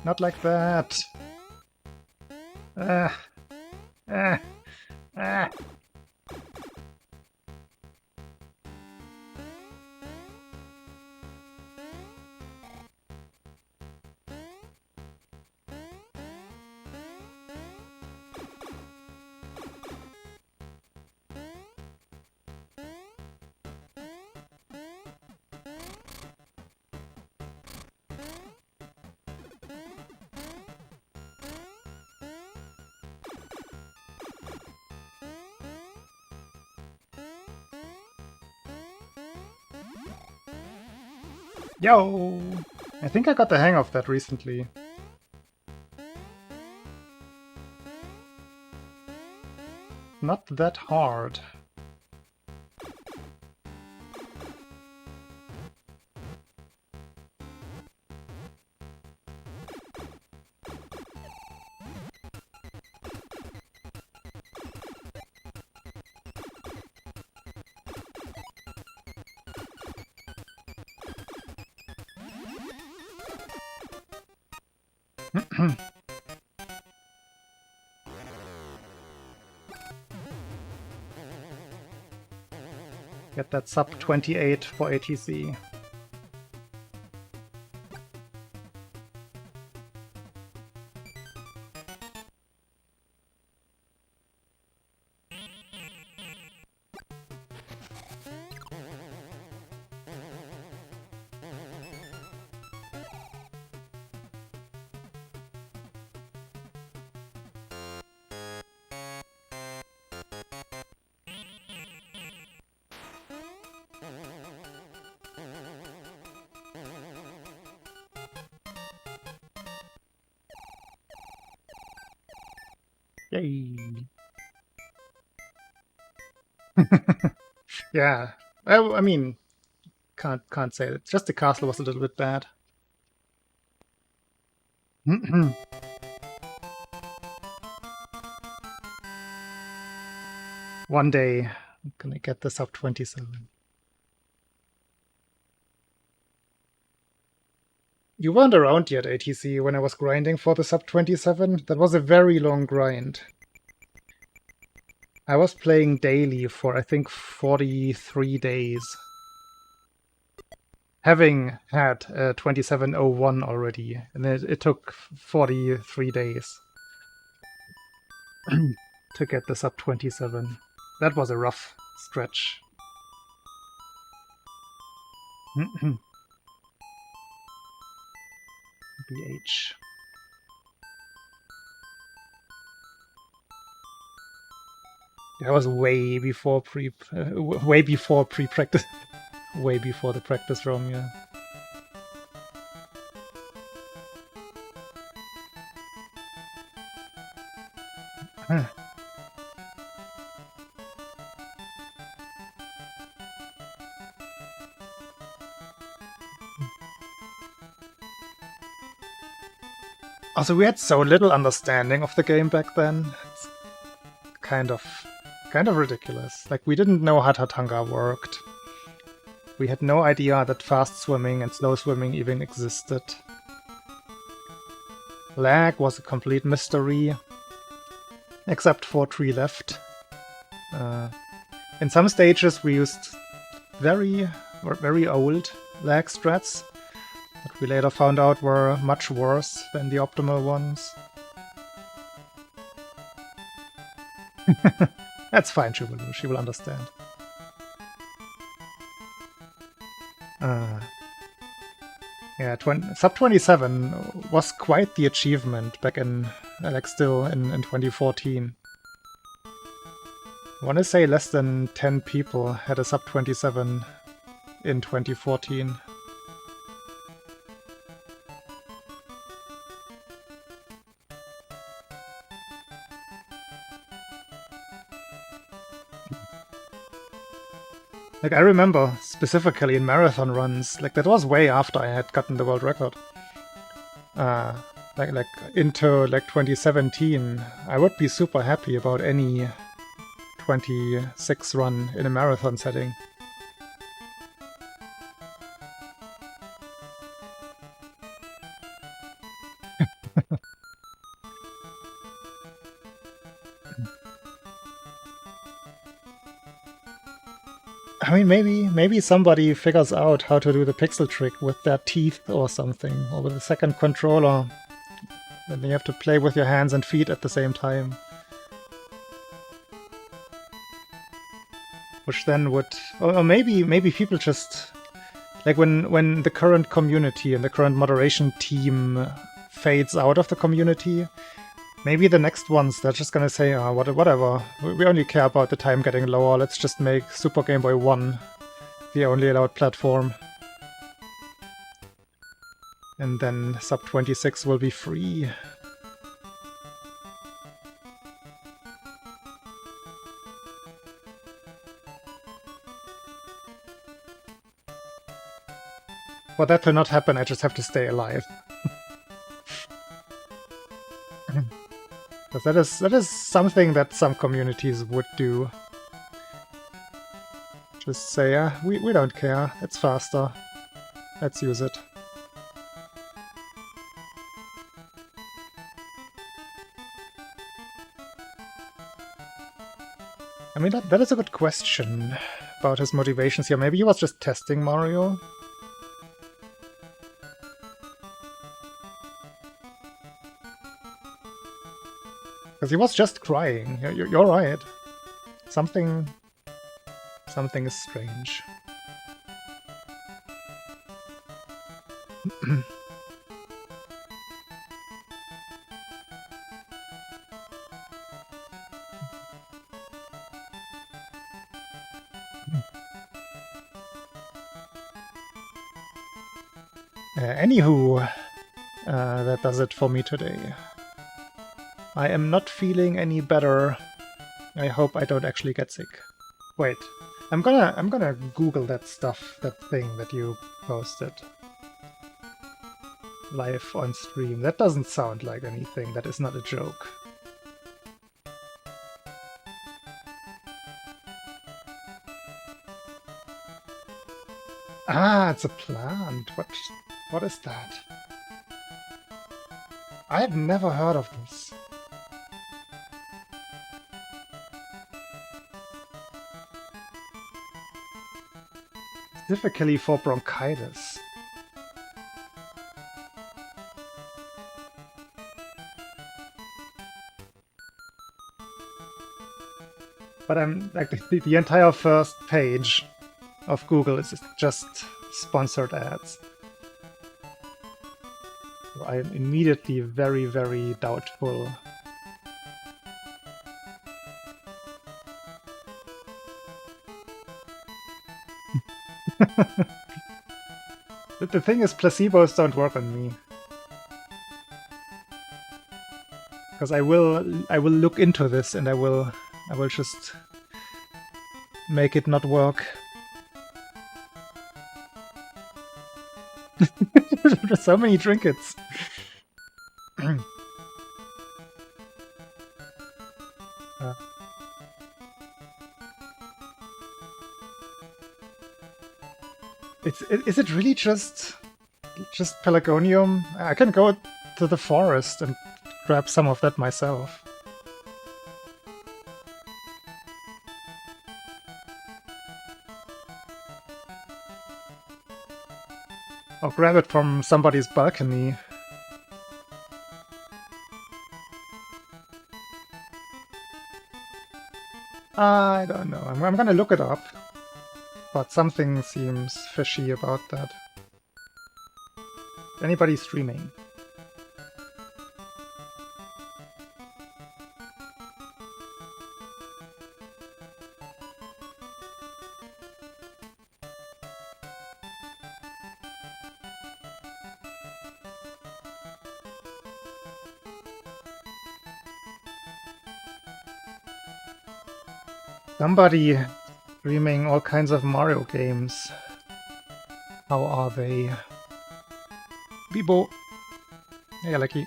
Not like that. Ah. Ah. Ah. Yo! I think I got the hang of that recently. Not that hard. Get that sub 28 for ATC. Yay! Yeah, I mean, can't say it. Just the castle was a little bit bad. One day, I'm gonna get this up 27. You weren't around yet, ATC, when I was grinding for the sub 27. That was a very long grind. I was playing daily for, I think, 43 days. Having had 2701 already, and it took 43 days to get the sub 27. That was a rough stretch. BH. That was way before pre-practice. Way before the practice room, yeah. Also, we had so little understanding of the game back then. It's kind of ridiculous. Like, we didn't know how Tatanga worked. We had no idea that fast swimming and slow swimming even existed. Lag was a complete mystery, except for Tree Left. In some stages we used very old lag strats that we later found out were much worse than the optimal ones. That's fine, Jubilu. She will understand. Yeah, sub 27 was quite the achievement back in, like, still in 2014. I want to say less than 10 people had a sub 27 in 2014. Like, I remember specifically in marathon runs, like, that was way after I had gotten the world record. Like into like 2017, I would be super happy about any 26 run in a marathon setting. I mean, maybe somebody figures out how to do the pixel trick with their teeth or something, or with a second controller. Then you have to play with your hands and feet at the same time. Which then would... Or maybe people just... Like when the current community and the current moderation team fades out of the community, maybe the next ones, they're just gonna say, oh, whatever, we only care about the time getting lower, let's just make Super Game Boy 1 the only allowed platform. And then sub 26 will be free. But that will not happen, I just have to stay alive. Because that is something that some communities would do. Just say, we don't care, it's faster. Let's use it. I mean, that is a good question about his motivations here. Maybe he was just testing Mario? Because he was just crying. You're right. Something is strange. Anywho, that does it for me today. I am not feeling any better. I hope I don't actually get sick. Wait, I'm gonna Google that stuff, that thing that you posted live on stream. That doesn't sound like anything. That is not a joke. Ah, it's a plant. What is that? I've never heard of this. Specifically for bronchitis. But I'm like the entire first page of Google is just sponsored ads. So I'm immediately very, very doubtful. The thing is, placebos don't work on me. Because I will look into this and I will just make it not work. There's so many trinkets. Is it really just Pelargonium? I can go to the forest and grab some of that myself. Or grab it from somebody's balcony. I don't know. I'm gonna look it up. But something seems fishy about that. Anybody streaming? Somebody streaming all kinds of Mario games. How are they? Bibo! Hey, Lucky.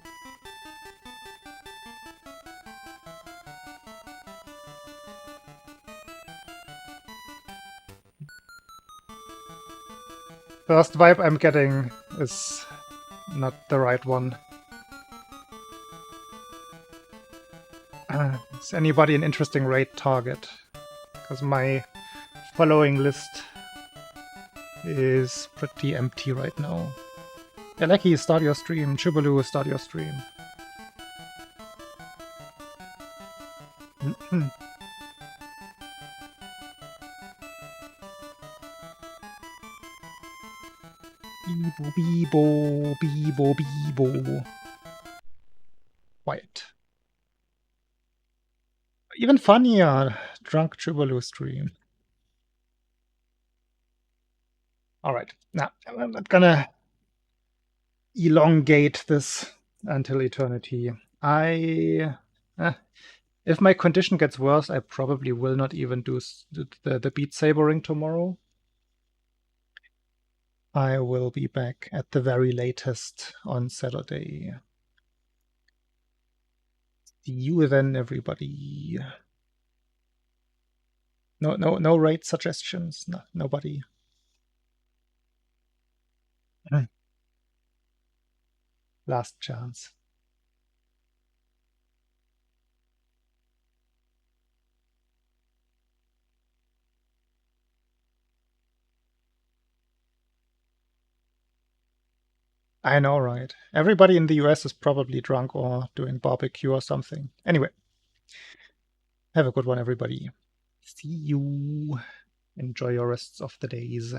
First vibe I'm getting is not the right one. Is anybody an interesting raid target? Because my following list is pretty empty right now. Aleki, start your stream. Chubalu, start your stream. Beebo, beebo, beebo, beebo. Quiet. Even funnier, drunk Chubalu stream. Alright, now I'm not gonna elongate this until eternity. If my condition gets worse, I probably will not even do the Beat Sabering tomorrow. I will be back at the very latest on Saturday. See you then, everybody. No raid suggestions. No, nobody. Last chance. I know, right? Everybody in the US is probably drunk or doing barbecue or something. Anyway, have a good one, everybody. See you. Enjoy your rest of the days.